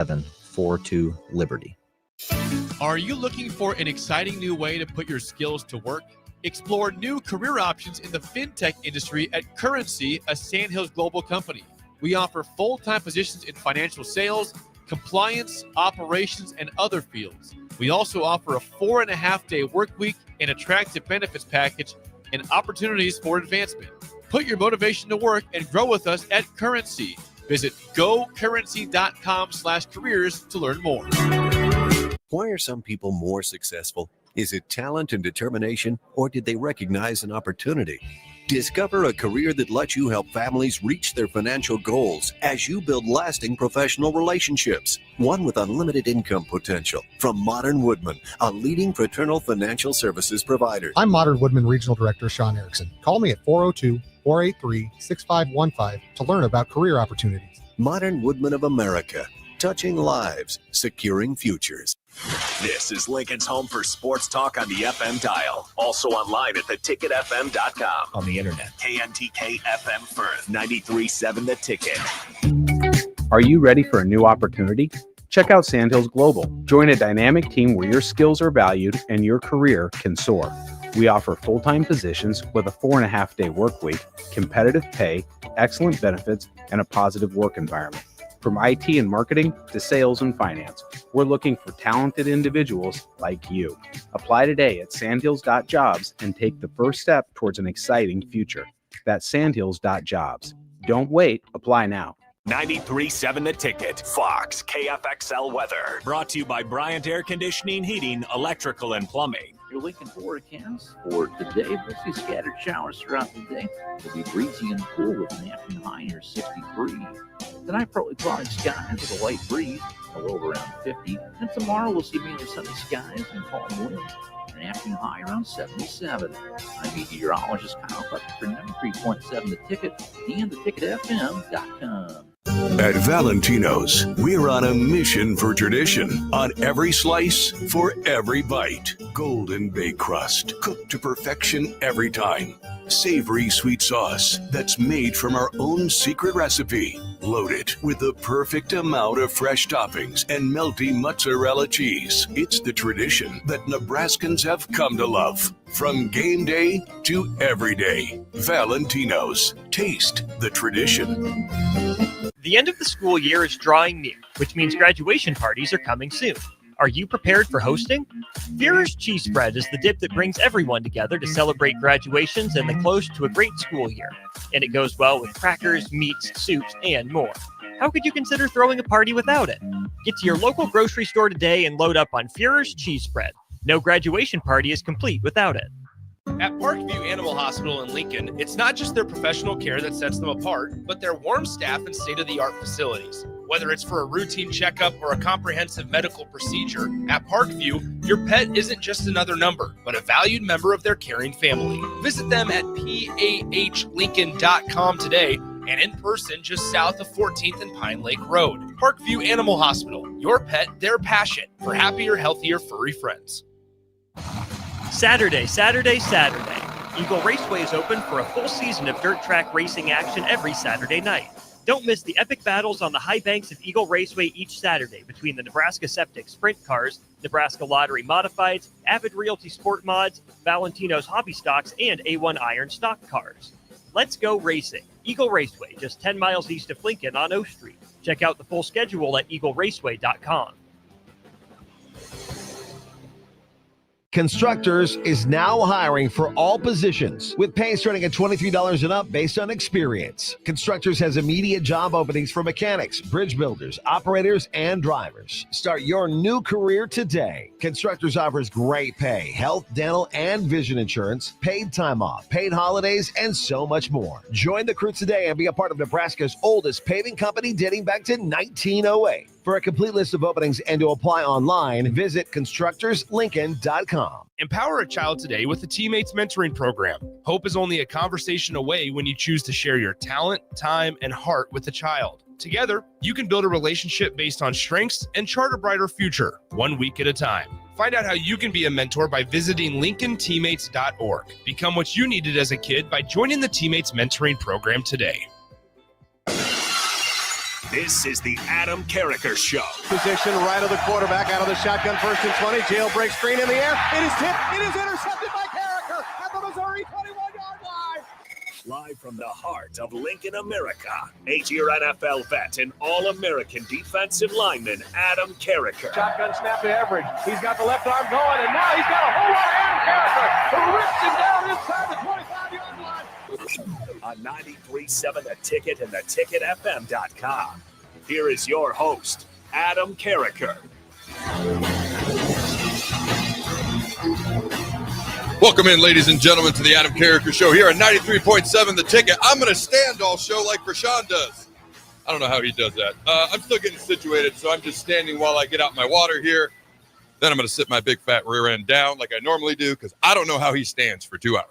742 Liberty. Are you looking for an exciting new way to put your skills to work? Explore new career options in the fintech industry at Currency, a Sandhills Global company. We offer full-time positions in financial sales, compliance, operations, and other fields. We also offer a 4.5-day work week, an attractive benefits package, and opportunities for advancement. Put your motivation to work and grow with us at Currency. Visit gocurrency.com/careers to learn more. Why are some people more successful? Is it talent and determination, or did they recognize an opportunity? Discover a career that lets you help families reach their financial goals as you build lasting professional relationships, one with unlimited income potential. From Modern Woodman, a leading fraternal financial services provider. I'm Modern Woodman Regional Director Sean Erickson. Call me at 402-483-6515 to learn about career opportunities. Modern Woodman of America, touching lives, securing futures. This is Lincoln's home for sports talk on the FM dial. Also online at theticketfm.com. On the internet. KNTK FM Firth, 93.7 The Ticket. Are you ready for a new opportunity? Check out Sandhills Global. Join a dynamic team where your skills are valued and your career can soar. We offer full-time positions with a 4.5-day work week, competitive pay, excellent benefits, and a positive work environment. From IT and marketing to sales and finance, we're looking for talented individuals like you. Apply today at sandhills.jobs and take the first step towards an exciting future. That's sandhills.jobs. Don't wait. Apply now. 93.7 The Ticket. Fox KFXL weather. Brought to you by Bryant Air Conditioning, Heating, Electrical, and Plumbing. Your Lincoln forecast for today. We'll see scattered showers throughout the day. It'll be breezy and cool with an afternoon high near 63. Tonight, partly cloudy skies with a light breeze, a low around 50. And tomorrow, we'll see mainly sunny skies and calm winds, an afternoon high around 77. I'm meteorologist Kyle Husker for 93.7 The Ticket and theticketfm.com. At Valentino's, we're on a mission for tradition. On every slice, for every bite. Golden baked crust, cooked to perfection every time. Savory sweet sauce that's made from our own secret recipe. Loaded with the perfect amount of fresh toppings and melty mozzarella cheese. It's the tradition that Nebraskans have come to love. From game day to every day. Valentino's. Taste the tradition. The end of the school year is drawing near, which means graduation parties are coming soon. Are you prepared for hosting? Führer's Cheese Spread is the dip that brings everyone together to celebrate graduations and the close to a great school year. And it goes well with crackers, meats, soups, and more. How could you consider throwing a party without it? Get to your local grocery store today and load up on Führer's Cheese Spread. No graduation party is complete without it. At Parkview Animal Hospital in Lincoln, it's not just their professional care that sets them apart, but their warm staff and state-of-the-art facilities. Whether it's for a routine checkup or a comprehensive medical procedure, at Parkview, your pet isn't just another number, but a valued member of their caring family. Visit them at pahlincoln.com today and in person just south of 14th and Pine Lake Road. Parkview Animal Hospital, your pet, their passion for happier, healthier, furry friends. Saturday. Eagle Raceway is open for a full season of dirt track racing action every Saturday night. Don't miss the epic battles on the high banks of Eagle Raceway each Saturday between the Nebraska Septic Sprint Cars, Nebraska Lottery Modifieds, Avid Realty Sport Mods, Valentino's Hobby Stocks, and A1 Iron Stock Cars. Let's go racing. Eagle Raceway, just 10 miles east of Lincoln on O Street. Check out the full schedule at eagleraceway.com. Constructors is now hiring for all positions with pay starting at $23 and up based on experience. Constructors has immediate job openings for mechanics, bridge builders, operators, and drivers. Start your new career today. Constructors offers great pay, health, dental, and vision insurance, paid time off, paid holidays, and so much more. Join the crew today and be a part of Nebraska's oldest paving company dating back to 1908. For a complete list of openings and to apply online, visit constructorslincoln.com. Empower a child today with the Teammates Mentoring Program. Hope is only a conversation away when you choose to share your talent, time, and heart with a child. Together, you can build a relationship based on strengths and chart a brighter future, 1 week at a time. Find out how you can be a mentor by visiting lincolnteammates.org. Become what you needed as a kid by joining the Teammates Mentoring Program today. This is the Adam Carriker Show. Position right of the quarterback, out of the shotgun, 1st and 20. Jailbreak screen in the air. It is tipped. It is intercepted by Carriker at the Missouri 21-yard line. Live from the heart of Lincoln, America, 8-year NFL vet and All-American defensive lineman Adam Carriker. Shotgun snap to Everett. He's got the left arm going, and now he's got a whole lot of Adam Carriker who rips him down inside the 25-yard line. On 93.7 The Ticket and theticketfm.com. Here is your host, Adam Carriker. Welcome in, ladies and gentlemen, to the Adam Carriker Show here at 93.7 The Ticket. I'm going to stand all show like Rashawn does. I don't know how he does that. I'm still getting situated, so I'm just standing while I get out my water here. Then I'm going to sit my big fat rear end down like I normally do because I don't know how he stands for 2 hours.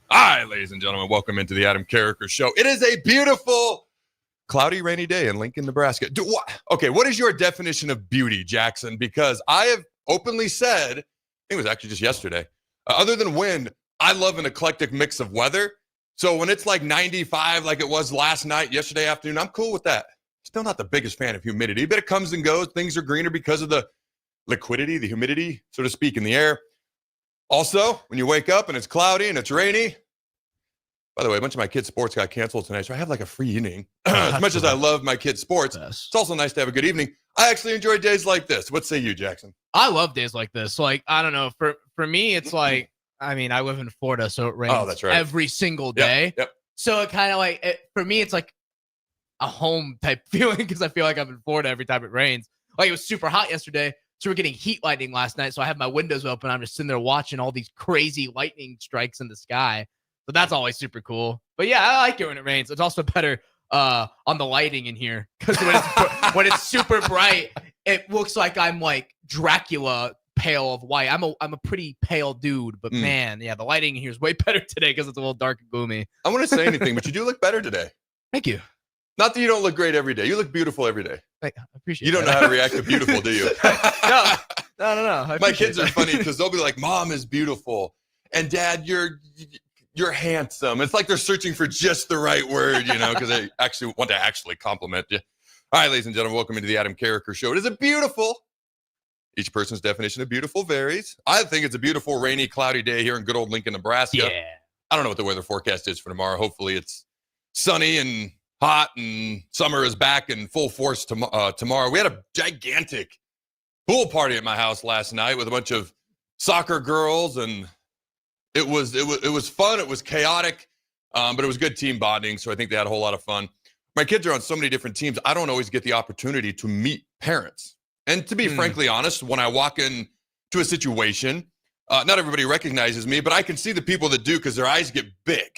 Hi, ladies and gentlemen. Welcome into the Adam Carriker Show. It is a beautiful, cloudy, rainy day in Lincoln, Nebraska. Okay, what is your definition of beauty, Jackson? Because I have openly said, I think it was actually just yesterday, other than wind, I love an eclectic mix of weather. So when it's like 95 like it was last night, yesterday afternoon, I'm cool with that. Still not the biggest fan of humidity, but it comes and goes. Things are greener because of the liquidity, the humidity, so to speak, in the air. Also, when you wake up and it's cloudy and it's rainy, by the way, a bunch of my kids' sports got canceled tonight, so I have like a free evening. As much as I love my kids' sports, it's also nice to have a good evening. I actually enjoy days like this. What say you, Jackson? I love days like this. Like, I don't know. For me, it's like, I mean, I live in Florida, so it rains every single day. Yep. So it kind of like, for me, it's like a home type feeling because I feel like I'm in Florida every time it rains. Like, it was super hot yesterday. So we're getting heat lightning last night. So I have my windows open. I'm just sitting there watching all these crazy lightning strikes in the sky. So that's always super cool. But yeah, I like it when it rains. It's also better on the lighting in here because when it's super bright, it looks like I'm like Dracula, pale of white. I'm a pretty pale dude, but man, yeah, the lighting in here is way better today because it's a little dark and gloomy. I want to say anything, but you do look better today. Thank you. Not that you don't look great every day. You look beautiful every day. I appreciate You don't know how to react to beautiful, do you? No. My kids are funny because they'll be like, Mom is beautiful. And Dad, you're handsome. It's like they're searching for just the right word, because they actually want to actually compliment you. All right, ladies and gentlemen, welcome into the Adam Carriker Show. It is a beautiful, each person's definition of beautiful varies. I think it's a beautiful, rainy, cloudy day here in good old Lincoln, Nebraska. Yeah. I don't know what the weather forecast is for tomorrow. Hopefully it's sunny and hot and summer is back in full force tomorrow. We had a gigantic pool party at my house last night with a bunch of soccer girls, and it was fun. It was chaotic, but it was good team bonding, so I think they had a whole lot of fun. My kids are on so many different teams. I don't always get the opportunity to meet parents. And to be frankly honest, when I walk into a situation, not everybody recognizes me, but I can see the people that do because their eyes get big.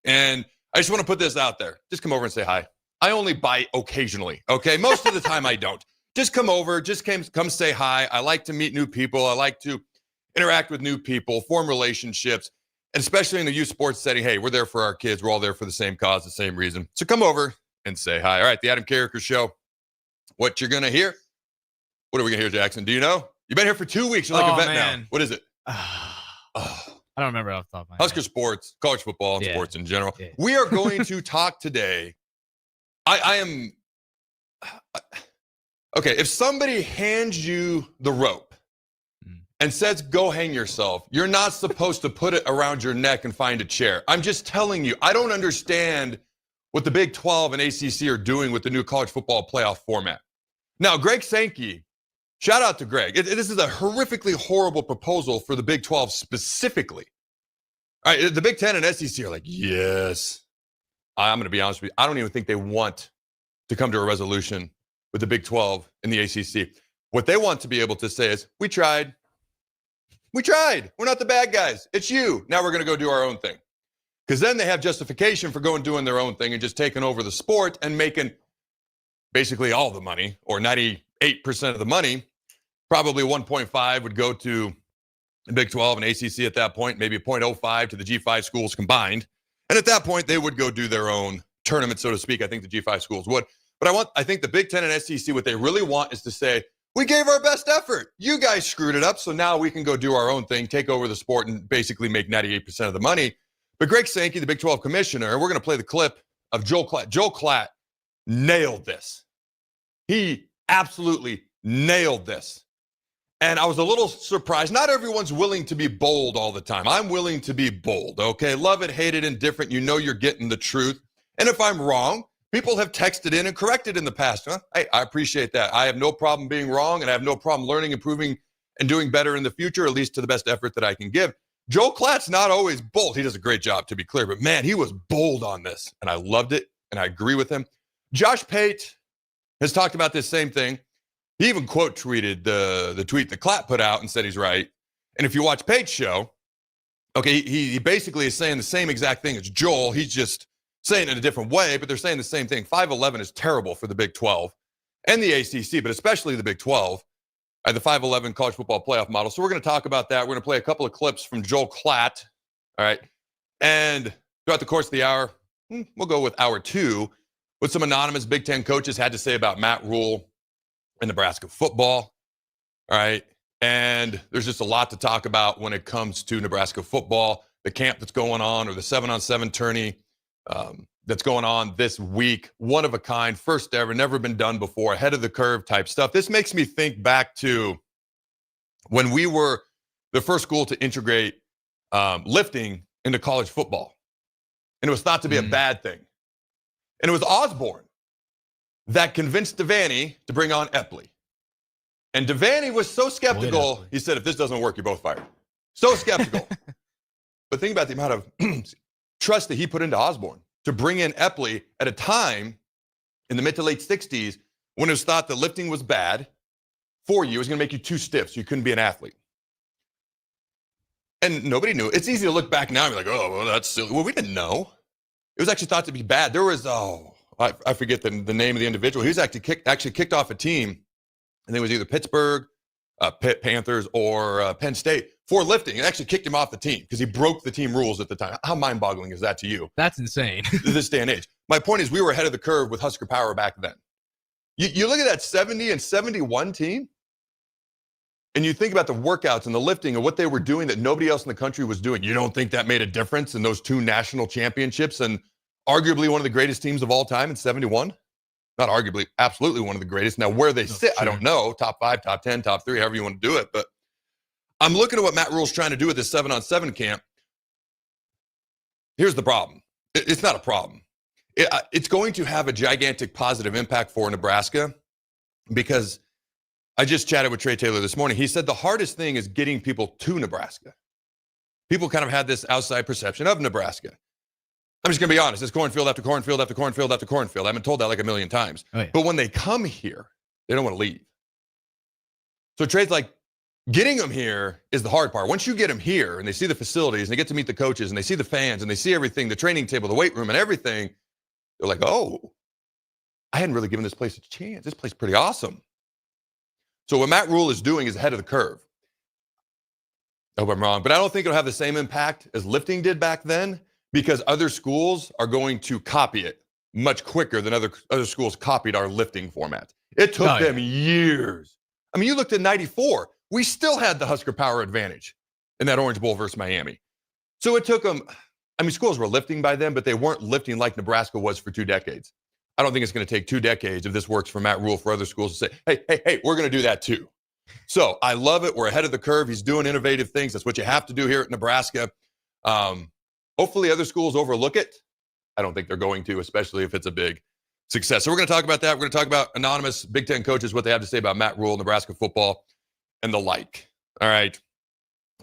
And I just want to put this out there. Just come over and say hi. I only bite occasionally, okay? Most of the time I don't. Just come over. Just come say hi. I like to meet new people. I like to interact with new people, form relationships, and especially in the youth sports setting. Hey, we're there for our kids. We're all there for the same cause, the same reason. So come over and say hi. All right, the Adam Carriker Show. What you're going to hear? What are we going to hear, Jackson? Do you know? You've been here for 2 weeks. You're like a vet now. What is it? I don't remember off the top of my head. Husker sports, college football, and sports in general. Yeah. We are going to talk today. I am... Okay, if somebody hands you the rope and says, go hang yourself, you're not supposed to put it around your neck and find a chair. I'm just telling you, I don't understand what the Big 12 and ACC are doing with the new college football playoff format. Now, Greg Sankey, shout out to Greg. This is a horrifically horrible proposal for the Big 12 specifically. All right, the Big 10 and SEC are like, yes. I'm going to be honest with you. I don't even think they want to come to a resolution with the Big 12 and the ACC. What they want to be able to say is, we tried. We tried. We're not the bad guys. It's you. Now we're going to go do our own thing. Because then they have justification for going doing their own thing and just taking over the sport and making basically all the money, or 98% of the money. Probably 1.5 would go to the Big 12 and ACC at that point, maybe 0.05 to the G5 schools combined. And at that point, they would go do their own tournament, so to speak. I think the G5 schools would. But I think the Big 10 and SEC, what they really want is to say, we gave our best effort. You guys screwed it up, so now we can go do our own thing, take over the sport, and basically make 98% of the money. But Greg Sankey, the Big 12 commissioner, we're going to play the clip of Joel Klatt. Joel Klatt nailed this. He absolutely nailed this. And I was a little surprised. Not everyone's willing to be bold all the time. I'm willing to be bold, okay? Love it, hate it, indifferent. You know you're getting the truth. And if I'm wrong, people have texted in and corrected in the past. Huh? Hey, I appreciate that. I have no problem being wrong, and I have no problem learning, improving, and doing better in the future, at least to the best effort that I can give. Joe Klatt's not always bold. He does a great job, to be clear. But, man, he was bold on this, and I loved it, and I agree with him. Josh Pate has talked about this same thing. He even quote tweeted the tweet that Klatt put out and said he's right. And if you watch Pate's show, okay, he basically is saying the same exact thing as Joel. He's just saying it in a different way, but they're saying the same thing. 5'11" is terrible for the Big 12 and the ACC, but especially the Big 12, the 5'11" college football playoff model. So we're going to talk about that. We're going to play a couple of clips from Joel Klatt, all right? And throughout the course of the hour, we'll go with hour 2, what some anonymous Big Ten coaches had to say about Matt Rhule and Nebraska football, all right? And there's just a lot to talk about when it comes to Nebraska football, the camp that's going on, or the 7-on-7 tourney that's going on this week. One of a kind, first ever, never been done before, ahead of the curve type stuff. This makes me think back to when we were the first school to integrate lifting into college football. And it was thought to be a bad thing. And it was Osborne that convinced Devaney to bring on Epley. And Devaney was so skeptical, he said, if this doesn't work, you're both fired. So skeptical. But think about the amount of trust that he put into Osborne to bring in Epley at a time in the mid to late 60s when it was thought that lifting was bad for you. It was going to make you too stiff, so you couldn't be an athlete. And nobody knew. It's easy to look back now and be like, oh, well, that's silly. Well, we didn't know. It was actually thought to be bad. There was, I forget the name of the individual. He was actually kicked off a team. I think it was either Pittsburgh, Panthers, or Penn State for lifting. It actually kicked him off the team because he broke the team rules at the time. How mind-boggling is that to you? That's insane. This day and age. My point is we were ahead of the curve with Husker power back then. You look at that 70 and 71 team, and you think about the workouts and the lifting and what they were doing that nobody else in the country was doing. You don't think that made a difference in those 2 national championships and arguably one of the greatest teams of all time in 71? Not arguably, absolutely one of the greatest. Now, where they sit, I don't know. Top 5, top 10, top 3, however you want to do it. But I'm looking at what Matt Rhule's trying to do with this 7-on-7 camp. Here's the problem. It's not a problem. It's going to have a gigantic positive impact for Nebraska because I just chatted with Trey Taylor this morning. He said the hardest thing is getting people to Nebraska. People kind of had this outside perception of Nebraska. I'm just going to be honest. It's cornfield after cornfield after cornfield after cornfield. I've been told that like a million times. Oh, yeah. But when they come here, they don't want to leave. So Trey's like, getting them here is the hard part. Once you get them here and they see the facilities and they get to meet the coaches and they see the fans and they see everything, the training table, the weight room and everything, they're like, oh, I hadn't really given this place a chance. This place is pretty awesome. So what Matt Rhule is doing is ahead of the curve. I hope I'm wrong, but I don't think it'll have the same impact as lifting did back then because other schools are going to copy it much quicker than other schools copied our lifting format. It took them years. I mean, you looked at 94. We still had the Husker power advantage in that Orange Bowl versus Miami. So it took them, I mean, schools were lifting by then, but they weren't lifting like Nebraska was for 2 decades. I don't think it's going to take 2 decades if this works for Matt Rhule for other schools to say, hey, we're going to do that too. So I love it. We're ahead of the curve. He's doing innovative things. That's what you have to do here at Nebraska. Hopefully other schools overlook it. I don't think they're going to, especially if it's a big success. So we're going to talk about that. We're going to talk about anonymous Big Ten coaches, what they have to say about Matt Rhule, Nebraska football, and the like. All right.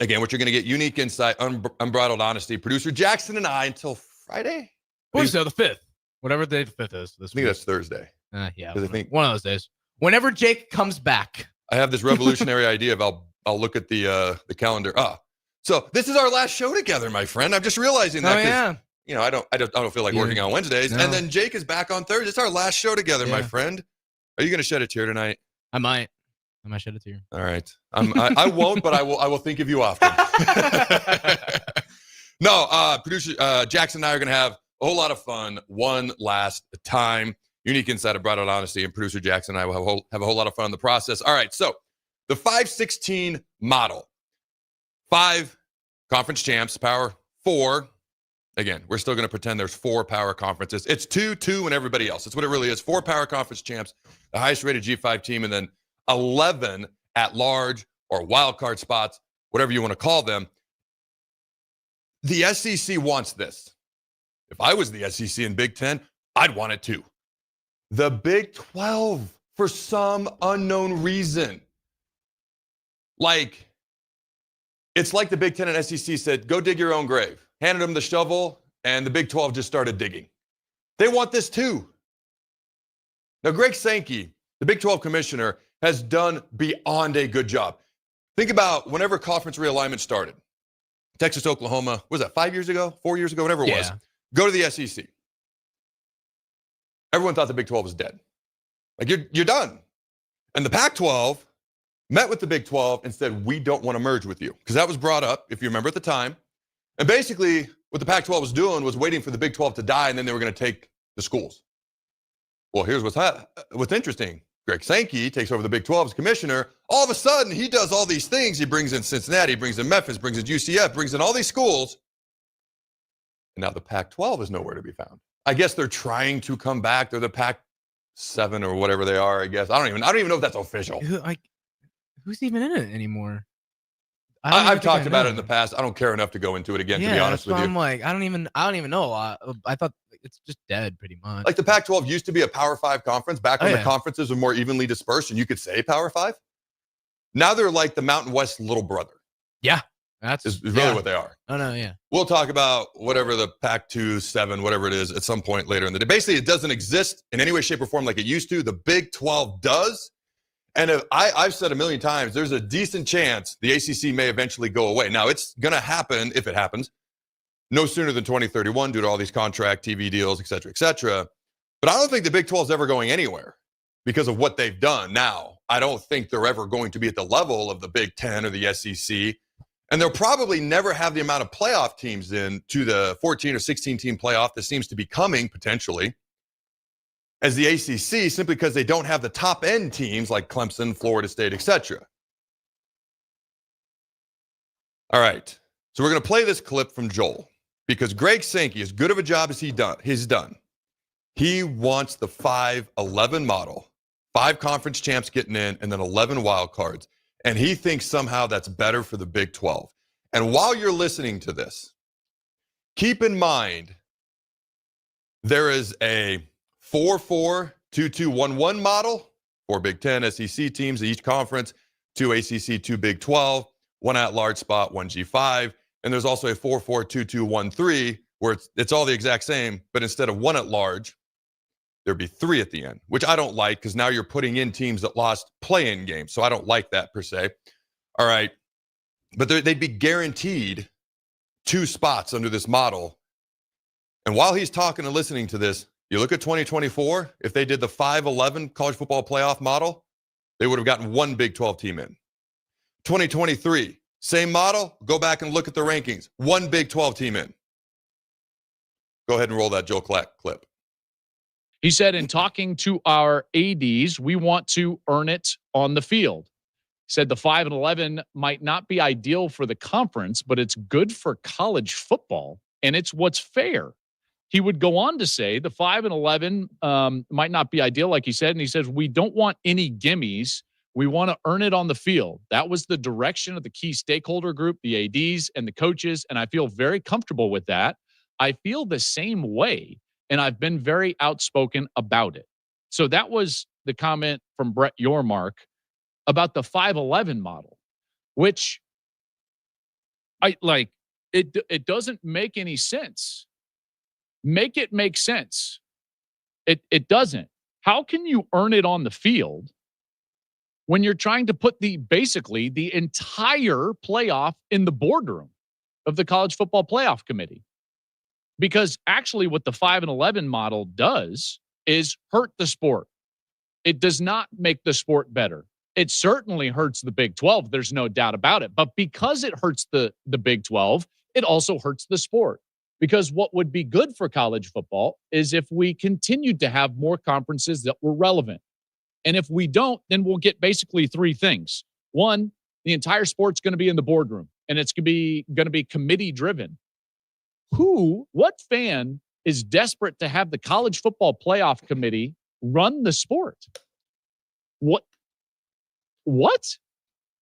Again, what you're going to get, unique insight, unbridled honesty. Producer Jackson and I until Friday? Wednesday, the 5th. Whatever day the 5th is. I think that's Thursday. Yeah. I think one of those days. Whenever Jake comes back. I have this revolutionary idea of I'll look at the calendar. So this is our last show together, my friend. I'm just realizing that. Oh, yeah. You know, I don't feel like working on Wednesdays. No. And then Jake is back on Thursday. It's our last show together, my friend. Are you going to shed a tear tonight? I might shed a tear. All right. I won't, but I will think of you often. No, producer Jackson and I are going to have a whole lot of fun one last time. Unique insight of bridled honesty, and producer Jackson and I will have a whole lot of fun in the process. All right, so the 5-16 model. 5 conference champs, Power 4, Again, we're still going to pretend there's 4 power conferences. It's 2, and everybody else. That's what it really is. 4 power conference champs, the highest rated G5 team, and then 11 at large or wild card spots, whatever you want to call them. The SEC wants this. If I was the SEC in Big Ten, I'd want it too. The Big 12, for some unknown reason, it's like the Big Ten and SEC said, go dig your own grave. Handed them the shovel, and the Big 12 just started digging. They want this too. Now, Greg Sankey, the Big 12 commissioner, has done beyond a good job. Think about whenever conference realignment started. Texas, Oklahoma, what was that, 5 years ago, 4 years ago, whatever it was. Go to the SEC. Everyone thought the Big 12 was dead. You're done. And the Pac-12 met with the Big 12 and said, we don't want to merge with you. Because that was brought up, if you remember at the time. And basically, what the Pac-12 was doing was waiting for the Big 12 to die, and then they were going to take the schools. Well, here's what's interesting. Greg Sankey takes over the Big 12 as commissioner. All of a sudden, he does all these things. He brings in Cincinnati, brings in Memphis, brings in UCF, brings in all these schools. And now the Pac-12 is nowhere to be found. I guess they're trying to come back. They're the Pac-7 or whatever they are, I guess. I don't even know if that's official. Who's even in it anymore? I've talked about it in the past. I don't care enough to go into it again, to be honest with you. I'm like, I don't even know a lot. I thought it's just dead pretty much. Like the Pac-12 used to be a Power 5 conference back when the conferences were more evenly dispersed and you could say Power 5. Now they're like the Mountain West little brother. Yeah. Is really what they are. Oh, no, yeah. We'll talk about whatever the Pac-2, 7, whatever it is at some point later in the day. Basically, it doesn't exist in any way, shape, or form like it used to. The Big 12 does. And I've said a million times, there's a decent chance the ACC may eventually go away. Now, it's going to happen, if it happens, no sooner than 2031 due to all these contract TV deals, et cetera, et cetera. But I don't think the Big 12 is ever going anywhere because of what they've done. Now, I don't think they're ever going to be at the level of the Big 10 or the SEC. And they'll probably never have the amount of playoff teams in to the 14 or 16 team playoff that seems to be coming potentially as the ACC, simply because they don't have the top end teams like Clemson, Florida State, etc. All right. So we're going to play this clip from Joel because Greg Sankey, as good of a job as he's done, he wants the 5-11 model, 5 conference champs getting in and then 11 wild cards. And he thinks somehow that's better for the Big 12. And while you're listening to this, keep in mind there is a 4-4-2-2-1-1 model, 4 Big 10 SEC teams in each conference, 2 ACC, 2 Big 12, 1 at-large spot, 1 G5. And there's also a 4-4-2-2-1-3 where it's all the exact same, but instead of 1 at-large, there'd be 3 at the end, which I don't like because now you're putting in teams that lost play-in games. So I don't like that per se. All right. But they'd be guaranteed 2 spots under this model. And while he's talking and listening to this, you look at 2024, if they did the 5-11 college football playoff model, they would have gotten 1 Big 12 team in. 2023, same model, go back and look at the rankings, 1 Big 12 team in. Go ahead and roll that Joel Clark clip. He said, in talking to our ADs, we want to earn it on the field. He said the 5-11 might not be ideal for the conference, but it's good for college football, and it's what's fair. He would go on to say the 5-11 might not be ideal, like he said, and he says, we don't want any gimmies. We want to earn it on the field. That was the direction of the key stakeholder group, the ADs and the coaches, and I feel very comfortable with that. I feel the same way, and I've been very outspoken about it. So that was the comment from Brett Yormark about the 5-11 model, which I like. It doesn't make any sense. Make it make sense. It doesn't. How can you earn it on the field when you're trying to put basically the entire playoff in the boardroom of the College Football Playoff Committee? Because actually what the 5-11 model does is hurt the sport. It does not make the sport better. It certainly hurts the Big 12. There's no doubt about it. But because it hurts the Big 12, it also hurts the sport. Because what would be good for college football is if we continued to have more conferences that were relevant. And if we don't, then we'll get basically 3 things. 1, the entire sport's going to be in the boardroom, and it's going to be committee driven. what fan is desperate to have the college football playoff committee run the sport? What?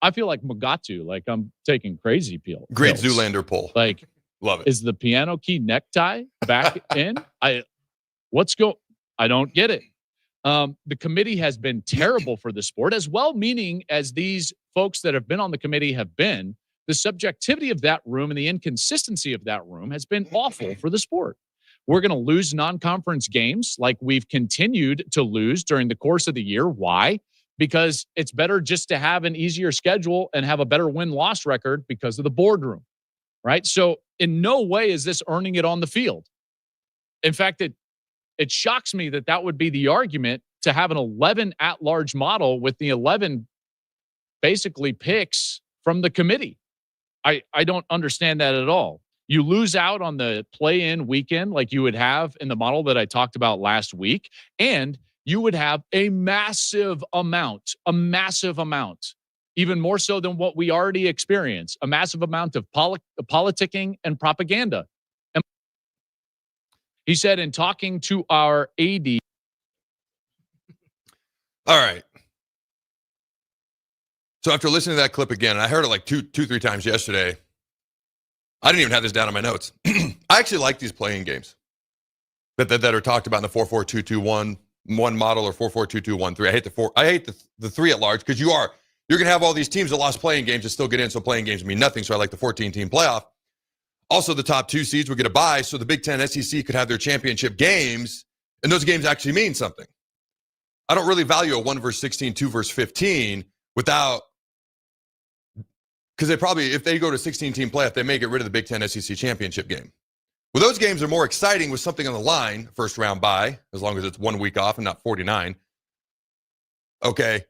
I feel like Mugatu, like I'm taking crazy pills. Great Zoolander poll. Like, love it. Is the piano key necktie back in? I don't get it. The committee has been terrible for the sport, as well-meaning as these folks that have been on the committee have been. The subjectivity of that room and the inconsistency of that room has been awful for the sport. We're going to lose non-conference games like we've continued to lose during the course of the year. Why? Because it's better just to have an easier schedule and have a better win-loss record because of the boardroom, right? So in no way is this earning it on the field. In fact, it shocks me that would be the argument to have an 11 at-large model with the 11 basically picks from the committee. I don't understand that at all. You lose out on the play-in weekend like you would have in the model that I talked about last week, and you would have a massive amount, even more so than what we already experience, a massive amount of politicking and propaganda. And he said in talking to our AD. All right. So after listening to that clip again, and I heard it like two, 3 times yesterday, I didn't even have this down in my notes. I actually like these playing games that are talked about in the 4-4-2-2-1 model or 4-4-2-2-1-3. I hate the 3 at large because you're going to have all these teams that lost playing games that still get in, so playing games mean nothing. So I like the 14-team playoff. Also, the top 2 seeds would get a bye, so the Big Ten SEC could have their championship games, and those games actually mean something. I don't really value a 1 versus 16, 2 versus 15 without. Because they probably, if they go to 16-team playoff, they may get rid of the Big Ten SEC championship game. Well, those games are more exciting with something on the line, first round bye, as long as it's 1 week off and not 49. Okay.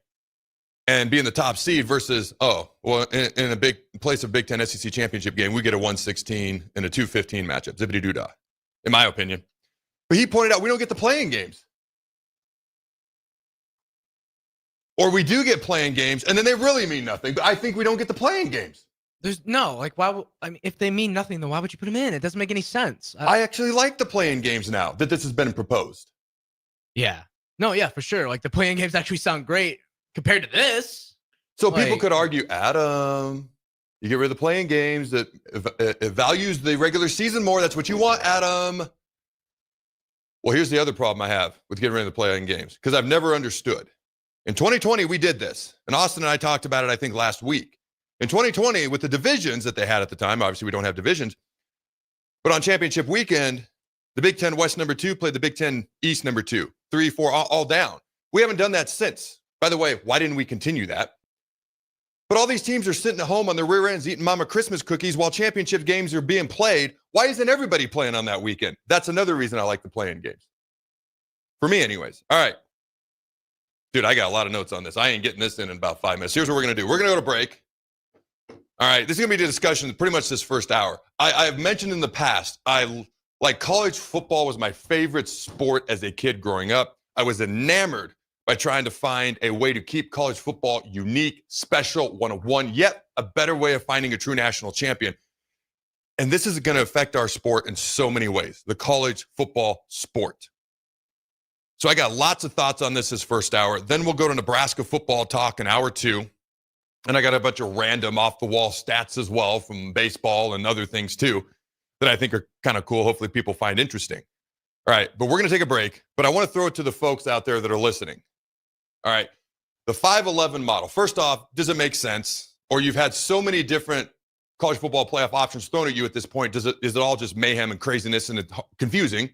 And being the top seed versus, in a big place of Big Ten SEC championship game, we get a 1-16 and a 2-15 matchup. Zippity-doo-dah, in my opinion. But he pointed out we don't get the playing games. Or we do get playing games, and then they really mean nothing. But I think we don't get the playing games. There's no, like, if they mean nothing, then why would you put them in? It doesn't make any sense. I actually like the playing games now that this has been proposed. Yeah. No, yeah, for sure. Like, the playing games actually sound great compared to this. So people could argue, Adam, you get rid of the playing games, that it values the regular season more. That's what you want, Adam. Well, here's the other problem I have with getting rid of the playing games, because I've never understood. In 2020, we did this. And Austin and I talked about it, I think, last week. In 2020, with the divisions that they had at the time, obviously we don't have divisions, but on championship weekend, the Big Ten West number 2 played the Big Ten East number 2, 3, 4, all down. We haven't done that since. By the way, why didn't we continue that? But all these teams are sitting at home on their rear ends eating Mama Christmas cookies while championship games are being played. Why isn't everybody playing on that weekend? That's another reason I like the playing games. For me, anyways. All right. Dude, I got a lot of notes on this. I ain't getting this in about 5 minutes. Here's what we're going to do. We're going to go to break. All right, this is going to be the discussion pretty much this first hour. I've mentioned in the past, college football was my favorite sport as a kid growing up. I was enamored by trying to find a way to keep college football unique, special, one-of-one, yet a better way of finding a true national champion. And this is going to affect our sport in so many ways, the college football sport. So I got lots of thoughts on this first hour. Then we'll go to Nebraska football talk in hour 2. And I got a bunch of random off-the-wall stats as well from baseball and other things too that I think are kind of cool. Hopefully people find interesting. All right, but we're going to take a break. But I want to throw it to the folks out there that are listening. All right, the 5-11 model. First off, does it make sense? Or you've had so many different college football playoff options thrown at you at this point. Is it all just mayhem and craziness and it's confusing?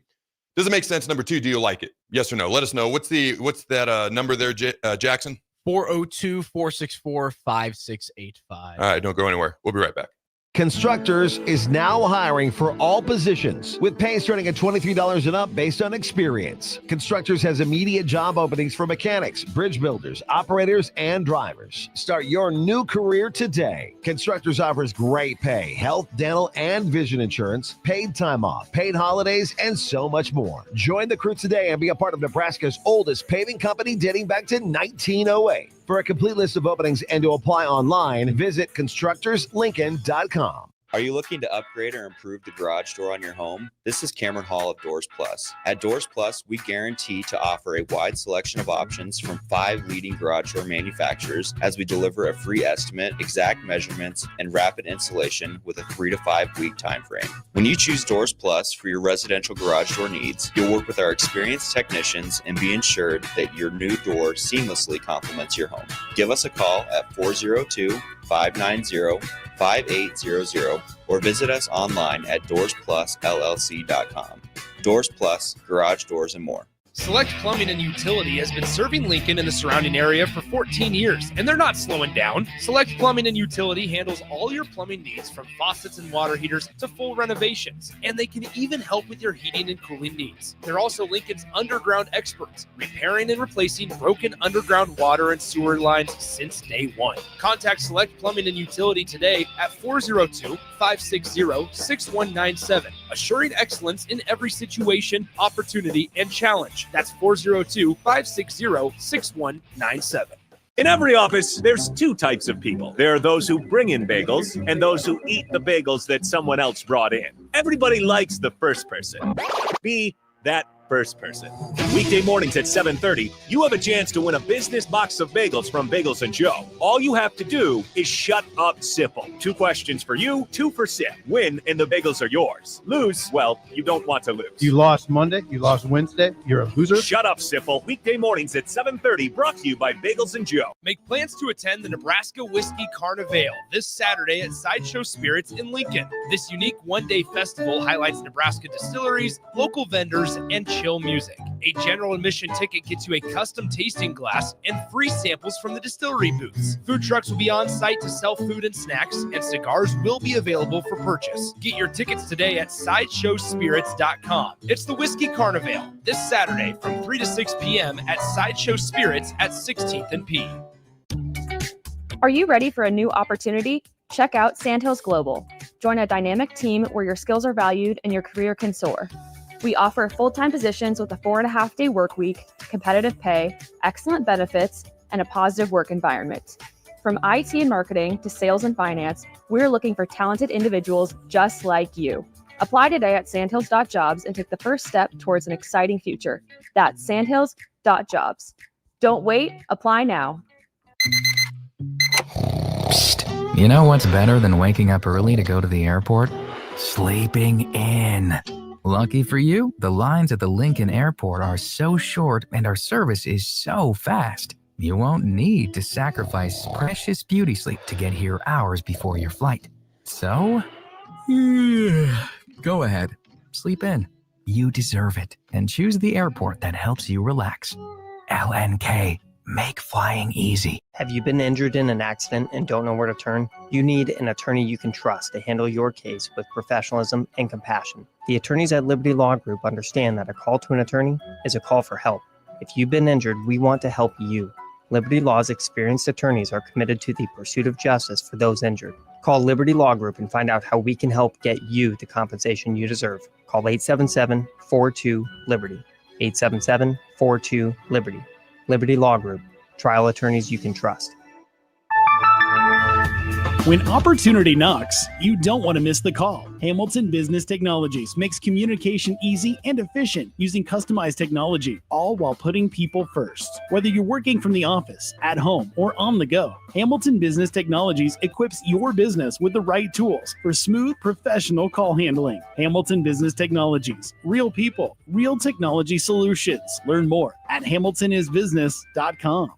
Does it make sense? Number 2, do you like it? Yes or no? Let us know. What's that number there, Jackson? 402-464-5685. All right, don't go anywhere. We'll be right back. Constructors is now hiring for all positions with pay starting at $23 and up based on experience. Constructors has immediate job openings for mechanics, bridge builders, operators, and drivers. Start your new career today. Constructors offers great pay, health, dental, and vision insurance, paid time off, paid holidays, and so much more. Join the crew today and be a part of Nebraska's oldest paving company dating back to 1908. For a complete list of openings and to apply online, visit constructorslincoln.com. Are you looking to upgrade or improve the garage door on your home? This is Cameron Hall of Doors Plus. At Doors Plus, we guarantee to offer a wide selection of options from 5 leading garage door manufacturers as we deliver a free estimate, exact measurements, and rapid installation with a 3 to 5 week time frame. When you choose Doors Plus for your residential garage door needs, you'll work with our experienced technicians and be ensured that your new door seamlessly complements your home. Give us a call at 402-590-5800 or visit us online at DoorsPlusLLC.com. Doors Plus, garage doors and more. Select Plumbing and Utility has been serving Lincoln and the surrounding area for 14 years, and they're not slowing down. Select Plumbing and Utility handles all your plumbing needs from faucets and water heaters to full renovations, and they can even help with your heating and cooling needs. They're also Lincoln's underground experts, repairing and replacing broken underground water and sewer lines since day one. Contact Select Plumbing and Utility today at 402-560-6197, assuring excellence in every situation, opportunity, and challenge. That's 402-560-6197. In every office, there's 2 types of people. There are those who bring in bagels and those who eat the bagels that someone else brought in. Everybody likes the first person. Be that first person. Weekday mornings at 7:30, you have a chance to win a business box of bagels from Bagels & Joe. All you have to do is shut up, Sipple. 2 questions for you, 2 for Sip. Win, and the bagels are yours. Lose, well, you don't want to lose. You lost Monday, you lost Wednesday, you're a loser. Shut up, Sipple. Weekday mornings at 7:30, brought to you by Bagels & Joe. Make plans to attend the Nebraska Whiskey Carnival this Saturday at Sideshow Spirits in Lincoln. This unique one-day festival highlights Nebraska distilleries, local vendors, and chill music. A general admission ticket gets you a custom tasting glass and free samples from the distillery booths. Food trucks will be on site to sell food and snacks, and cigars will be available for purchase. Get your tickets today at SideshowSpirits.com. It's the Whiskey Carnival this Saturday from 3 to 6 p.m. at Sideshow Spirits at 16th and P. Are you ready for a new opportunity? Check out Sandhills Global. Join a dynamic team where your skills are valued and your career can soar. We offer full-time positions with a 4.5-day work week, competitive pay, excellent benefits, and a positive work environment. From IT and marketing to sales and finance, we're looking for talented individuals just like you. Apply today at sandhills.jobs and take the first step towards an exciting future. That's sandhills.jobs. Don't wait, apply now. Psst. You know what's better than waking up early to go to the airport? Sleeping in. Lucky for you, the lines at the Lincoln Airport are so short and our service is so fast. You won't need to sacrifice precious beauty sleep to get here hours before your flight. So, go ahead, sleep in. You deserve it, and choose the airport that helps you relax. LNK, make flying easy. Have you been injured in an accident and don't know where to turn? You need an attorney you can trust to handle your case with professionalism and compassion. The attorneys at Liberty Law Group understand that a call to an attorney is a call for help. If you've been injured, we want to help you. Liberty Law's experienced attorneys are committed to the pursuit of justice for those injured. Call Liberty Law Group and find out how we can help get you the compensation you deserve. Call 877-42-LIBERTY. 877-42-LIBERTY. Liberty Law Group. Trial attorneys you can trust. When opportunity knocks, you don't want to miss the call. Hamilton Business Technologies makes communication easy and efficient using customized technology, all while putting people first. Whether you're working from the office, at home, or on the go, Hamilton Business Technologies equips your business with the right tools for smooth, professional call handling. Hamilton Business Technologies. Real people, real technology solutions. Learn more at hamiltonisbusiness.com.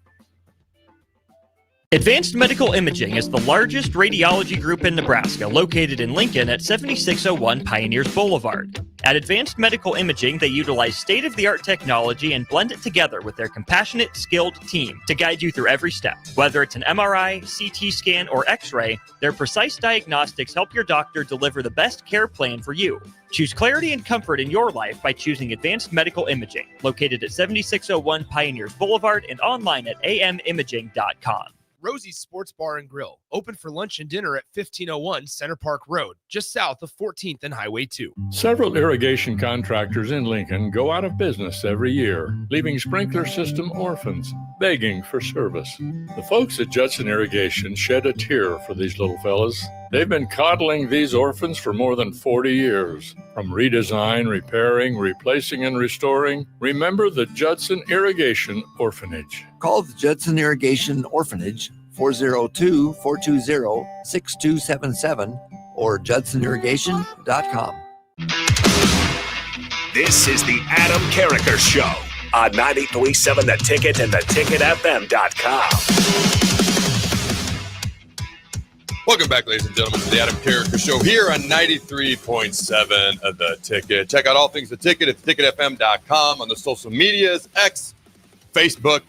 Advanced Medical Imaging is the largest radiology group in Nebraska, located in Lincoln at 7601 Pioneers Boulevard. At Advanced Medical Imaging, they utilize state-of-the-art technology and blend it together with their compassionate, skilled team to guide you through every step. Whether it's an MRI, CT scan, or X-ray, their precise diagnostics help your doctor deliver the best care plan for you. Choose clarity and comfort in your life by choosing Advanced Medical Imaging, located at 7601 Pioneers Boulevard and online at amimaging.com. Rosie's Sports Bar and Grill, open for lunch and dinner at 1501 Center Park Road, just south of 14th and Highway 2. Several irrigation contractors in Lincoln go out of business every year, leaving sprinkler system orphans. begging for service. The folks at Judson Irrigation shed a tear for these little fellas. They've been coddling these orphans for more than 40 years. From redesign, repairing, replacing, and restoring, remember the Judson Irrigation Orphanage. Call the Judson Irrigation Orphanage 402-420-6277 or judsonirrigation.com. This is the Adam Carriker Show on 93.7 The Ticket and theticketfm.com. Welcome back, ladies and gentlemen, to the Adam Carriker Show here on 93.7 of The Ticket. Check out all things The Ticket at theticketfm.com, on the social medias, X, Facebook.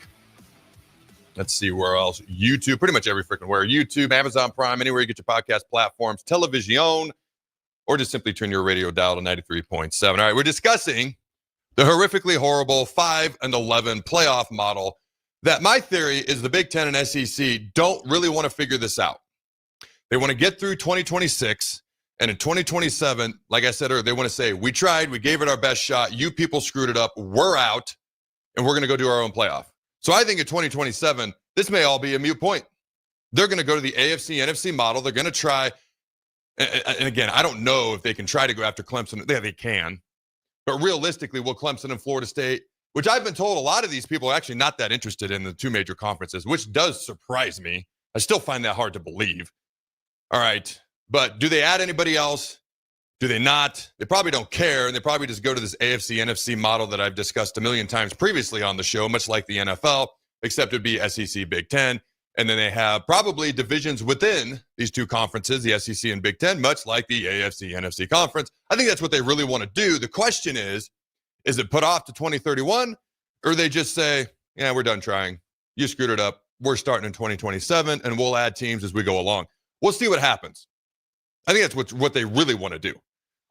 Let's see where else. YouTube, pretty much every freaking where. YouTube, Amazon Prime, anywhere you get your podcast platforms, Television, or just simply turn your radio dial to 93.7. All right, we're discussing the horrifically horrible 5-11 playoff model that my theory is the Big Ten and SEC don't really want to figure this out. They want to get through 2026, and in 2027, like I said earlier, they want to say, we tried, we gave it our best shot, you people screwed it up, we're out, and we're going to go do our own playoff. So I think in 2027, this may all be a moot point. They're going to go to the AFC, NFC model. They're going to try, and again, I don't know if they can try to go after Clemson. Yeah, they can. But realistically, will Clemson and Florida State, which I've been told a lot of these people are actually not that interested in the two major conferences, which does surprise me. I still find that hard to believe. All right. But do they add anybody else? Do they not? They probably don't care, and they probably just go to this AFC, NFC model that I've discussed a million times previously on the show, much like the NFL, except it'd be SEC, Big Ten. And then they have probably divisions within these two conferences, the SEC and Big Ten, much like the AFC, NFC conference. I think that's what they really want to do. The question is it put off to 2031, or they just say, yeah, we're done trying. You screwed it up. We're starting in 2027, and we'll add teams as we go along. We'll see what happens. I think that's what they really want to do.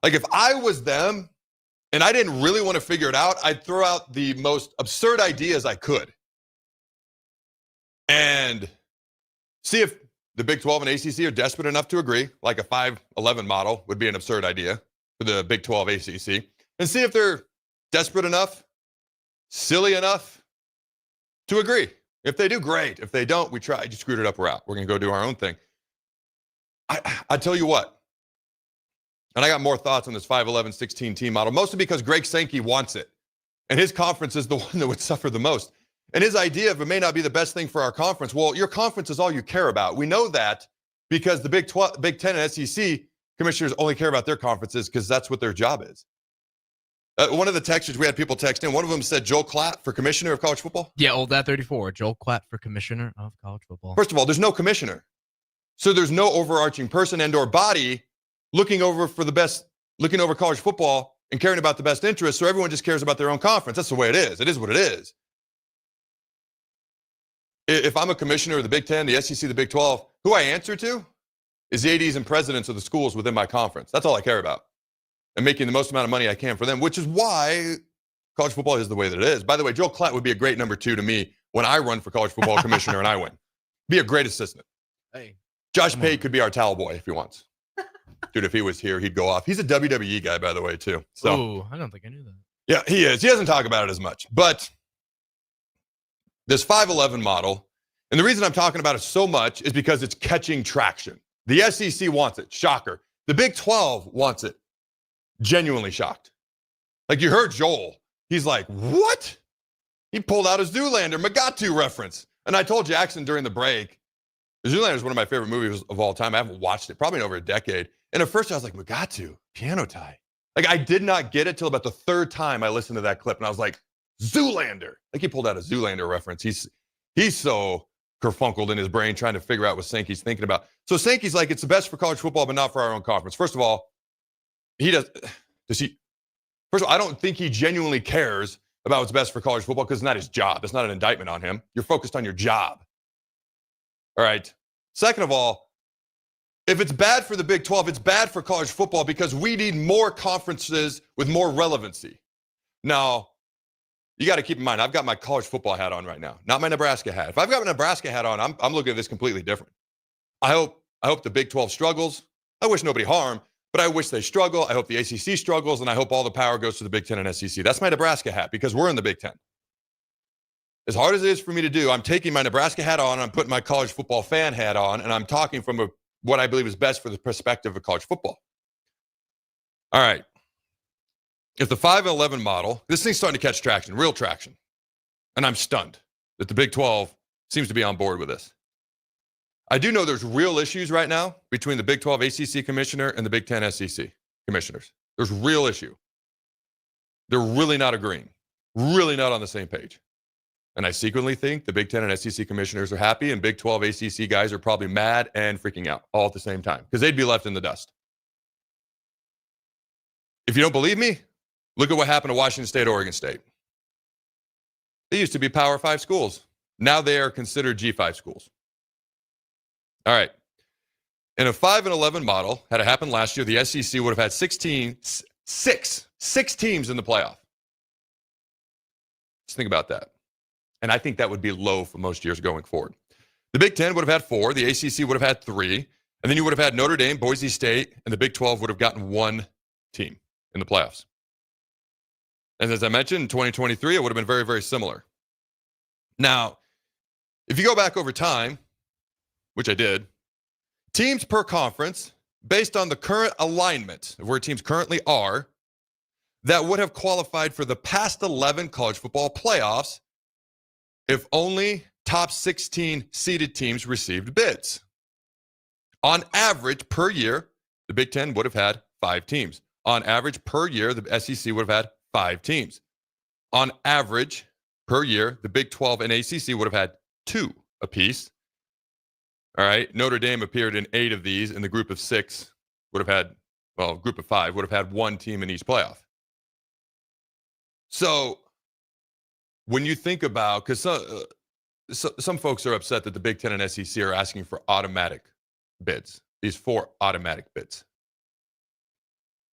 Like, if I was them and I didn't really want to figure it out, I'd throw out the most absurd ideas I could and see if the Big 12 and ACC are desperate enough to agree, like a 5-11 model would be an absurd idea for the Big 12 ACC, and see if they're desperate enough, silly enough to agree. If they do, great. If they don't, we tried. You screwed it up, we're out. We're going to go do our own thing. I tell you what, and I got more thoughts on this 5-11-16 team model, mostly because Greg Sankey wants it. And his conference is the one that would suffer the most. And his idea of it may not be the best thing for our conference. Well, your conference is all you care about. We know that because the Big 10 and SEC commissioners only care about their conferences because that's what their job is. One of the texters, we had people text in, one of them said Joel Klatt for commissioner of college football. Yeah, old that 34. Joel Klatt for commissioner of college football. First of all, there's no commissioner. So there's no overarching person and or body looking over college football and caring about the best interests. So everyone just cares about their own conference. That's the way it is. It is what it is. If I'm a commissioner of the Big 10, the SEC, the Big 12, who I answer to is the ADs and presidents of the schools within my conference. That's all I care about. And making the most amount of money I can for them, which is why college football is the way that it is. By the way, Joel Klatt would be a great number 2 to me when I run for college football commissioner and I win. Be a great assistant. Hey. Josh Pate could be our towel boy if he wants. Dude, if he was here, he'd go off. He's a WWE guy, by the way, too. So, I don't think I knew that. Yeah, he is. He doesn't talk about it as much. But this 5-11 model, and the reason I'm talking about it so much is because it's catching traction. The SEC wants it. Shocker. The Big 12 wants it. Genuinely shocked. Like, you heard Joel. He's like, what? He pulled out his Zoolander Mugatu reference. And I told Jackson during the break, Zoolander is one of my favorite movies of all time. I haven't watched it probably in over a decade. And at first I was like, Mugatu, piano tie. Like, I did not get it till about the third time I listened to that clip. And I was like, Zoolander. Like, he pulled out a Zoolander reference. He's so kerfunkled in his brain trying to figure out what Sankey's thinking about. So Sankey's like, it's the best for college football, but not for our own conference. First of all, first of all, I don't think he genuinely cares about what's best for college football because it's not his job. It's not an indictment on him. You're focused on your job. All right. Second of all, if it's bad for the Big 12, it's bad for college football because we need more conferences with more relevancy. Now, you got to keep in mind, I've got my college football hat on right now, not my Nebraska hat. If I've got my Nebraska hat on, I'm looking at this completely different. I hope the Big 12 struggles. I wish nobody harm, but I wish they struggle. I hope the ACC struggles, and I hope all the power goes to the Big 10 and SEC. That's my Nebraska hat because we're in the Big 10. as hard as it is for me to do, I'm taking my Nebraska hat on, I'm putting my college football fan hat on, and I'm talking from what I believe is best for the perspective of college football. All right. If the 5-11 model, this thing's starting to catch traction, real traction. And I'm stunned that the Big 12 seems to be on board with this. I do know there's real issues right now between the Big 12 ACC commissioner and the Big 10 SEC commissioners. There's real issue. They're really not agreeing, really not on the same page. And I secretly think the Big 10 and SEC commissioners are happy, and Big 12 ACC guys are probably mad and freaking out all at the same time because they'd be left in the dust. If you don't believe me, look at what happened to Washington State, Oregon State. They used to be Power 5 schools. Now they are considered G5 schools. All right. In a 5-11 model, had it happened last year, the SEC would have had six teams in the playoff. Just think about that. And I think that would be low for most years going forward. The Big 10 would have had 4. The ACC would have had 3. And then you would have had Notre Dame, Boise State, and the Big 12 would have gotten 1 team in the playoffs. And as I mentioned, in 2023, it would have been very, very similar. Now, if you go back over time, which I did, teams per conference, based on the current alignment of where teams currently are, that would have qualified for the past 11 college football playoffs if only top 16 seeded teams received bids. On average, per year, the Big 10 would have had 5 teams. On average, per year, the SEC would have had 5 teams. On average, per year, the Big 12 and ACC would have had 2 apiece. All right, Notre Dame appeared in 8 of these, and the group of 6 would have had, well, group of 5 would have had 1 team in each playoff. So when you think about, because some folks are upset that the Big 10 and SEC are asking for automatic bids, these 4 automatic bids.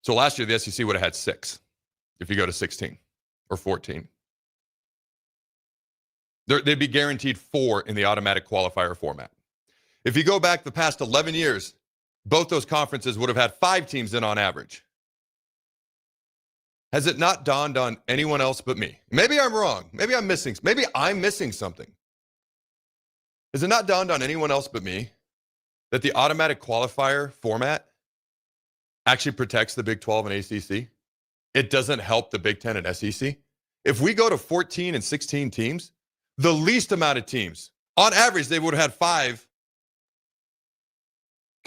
So last year, the SEC would have had 6 if you go to 16 or 14. They'd be guaranteed 4 in the automatic qualifier format. If you go back the past 11 years, both those conferences would have had 5 teams in on average. Has it not dawned on anyone else but me? Maybe I'm wrong. Maybe I'm missing something. Has it not dawned on anyone else but me that the automatic qualifier format actually protects the Big 12 and ACC? It doesn't help the Big 10 and SEC. If we go to 14 and 16 teams, the least amount of teams, on average, they would have had 5,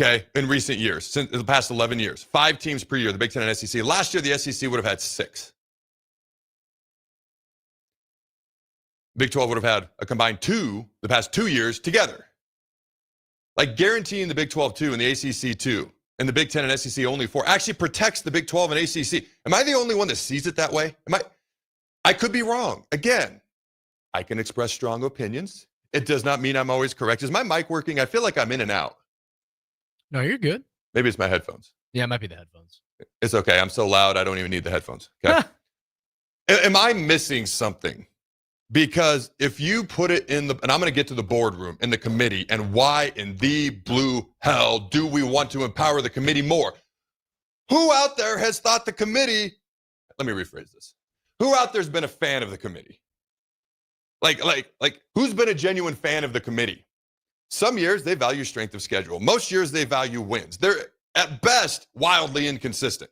okay, in recent years, since the past 11 years. 5 teams per year, the Big 10 and SEC. Last year, the SEC would have had 6. Big 12 would have had a combined 2 the past 2 years together. Like guaranteeing the Big 12 2 and the ACC 2 and the Big 10 and SEC only 4 actually protects the Big 12 and ACC. Am I the only one that sees it that way? I could be wrong. Again, I can express strong opinions. It does not mean I'm always correct. Is my mic working? I feel like I'm in and out. No, you're good. Maybe it's my headphones. Yeah, it might be the headphones. It's okay. I'm so loud, I don't even need the headphones. Okay. Am I missing something? Because if you put it in and I'm going to get to the boardroom and the committee and why in the blue hell do we want to empower the committee more? Who out there has thought the committee, let me rephrase this. Who out there's been a fan of the committee? Like who's been a genuine fan of the committee? Some years they value strength of schedule. Most years they value wins. They're at best wildly inconsistent.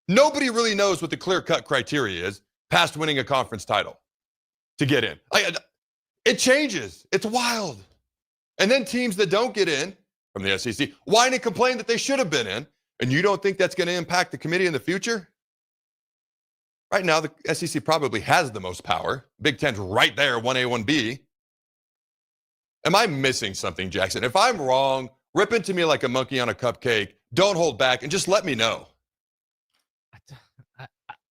Nobody really knows what the clear-cut criteria is past winning a conference title to get in. It changes. It's wild. And then teams that don't get in from the SEC whine and complain that they should have been in, and you don't think that's going to impact the committee in the future? Right now, the SEC probably has the most power. Big Ten's right there, 1A, 1B. Am I missing something, Jackson? If I'm wrong, rip into me like a monkey on a cupcake. Don't hold back and just let me know.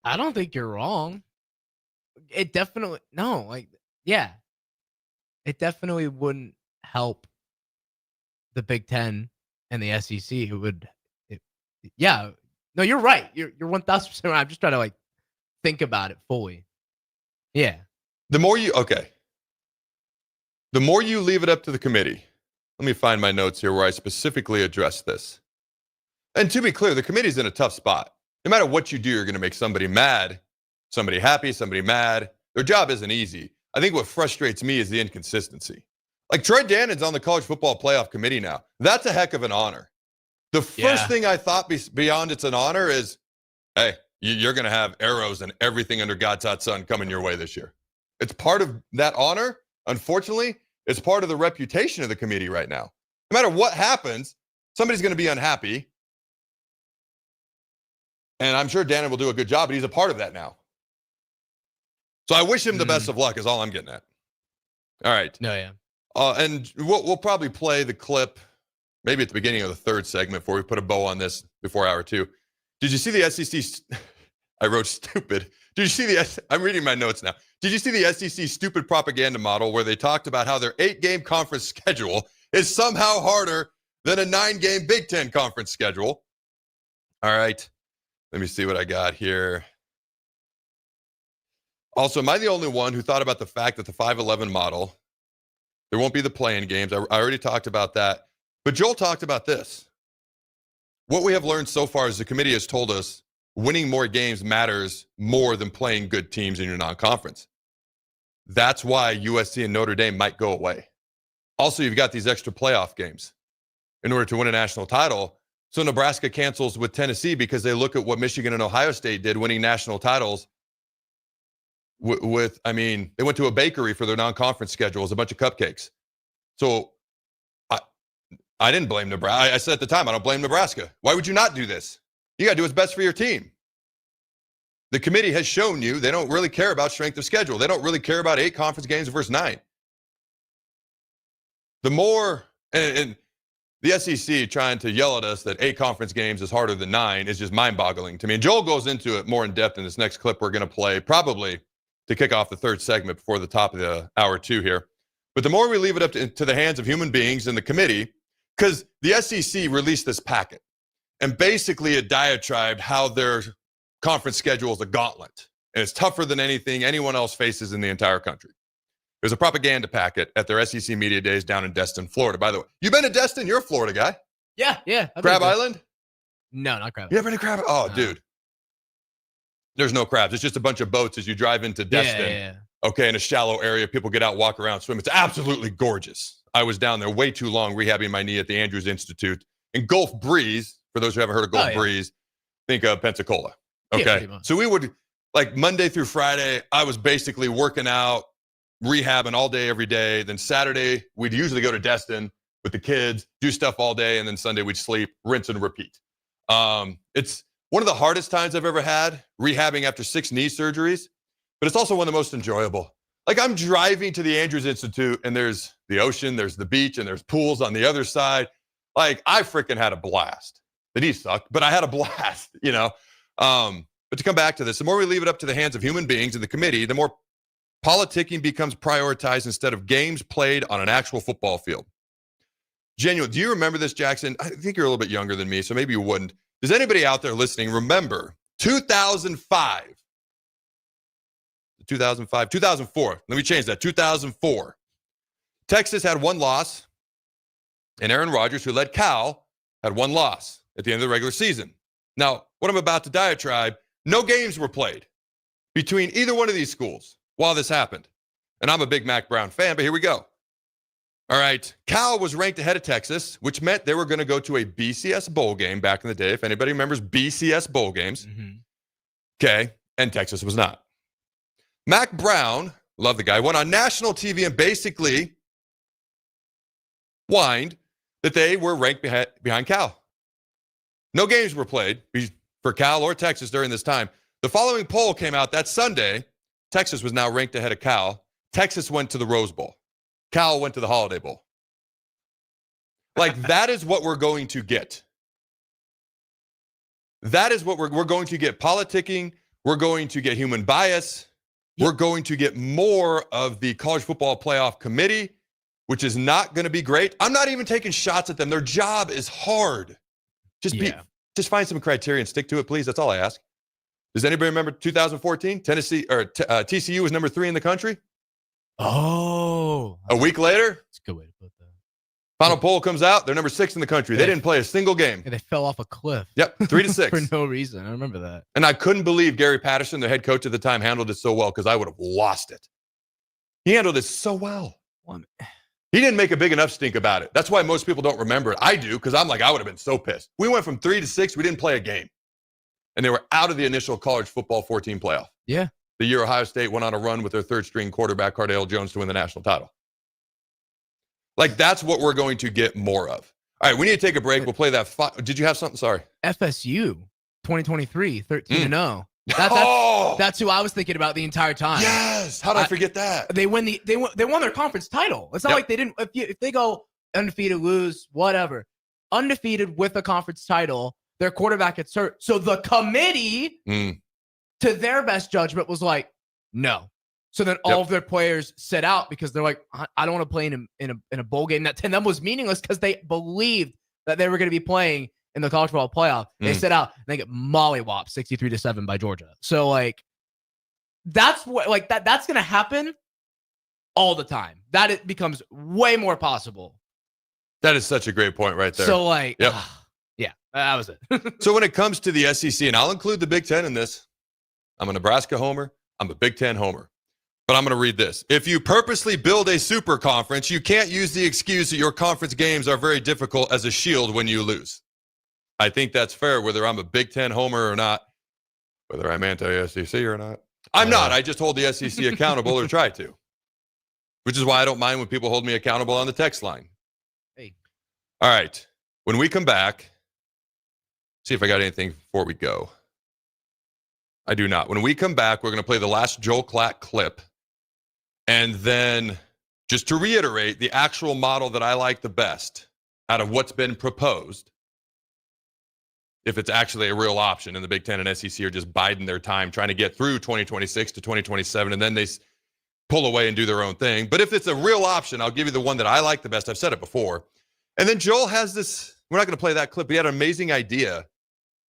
I don't think you're wrong. It definitely, it definitely wouldn't help the Big Ten and the SEC. It would, no, you're right. You're 1,000% right. I'm just trying to think about it fully. Yeah. The more you leave it up to the committee. Let me find my notes here where I specifically address this. And to be clear, the committee's in a tough spot. No matter what you do, you're going to make somebody mad, somebody happy, somebody mad. Their job isn't easy. I think what frustrates me is the inconsistency. Like Troy Dannon's on the College Football Playoff Committee now. That's a heck of an honor. The first thing I thought beyond it's an honor is, hey, you're going to have arrows and everything under God's hot sun coming your way this year. It's part of that honor. Unfortunately, it's part of the reputation of the committee right now. No matter what happens, somebody's going to be unhappy. And I'm sure Dannon will do a good job, but he's a part of that now. So I wish him the best of luck is all I'm getting at. All right. No, yeah. And we'll probably play the clip maybe at the beginning of the third segment before we put a bow on this before hour 2. Did you see the SEC? I wrote stupid. Did you see I'm reading my notes now. Did you see the SEC stupid propaganda model where they talked about how their 8-game conference schedule is somehow harder than a 9-game Big Ten conference schedule? All right. Let me see what I got here. Also, am I the only one who thought about the fact that the 5-11 model, there won't be the play-in games? I already talked about that. But Joel talked about this. What we have learned so far is the committee has told us winning more games matters more than playing good teams in your non-conference. That's why USC and Notre Dame might go away. Also, you've got these extra playoff games in order to win a national title. So Nebraska cancels with Tennessee because they look at what Michigan and Ohio State did winning national titles they went to a bakery for their non-conference schedule as a bunch of cupcakes. So I didn't blame Nebraska. I said at the time, I don't blame Nebraska. Why would you not do this? You got to do what's best for your team. The committee has shown you they don't really care about strength of schedule. They don't really care about 8 conference games versus 9. The more, and the SEC trying to yell at us that 8 conference games is harder than 9 is just mind-boggling to me. And Joel goes into it more in depth in this next clip we're going to play, probably to kick off the third segment before the top of the hour 2 here. But the more we leave it up to the hands of human beings and the committee, because the SEC released this packet and basically a diatribe how their conference schedule is a gauntlet. And it's tougher than anything anyone else faces in the entire country. There's a propaganda packet at their SEC Media Days down in Destin, Florida. By the way, you been to Destin? You're a Florida guy. Yeah. Crab Island? No, not Crab Island. You ever been to Crab Island? Oh, no. Dude. There's no crabs. It's just a bunch of boats as you drive into Destin. Yeah. Okay, in a shallow area. People get out, walk around, swim. It's absolutely gorgeous. I was down there way too long rehabbing my knee at the Andrews Institute. In Gulf Breeze, for those who haven't heard of Gulf Breeze, think of Pensacola. Okay, so we would, like Monday through Friday, I was basically working out, rehabbing all day, every day. Then Saturday, we'd usually go to Destin with the kids, do stuff all day, and then Sunday we'd sleep, rinse and repeat. It's one of the hardest times I've ever had, rehabbing after 6 knee surgeries, but it's also one of the most enjoyable. Like I'm driving to the Andrews Institute, and there's the ocean, there's the beach, and there's pools on the other side. Like I freaking had a blast. The knee sucked, but I had a blast, you know. But to come back to this, the more we leave it up to the hands of human beings and the committee, the more politicking becomes prioritized instead of games played on an actual football field. Genuine, do you remember this, Jackson? I think you're a little bit younger than me, so maybe you wouldn't. Does anybody out there listening remember 2005? 2004. Let me change that. 2004. Texas had 1 loss, and Aaron Rodgers, who led Cal, had 1 loss at the end of the regular season. Now, what I'm about to diatribe, no games were played between either one of these schools while this happened. And I'm a big Mac Brown fan, but here we go. All right, Cal was ranked ahead of Texas, which meant they were going to go to a BCS bowl game back in the day, if anybody remembers BCS bowl games. Okay, and Texas was not. Mac Brown, love the guy, went on national TV and basically whined that they were ranked behind Cal. No games were played for Cal or Texas during this time. The following poll came out that Sunday. Texas was now ranked ahead of Cal. Texas went to the Rose Bowl. Cal went to the Holiday Bowl. Like, that is what we're going to get. That is what we're going to get. Politicking. We're going to get human bias. We're going to get more of the College Football Playoff Committee, which is not going to be great. I'm not even taking shots at them. Their job is hard. Just find some criteria and stick to it, please. That's all I ask. Does anybody remember 2014? TCU was number 3 in the country. Oh. A week later, That's a good way to put that. final poll comes out. They're number 6 in the country. They didn't play a single game. And they fell off a cliff. Yep, 3-6. For no reason. I remember that. And I couldn't believe Gary Patterson, the head coach at the time, handled it so well because I would have lost it. He handled it so well. He didn't make a big enough stink about it. That's why most people don't remember it. I do, because I'm like, I would have been so pissed. We went from 3 to 6. We didn't play a game. And they were out of the initial college football 14 playoff. Yeah. The year Ohio State went on a run with their third-string quarterback, Cardale Jones, to win the national title. Like, that's what we're going to get more of. All right, we need to take a break. We'll play that. Did you have something? Sorry. FSU, 2023, 13-0. That's who I was thinking about the entire time. Yes. How did I forget that? They won their conference title. It's not like they didn't. If they go undefeated, lose, whatever, undefeated with a conference title, their quarterback gets hurt. So the committee, to their best judgment, was like, no. So then all of their players sit out because they're like, I don't want to play in a bowl game. That to them was meaningless because they believed that they were going to be playing in the college football playoff. They sit out and they get mollywopped 63-7 by Georgia. So like, that's what that's going to happen all the time. That it becomes way more possible. That is such a great point right there. So like, yeah, that was it. So when it comes to the SEC, and I'll include the Big Ten in this, I'm a Nebraska homer. I'm a Big Ten homer. But I'm going to read this. If you purposely build a super conference, you can't use the excuse that your conference games are very difficult as a shield when you lose. I think that's fair, whether I'm a Big Ten homer or not, whether I'm anti-SEC or not. I'm not. I just hold the SEC accountable or try to, which is why I don't mind when people hold me accountable on the text line. Hey. All right. When we come back, see if I got anything before we go. I do not. When we come back, we're going to play the last Joel Klatt clip. And then, just to reiterate, the actual model that I like the best out of what's been proposed, if it's actually a real option, and the Big Ten and SEC are just biding their time trying to get through 2026 to 2027, and then they pull away and do their own thing. But if it's a real option, I'll give you the one that I like the best. I've said it before. And then Joel has this, we're not going to play that clip, but he had an amazing idea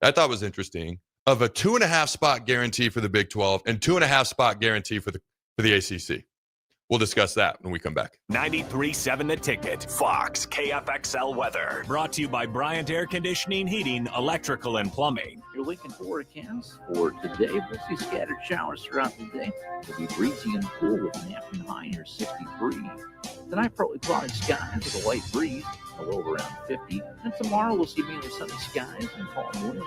I thought was interesting of a 2.5 spot guarantee for the Big 12 and 2.5 spot guarantee for the ACC. We'll discuss that when we come back. 93.7 The Ticket, Fox, KFXL weather. Brought to you by Bryant Air Conditioning, Heating, Electrical, and Plumbing. Your Lincoln forecast for today. We'll see scattered showers throughout the day. It'll be breezy and cool with an afternoon high near 63. Tonight, partly cloudy skies with a light breeze, a low around 50. And tomorrow, we'll see mainly sunny skies and calm winds.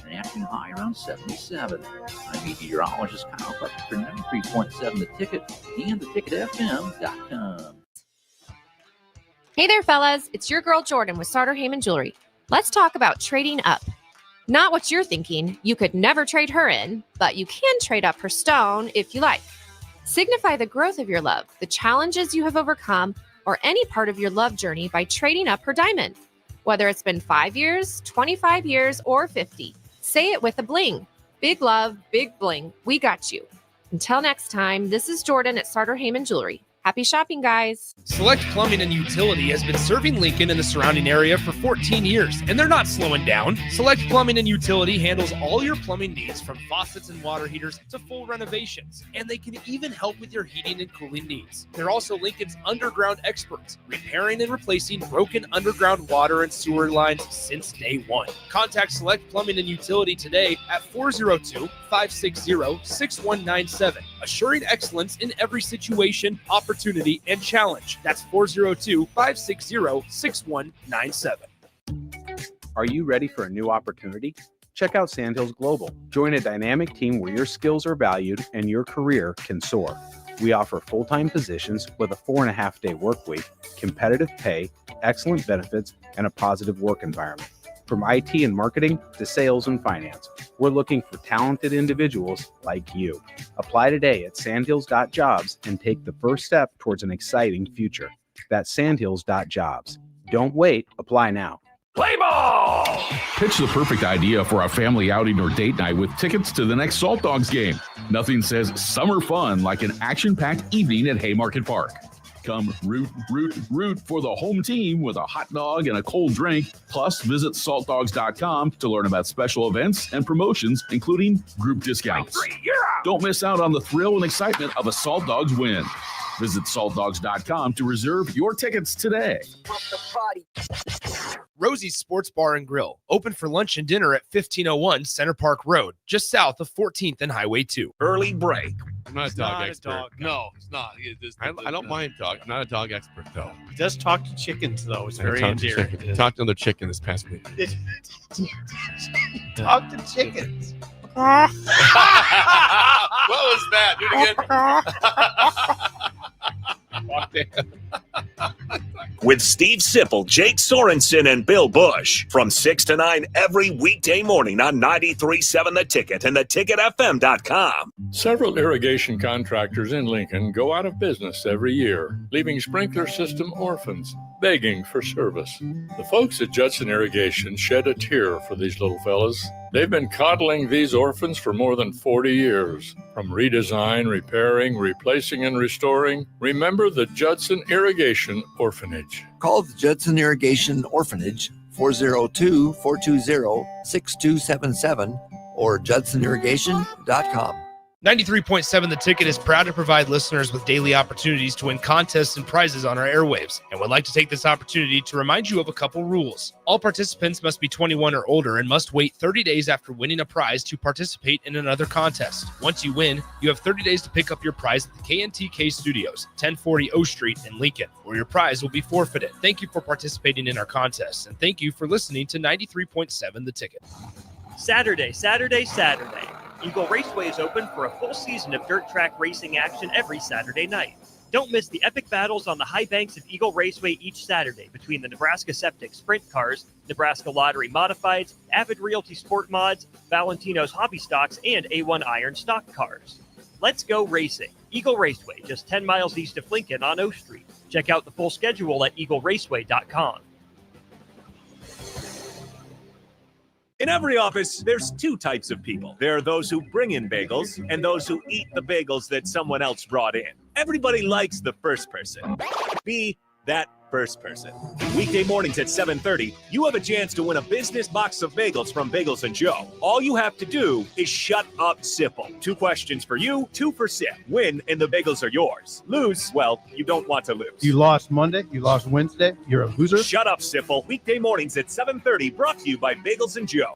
An afternoon high around 77. I'm meteorologist Kyle Carriker for 93.7 The Ticket and theticketfm.com. Hey there, fellas. It's your girl Jordan with Sartor Heyman Jewelry. Let's talk about trading up. Not what you're thinking. You could never trade her in, but you can trade up her stone if you like. Signify the growth of your love, the challenges you have overcome, or any part of your love journey by trading up her diamond. Whether it's been 5 years, 25 years, or 50. Say it with a bling. Big love, big bling. We got you. Until next time, this is Jordan at Sartor Heyman Jewelry. Happy shopping, guys. Select Plumbing and Utility has been serving Lincoln and the surrounding area for 14 years, and they're not slowing down. Select Plumbing and Utility handles all your plumbing needs from faucets and water heaters to full renovations, and they can even help with your heating and cooling needs. They're also Lincoln's underground experts, repairing and replacing broken underground water and sewer lines since day one. Contact Select Plumbing and Utility today at 402-560-6197, assuring excellence in every situation, opportunity, and challenge. That's 402-560-6197. Are you ready for a new opportunity? Check out Sandhills Global. Join a dynamic team where your skills are valued and your career can soar. We offer full-time positions with a 4.5-day work week, competitive pay, excellent benefits, and a positive work environment. From IT and marketing to sales and finance, we're looking for talented individuals like you. Apply today at sandhills.jobs and take the first step towards an exciting future. That's sandhills.jobs. Don't wait. Apply now. Play ball! Pitch the perfect idea for a family outing or date night with tickets to the next Salt Dogs game. Nothing says summer fun like an action-packed evening at Haymarket Park. Come root for the home team with a hot dog and a cold drink. Plus, visit saltdogs.com to learn about special events and promotions, including group discounts. Don't miss out on the thrill and excitement of a Salt Dogs win. Visit saltdogs.com to reserve your tickets today. Rosie's Sports Bar and Grill, open for lunch and dinner at 1501 Center Park Road, just south of 14th and Highway 2. Early break. I'm not a dog expert. No, it's not. I don't mind dog. I'm not a dog expert, though. He does talk to chickens, though. It's I very talked to endearing. chicken. Talked to another chicken this past week. Talk to chickens. What was that? Do it again. With Steve Sipple, Jake Sorensen, and Bill Bush from 6 to 9 every weekday morning on 93.7 The Ticket and theticketfm.com. Several irrigation contractors in Lincoln go out of business every year, leaving sprinkler system orphans begging for service. The folks at Judson Irrigation shed a tear for these little fellas. They've been coddling these orphans for more than 40 years. From redesign, repairing, replacing, and restoring, remember the Judson Irrigation Orphanage. Call the Judson Irrigation Orphanage 402-420-6277 or judsonirrigation.com. 93.7 The Ticket is proud to provide listeners with daily opportunities to win contests and prizes on our airwaves, and would like to take this opportunity to remind you of a couple rules. All participants must be 21 or older and must wait 30 days after winning a prize to participate in another contest. Once you win, you have 30 days to pick up your prize at the KNTK Studios, 1040 O Street in Lincoln, or your prize will be forfeited. Thank you for participating in our contests, and thank you for listening to 93.7 The Ticket. Saturday. Eagle Raceway is open for a full season of dirt track racing action every Saturday night. Don't miss the epic battles on the high banks of Eagle Raceway each Saturday between the Nebraska Septic Sprint Cars, Nebraska Lottery Modifieds, Avid Realty Sport Mods, Valentino's Hobby Stocks, and A1 Iron Stock Cars. Let's go racing. Eagle Raceway, just 10 miles east of Lincoln on O Street. Check out the full schedule at eagleraceway.com. In every office, there's two types of people. There are those who bring in bagels and those who eat the bagels that someone else brought in. Everybody likes the first person. Be that first person. Weekday mornings at 7:30, you have a chance to win a business box of bagels from Bagels & Joe. All you have to do is shut up, Sipple. 2 questions for you, 2 for Sip. Win, and the bagels are yours. Lose, well, you don't want to lose. You lost Monday. You lost Wednesday. You're a loser. Shut up, Sipple. Weekday mornings at 7:30, brought to you by Bagels & Joe.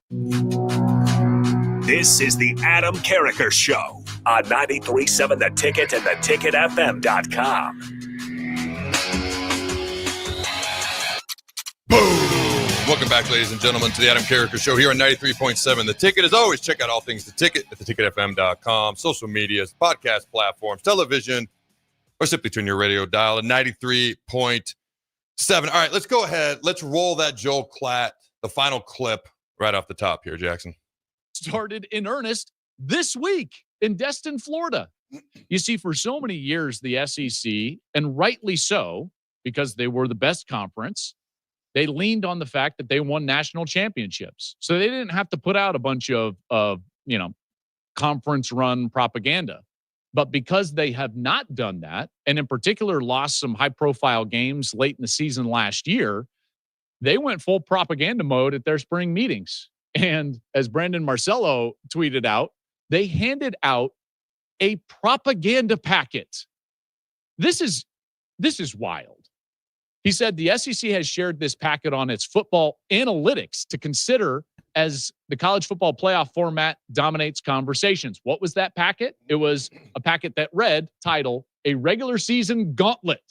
This is the Adam Carriker Show on 93.7 The Ticket and theticketfm.com. Welcome back, ladies and gentlemen, to the Adam Carriker Show here on 93.7 The Ticket. As always, check out all things The Ticket at theticketfm.com, social medias, podcast platforms, television, or simply turn your radio dial at 93.7. All right, let's go ahead. Let's roll that Joel Klatt, the final clip, right off the top here, Jackson. Started in earnest this week in Destin, Florida. You see, for so many years, the SEC, and rightly so, because they were the best conference, they leaned on the fact that they won national championships. So they didn't have to put out a bunch of conference run propaganda. But because they have not done that, and in particular lost some high profile games late in the season last year, they went full propaganda mode at their spring meetings. And as Brandon Marcello tweeted out, they handed out a propaganda packet. This is wild. He said the SEC has shared this packet on its football analytics to consider as the college football playoff format dominates conversations. What was that packet? It was a packet that read, title, A Regular Season Gauntlet.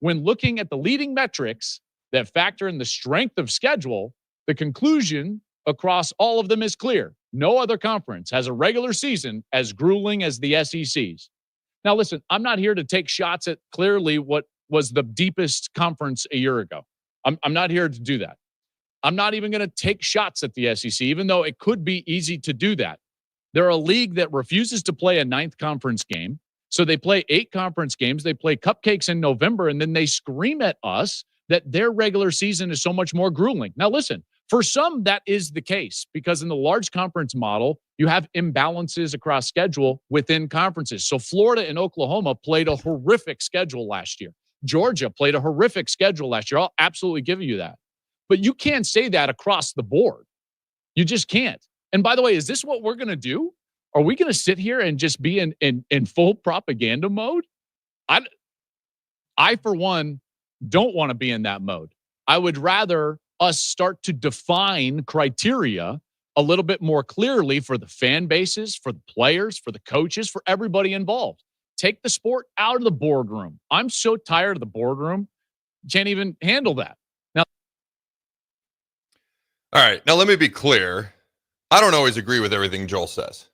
When looking at the leading metrics that factor in the strength of schedule, the conclusion across all of them is clear. No other conference has a regular season as grueling as the SEC's. Now, listen, I'm not here to take shots at clearly what was the deepest conference a year ago. I'm not here to do that. I'm not even going to take shots at the SEC, even though it could be easy to do that. They're a league that refuses to play a 9th conference game. So they play 8 conference games. They play cupcakes in November, and then they scream at us that their regular season is so much more grueling. Now, listen, for some, that is the case because in the large conference model, you have imbalances across schedule within conferences. So Florida and Oklahoma played a horrific schedule last year. Georgia played a horrific schedule last year. I'll absolutely give you that. But you can't say that across the board. You just can't. And by the way, is this what we're going to do? Are we going to sit here and just be in full propaganda mode? I, for one, don't want to be in that mode. I would rather us start to define criteria a little bit more clearly for the fan bases, for the players, for the coaches, for everybody involved. Take the sport out of the boardroom. I'm so tired of the boardroom. Can't even handle that. Now, all right. Now, let me be clear. I don't always agree with everything Joel says.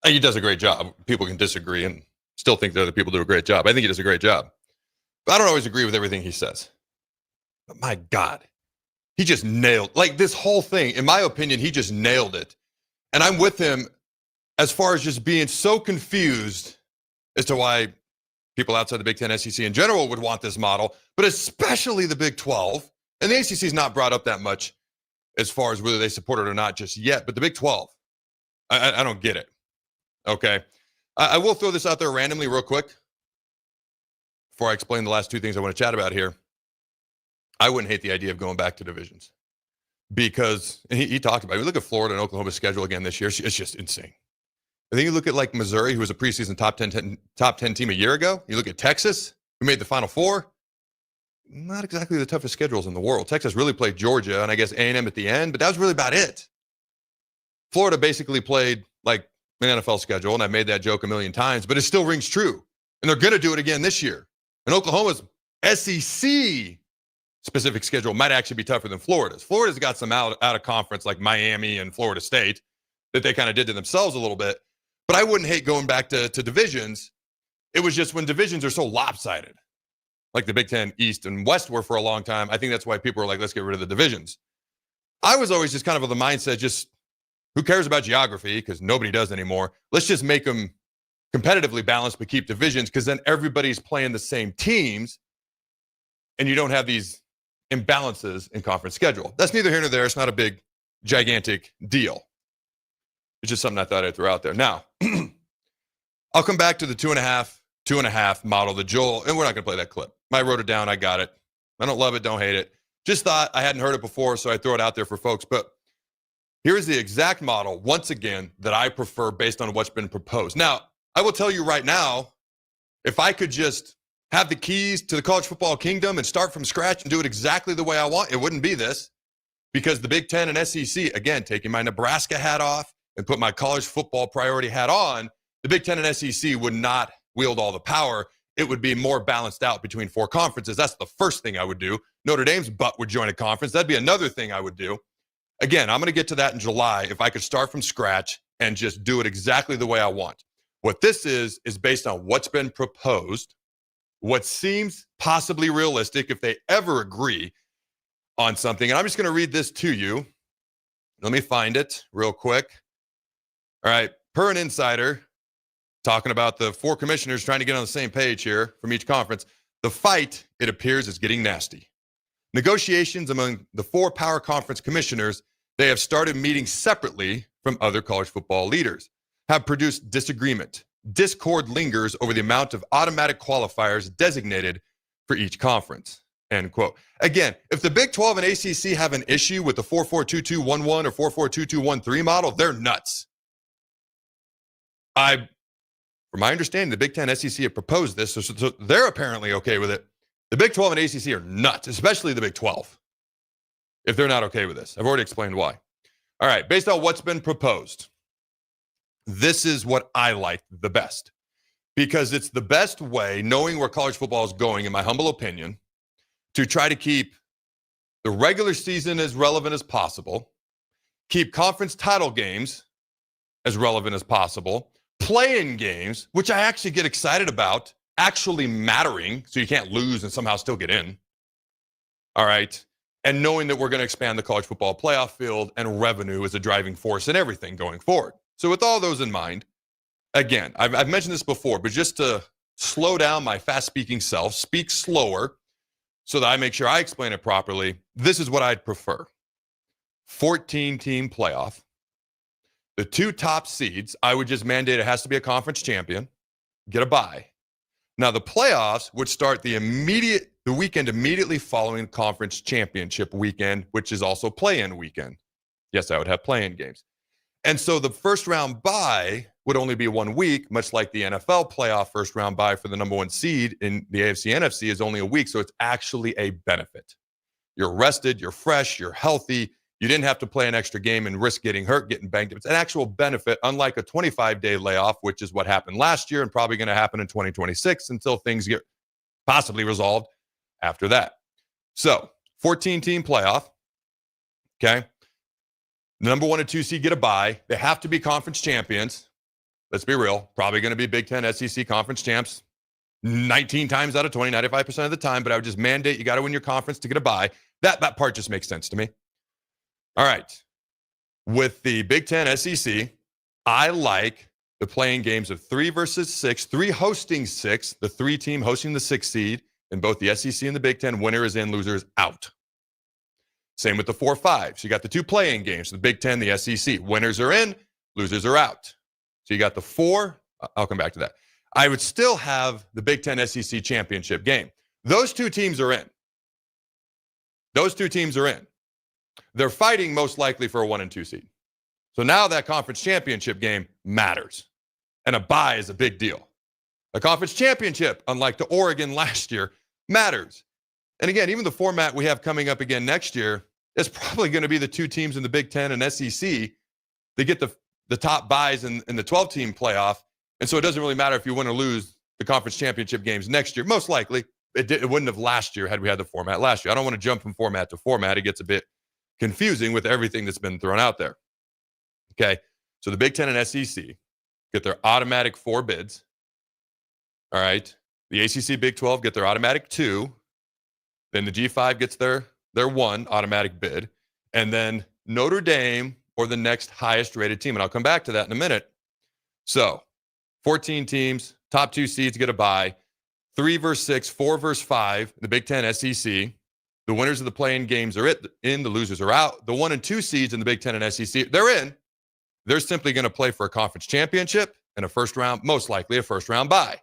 He does a great job. People can disagree and still think that other people do a great job. I think he does a great job. But I don't always agree with everything he says. But my God, he just nailed, like, this whole thing. In my opinion, he just nailed it. And I'm with him as far as just being so confused as to why people outside the Big Ten, SEC in general would want this model, but especially the Big 12. And the ACC is not brought up that much as far as whether they support it or not just yet. But the Big 12, I don't get it. Okay. I will throw this out there randomly real quick before I explain the last two things I want to chat about here. I wouldn't hate the idea of going back to divisions because he talked about it. We look at Florida and Oklahoma's schedule again this year. It's just insane. I think you look at like Missouri, who was a preseason top 10 team a year ago. You look at Texas, who made the Final Four. Not exactly the toughest schedules in the world. Texas really played Georgia and I guess A&M at the end, but that was really about it. Florida basically played like an NFL schedule, and I've made that joke a million times, but it still rings true. And they're going to do it again this year. And Oklahoma's SEC specific schedule might actually be tougher than Florida's. Florida's got some out of conference like Miami and Florida State that they kind of did to themselves a little bit. But I wouldn't hate going back to divisions. It was just when divisions are so lopsided, like the Big Ten East and West were for a long time, I think that's why people were like, let's get rid of the divisions. I was always just kind of the mindset, just who cares about geography? Because nobody does anymore. Let's just make them competitively balanced, but keep divisions, because then everybody's playing the same teams and you don't have these imbalances in conference schedule. That's neither here nor there. It's not a big, gigantic deal. It's just something I thought I'd throw out there. Now, I'll come back to the 2.5 model, the Joel, and we're not going to play that clip. I wrote it down. I got it. I don't love it. Don't hate it. Just thought I hadn't heard it before, so I throw it out there for folks. But here's the exact model, once again, that I prefer based on what's been proposed. Now, I will tell you right now, if I could just have the keys to the college football kingdom and start from scratch and do it exactly the way I want, it wouldn't be this. Because the Big Ten and SEC, again, taking my Nebraska hat off and put my college football priority hat on, the Big Ten and SEC would not wield all the power. It would be more balanced out between four conferences. That's the first thing I would do. Notre Dame's butt would join a conference. That'd be another thing I would do. Again, I'm going to get to that in July if I could start from scratch and just do it exactly the way I want. What this is based on what's been proposed, what seems possibly realistic if they ever agree on something. And I'm just going to read this to you. Let me find it real quick. All right. Per an insider, talking about the four commissioners trying to get on the same page here from each conference, the fight, it appears, is getting nasty. Negotiations among the four power conference commissioners, they have started meeting separately from other college football leaders, have produced disagreement. Discord lingers over the amount of automatic qualifiers designated for each conference. End quote. Again, if the Big 12 and ACC have an issue with the 4-4-2-2-1-1 or 4-4-2-2-1-3 model, they're nuts. From my understanding, the Big 10 SEC have proposed this, so they're apparently okay with it. The Big 12 and ACC are nuts, especially the Big 12, if they're not okay with this. I've already explained why. All right, based on what's been proposed, this is what I like the best, because it's the best way, knowing where college football is going, in my humble opinion, to try to keep the regular season as relevant as possible, keep conference title games as relevant as possible, play-in games, which I actually get excited about, actually mattering, so you can't lose and somehow still get in. All right. And knowing that we're going to expand the college football playoff field and revenue is a driving force in everything going forward. So with all those in mind, again, I've mentioned this before, but just to slow down my fast-speaking self, speak slower so that I make sure I explain it properly, this is what I'd prefer. 14-team playoff. The two top seeds, I would just mandate it has to be a conference champion, get a bye. Now, the playoffs would start the weekend immediately following conference championship weekend, which is also play-in weekend. Yes, I would have play-in games. And so the first round bye would only be 1 week, much like the NFL playoff first round bye for the number one seed in the AFC NFC is only a week. So it's actually a benefit. You're rested, you're fresh, you're healthy. You didn't have to play an extra game and risk getting hurt, getting banged up. It's an actual benefit, unlike a 25-day layoff, which is what happened last year and probably going to happen in 2026 until things get possibly resolved after that. So, 14-team playoff. Okay. The number 1 and 2 seed get a bye. They have to be conference champions. Let's be real. Probably going to be Big Ten SEC conference champs 19 times out of 20, 95% of the time. But I would just mandate you got to win your conference to get a bye. That part just makes sense to me. All right. With the Big Ten SEC, I like the playing games of 3 versus 6, 3 hosting 6, the 3 team hosting the 6 seed in both the SEC and the Big Ten. Winner is in, loser is out. Same with the 4-5. So you got the 2 playing games, the Big Ten, the SEC. Winners are in, losers are out. So you got the 4. I'll come back to that. I would still have the Big Ten SEC championship game. Those 2 teams are in. Those 2 teams are in. They're fighting most likely for a 1 and 2 seed. So now that conference championship game matters. And a bye is a big deal. A conference championship, unlike the Oregon last year, matters. And again, even the format we have coming up again next year is probably going to be the 2 teams in the Big Ten and SEC. They get the top buys in the 12-team playoff. And so it doesn't really matter if you win or lose the conference championship games next year. Most likely, it wouldn't have last year had we had the format last year. I don't want to jump from format to format. It gets a bit confusing with everything that's been thrown out there. Okay, so the Big Ten and SEC get their automatic 4 bids. All right, the ACC Big 12 get their automatic 2. Then the G5 gets their 1 automatic bid. And then Notre Dame or the next highest rated team. And I'll come back to that in a minute. So 14 teams, top 2 seeds get a bye. 3 versus 6, 4 versus 5, the Big Ten SEC. The winners of the play-in games are in, the losers are out. The 1 and 2 seeds in the Big Ten and SEC, they're in. They're simply going to play for a conference championship and a first round, most likely a first round bye.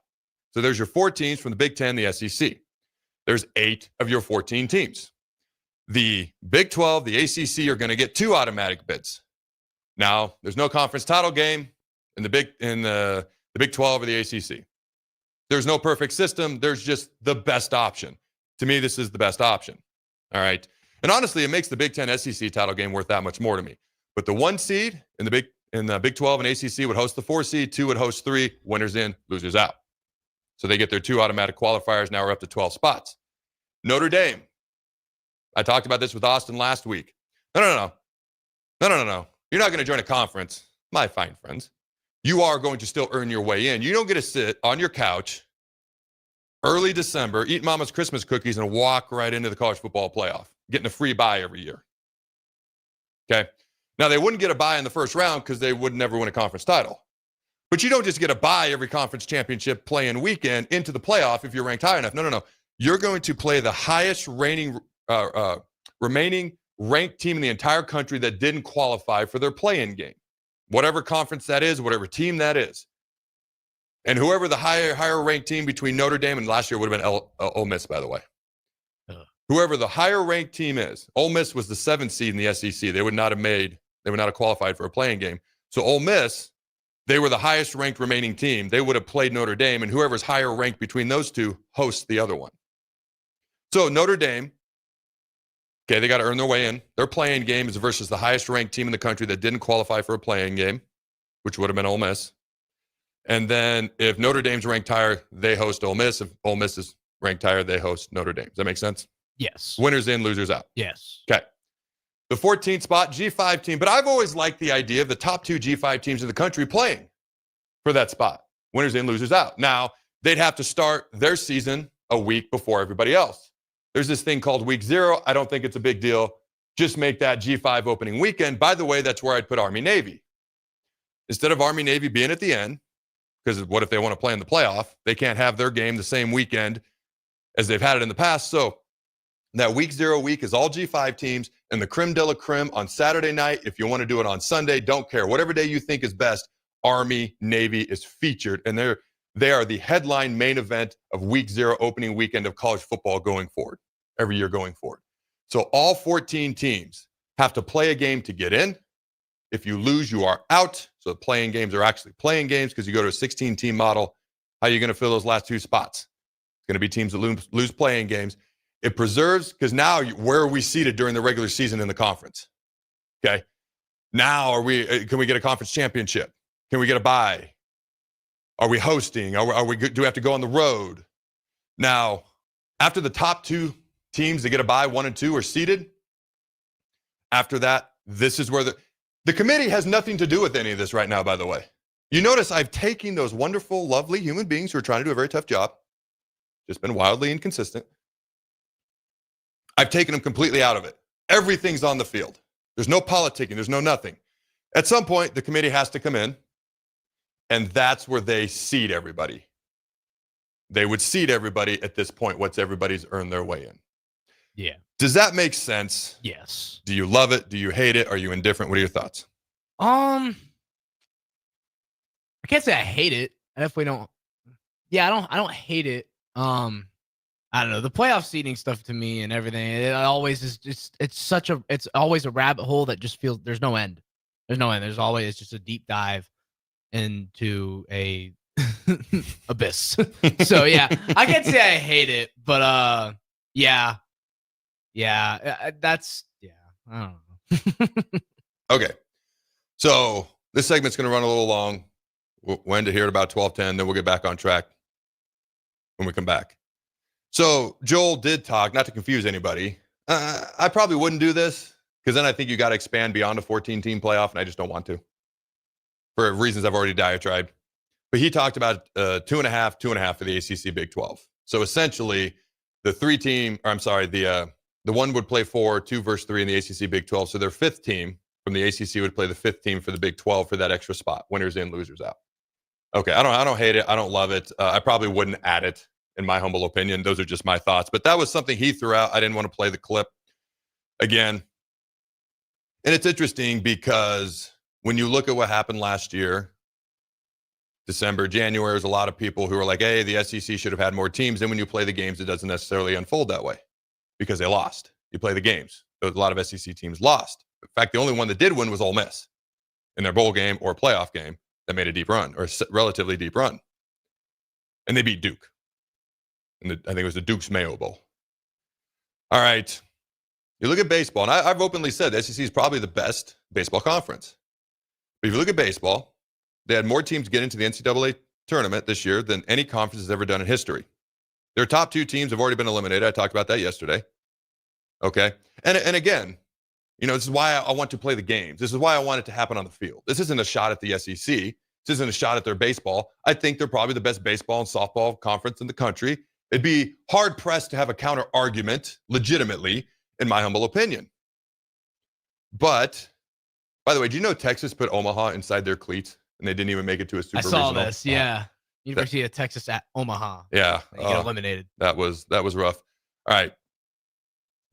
So there's your 4 teams from the Big Ten, the SEC. There's 8 of your 14 teams. The Big 12, the ACC are going to get 2 automatic bids. Now, there's no conference title game in the Big 12 or the ACC. There's no perfect system. There's just the best option. To me, this is the best option. All right. And honestly, it makes the Big Ten SEC title game worth that much more to me. But the 1 seed in the Big 12 and ACC would host the 4 seed, 2 would host 3, winners in, losers out. So they get their 2 automatic qualifiers. Now we're up to 12 spots. Notre Dame. I talked about this with Austin last week. No. You're not going to join a conference, my fine friends. You are going to still earn your way in. You don't get to sit on your couch early December, eat mama's Christmas cookies, and walk right into the college football playoff, getting a free bye every year. Okay? Now, they wouldn't get a bye in the first round because they would never win a conference title. But you don't just get a bye every conference championship play-in weekend into the playoff if you're ranked high enough. No. You're going to play the highest remaining ranked team in the entire country that didn't qualify for their play-in game. Whatever conference that is, whatever team that is. And whoever the higher ranked team between Notre Dame and last year would have been Ole Miss, by the way. Whoever the higher ranked team is. Ole Miss was the 7th seed in the SEC. They would not have qualified for a play-in game. So Ole Miss, they were the highest ranked remaining team. They would have played Notre Dame, and whoever's higher ranked between those two hosts the other one. So Notre Dame, okay, they got to earn their way in. Their play-in game is versus the highest ranked team in the country that didn't qualify for a play-in game, which would have been Ole Miss. And then if Notre Dame's ranked higher, they host Ole Miss. If Ole Miss is ranked higher, they host Notre Dame. Does that make sense? Yes. Winners in, losers out. Yes. Okay. The 14th spot, G5 team. But I've always liked the idea of the top 2 G5 teams in the country playing for that spot. Winners in, losers out. Now, they'd have to start their season a week before everybody else. There's this thing called week 0. I don't think it's a big deal. Just make that G5 opening weekend. By the way, that's where I'd put Army-Navy. Instead of Army-Navy being at the end, because what if they want to play in the playoff? They can't have their game the same weekend as they've had it in the past. So that week 0 week is all G5 teams and the creme de la creme on Saturday night. If you want to do it on Sunday, don't care. Whatever day you think is best, Army, Navy is featured. And they are the headline main event of week 0 opening weekend of college football going forward, every year going forward. So all 14 teams have to play a game to get in. If you lose, you are out. So the playing games are actually playing games because you go to a 16-team model. How are you going to fill those last 2 spots? It's going to be teams that lose playing games. It preserves, because now where are we seated during the regular season in the conference? Okay. Now, can we get a conference championship? Can we get a bye? Are we hosting? Do we have to go on the road? Now, after the top 2 teams that get a bye, 1 and 2 are seeded. After that, this is where the committee has nothing to do with any of this right now, by the way. You notice I've taken those wonderful, lovely human beings who are trying to do a very tough job, just been wildly inconsistent. I've taken them completely out of it. Everything's on the field. There's no politicking. There's no nothing. At some point, the committee has to come in, and that's where they seed everybody. They would seed everybody at this point once everybody's earned their way in. Yeah. Does that make sense? Yes. Do you love it? Do you hate it? Are you indifferent? What are your thoughts? I can't say I hate it. I definitely don't. Yeah, I don't hate it. I don't know. The playoff seeding stuff to me and everything, it always is just, it's always a rabbit hole that just feels there's no end. There's no end. There's always just a deep dive into a abyss. So yeah, I can't say I hate it, but yeah, that's I don't know. Okay, so this segment's going to run a little long. We'll end it here at about 12:10. Then we'll get back on track when we come back. So Joel did talk, not to confuse anybody. I probably wouldn't do this because then I think you got to expand beyond a 14-team playoff, and I just don't want to for reasons I've already diatribed. But he talked about 2.5 for the ACC Big 12. So essentially, the one would play 4, 2 versus 3 in the ACC Big 12. So their 5th team from the ACC would play the 5th team for the Big 12 for that extra spot. Winners in, losers out. Okay, I don't hate it. I don't love it. I probably wouldn't add it, in my humble opinion. Those are just my thoughts. But that was something he threw out. I didn't want to play the clip again. And it's interesting because when you look at what happened last year, December, January, there's a lot of people who are like, hey, the SEC should have had more teams. And when you play the games, it doesn't necessarily unfold that way because they lost. You play the games. A lot of SEC teams lost. In fact, the only one that did win was Ole Miss in their bowl game or playoff game that made a deep run or a relatively deep run. And they beat Duke. I think it was the Duke's Mayo Bowl. All right. You look at baseball, and I've openly said the SEC is probably the best baseball conference. But if you look at baseball, they had more teams get into the NCAA tournament this year than any conference has ever done in history. Their top 2 teams have already been eliminated. I talked about that yesterday. Okay. And again, this is why I want to play the games. This is why I want it to happen on the field. This isn't a shot at the SEC. This isn't a shot at their baseball. I think they're probably the best baseball and softball conference in the country. It'd be hard-pressed to have a counter argument, legitimately, in my humble opinion. But, by the way, do you know Texas put Omaha inside their cleats and they didn't even make it to a super regional? I saw this, yeah. University of Texas at Omaha. Yeah. You get eliminated. That was rough. All right.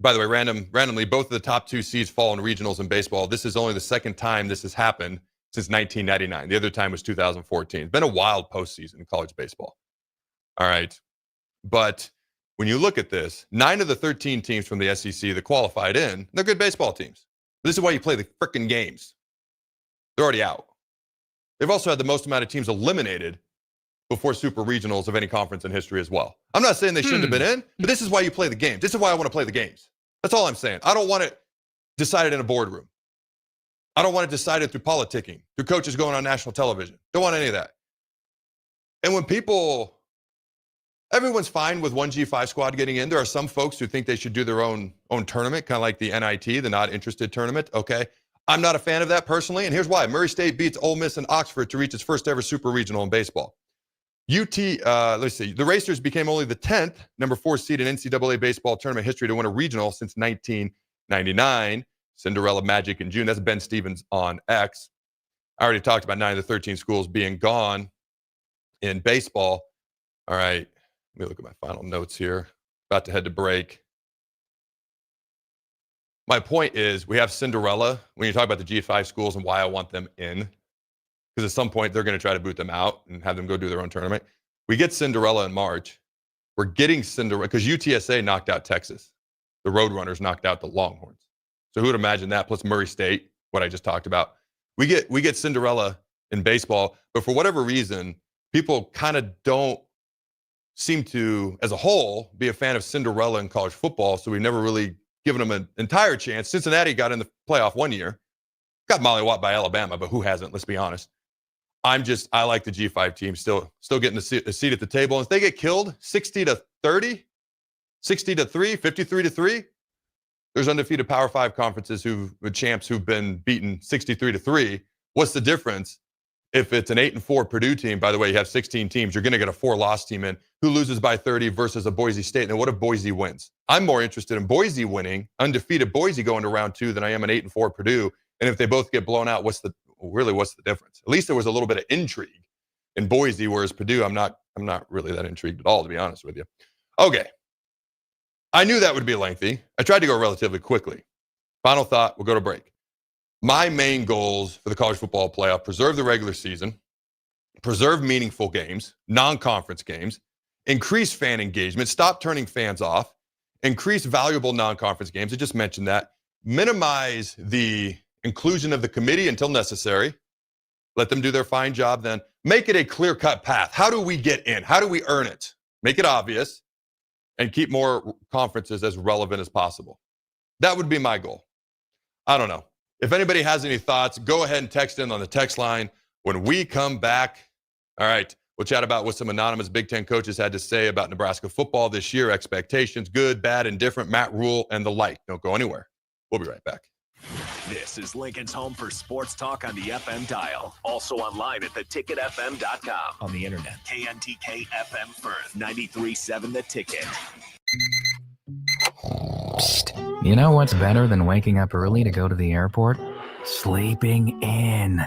By the way, randomly, both of the top 2 seeds fall in regionals in baseball. This is only the second time this has happened since 1999. The other time was 2014. It's been a wild postseason in college baseball. All right. But when you look at this, 9 of the 13 teams from the SEC that qualified in, they're good baseball teams. This is why you play the frickin' games. They're already out. They've also had the most amount of teams eliminated before super regionals of any conference in history as well. I'm not saying they shouldn't have been in, but this is why you play the games. This is why I want to play the games. That's all I'm saying. I don't want it decided in a boardroom. I don't want it decided through politicking, through coaches going on national television. Don't want any of that. And when everyone's fine with 1G5 squad getting in. There are some folks who think they should do their own tournament, kind of like the NIT, the not interested tournament. Okay. I'm not a fan of that personally. And here's why. Murray State beats Ole Miss and Oxford to reach its first ever super regional in baseball. The Racers became only the 10th, number 4 seed in NCAA baseball tournament history to win a regional since 1999. Cinderella Magic in June. That's Ben Stevens on X. I already talked about 9 of the 13 schools being gone in baseball. All right. Let me look at my final notes here. About to head to break. My point is we have Cinderella when you talk about the G5 schools and why I want them in. Because at some point they're going to try to boot them out and have them go do their own tournament. We get Cinderella in March. We're getting Cinderella because UTSA knocked out Texas. The Roadrunners knocked out the Longhorns. So who would imagine that? Plus Murray State, what I just talked about. We get Cinderella in baseball, but for whatever reason, people kind of don't seem to, as a whole, be a fan of Cinderella in college football. So we've never really given them an entire chance. Cincinnati got in the playoff one year. Got mollywopped by Alabama, but who hasn't? Let's be honest. I like the G5 team still getting a seat at the table. And if they get killed 60-30, 60-3, 53-3, there's undefeated Power 5 conferences with champs who've been beaten 63-3. What's the difference? If it's an 8-4 Purdue team, by the way, you have 16 teams, you're going to get a 4-loss team in who loses by 30 versus a Boise State. And then what if Boise wins? I'm more interested in Boise winning, undefeated Boise going to round 2 than I am an 8-4 Purdue. And if they both get blown out, what's the difference? At least there was a little bit of intrigue in Boise, whereas Purdue, I'm not really that intrigued at all, to be honest with you. Okay. I knew that would be lengthy. I tried to go relatively quickly. Final thought, we'll go to break. My main goals for the college football playoff: preserve the regular season, preserve meaningful games, non-conference games, increase fan engagement, stop turning fans off, increase valuable non-conference games. I just mentioned that. Minimize the inclusion of the committee until necessary. Let them do their fine job then. Make it a clear-cut path. How do we get in? How do we earn it? Make it obvious and keep more conferences as relevant as possible. That would be my goal. I don't know. If anybody has any thoughts, go ahead and text in on the text line. When we come back, all right, we'll chat about what some anonymous Big Ten coaches had to say about Nebraska football this year, expectations, good, bad, indifferent, Matt Rhule, and the like. Don't go anywhere. We'll be right back. This is Lincoln's home for sports talk on the FM dial. Also online at theticketfm.com. On the internet. KNTK FM Firth, 93.7 The Ticket. Psst. You know what's better than waking up early to go to the airport? Sleeping in.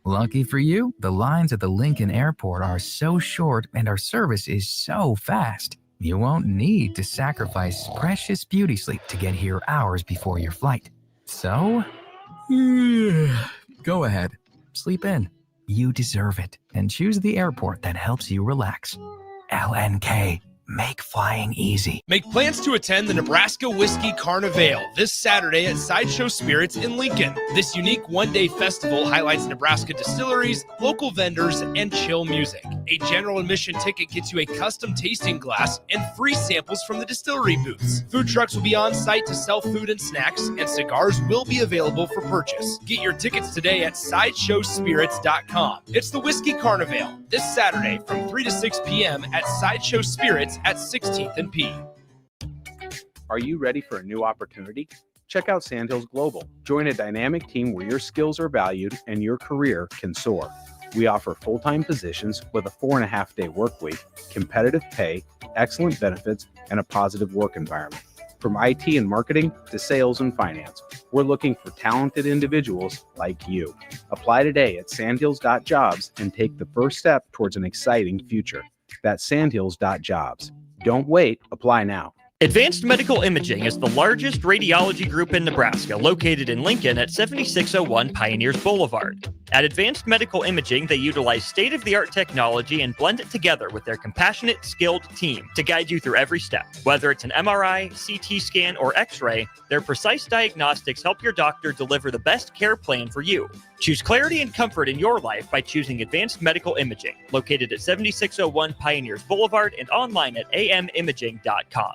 Lucky for you, the lines at the Lincoln Airport are so short and our service is so fast. You won't need to sacrifice precious beauty sleep to get here hours before your flight. So, go ahead. Sleep in. You deserve it. And choose the airport that helps you relax. LNK. Make flying easy. Make plans to attend the Nebraska Whiskey Carnival this Saturday at Sideshow Spirits in Lincoln. This unique one-day festival highlights Nebraska distilleries, local vendors, and chill music. A general admission ticket gets you a custom tasting glass and free samples from the distillery booths. Food trucks will be on site to sell food and snacks, and cigars will be available for purchase. Get your tickets today at SideshowSpirits.com. It's the Whiskey Carnival this Saturday from 3 to 6 p.m. at Sideshow Spirits at 16th and P. Are you ready for a new opportunity? Check out Sandhills Global. Join a dynamic team where your skills are valued and your career can soar. We offer full-time positions with a 4.5-day work week, competitive pay, excellent benefits, and a positive work environment. From IT and marketing to sales and finance, we're looking for talented individuals like you. Apply today at sandhills.jobs and take the first step towards an exciting future. That's sandhills.jobs. Don't wait. Apply now. Advanced Medical Imaging is the largest radiology group in Nebraska, located in Lincoln at 7601 Pioneers Boulevard. At Advanced Medical Imaging, they utilize state-of-the-art technology and blend it together with their compassionate, skilled team to guide you through every step. Whether it's an MRI, CT scan, or X-ray, their precise diagnostics help your doctor deliver the best care plan for you. Choose clarity and comfort in your life by choosing Advanced Medical Imaging, located at 7601 Pioneers Boulevard and online at amimaging.com.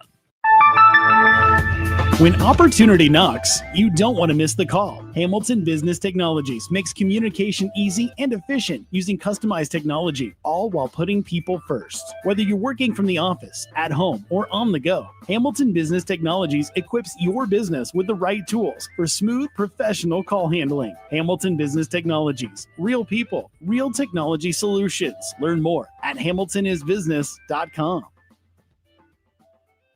When opportunity knocks, you don't want to miss the call. Hamilton Business Technologies makes communication easy and efficient using customized technology, all while putting people first. Whether you're working from the office, at home, or on the go, Hamilton Business Technologies equips your business with the right tools for smooth, professional call handling. Hamilton Business Technologies. Real people, real technology solutions. Learn more at hamiltonisbusiness.com.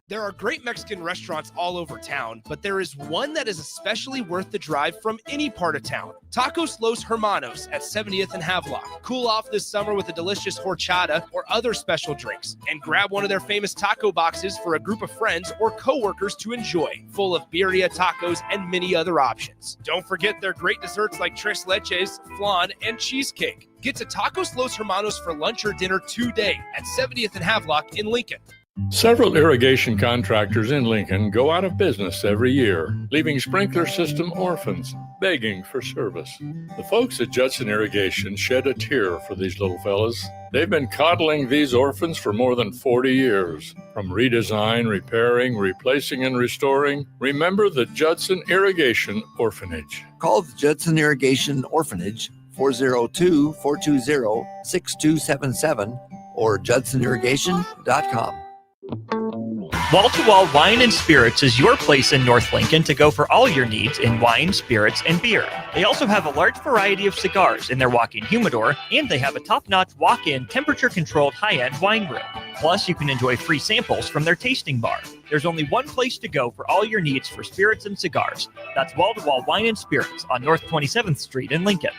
There are great Mexican restaurants all over town, but there is one that is especially worth the drive from any part of town. Tacos Los Hermanos at 70th and Havelock. Cool off this summer with a delicious horchata or other special drinks, and grab one of their famous taco boxes for a group of friends or coworkers to enjoy, full of birria tacos and many other options. Don't forget their great desserts like tres leches, flan, and cheesecake. Get to Tacos Los Hermanos for lunch or dinner today at 70th and Havelock in Lincoln. Several irrigation contractors in Lincoln go out of business every year, leaving sprinkler system orphans begging for service. The folks at Judson Irrigation shed a tear for these little fellas. They've been coddling these orphans for more than 40 years. From redesign, repairing, replacing, and restoring, remember the Judson Irrigation Orphanage. Call the Judson Irrigation Orphanage 402-420-6277 or judsonirrigation.com. Wall to Wall Wine and Spirits is your place in North Lincoln to go for all your needs in wine, spirits, and beer. They also have a large variety of cigars in their walk-in humidor, and they have a top-notch walk-in temperature-controlled high-end wine room. Plus, you can enjoy free samples from their tasting bar. There's only one place to go for all your needs for spirits and cigars. That's Wall to Wall Wine and Spirits on North 27th Street in Lincoln.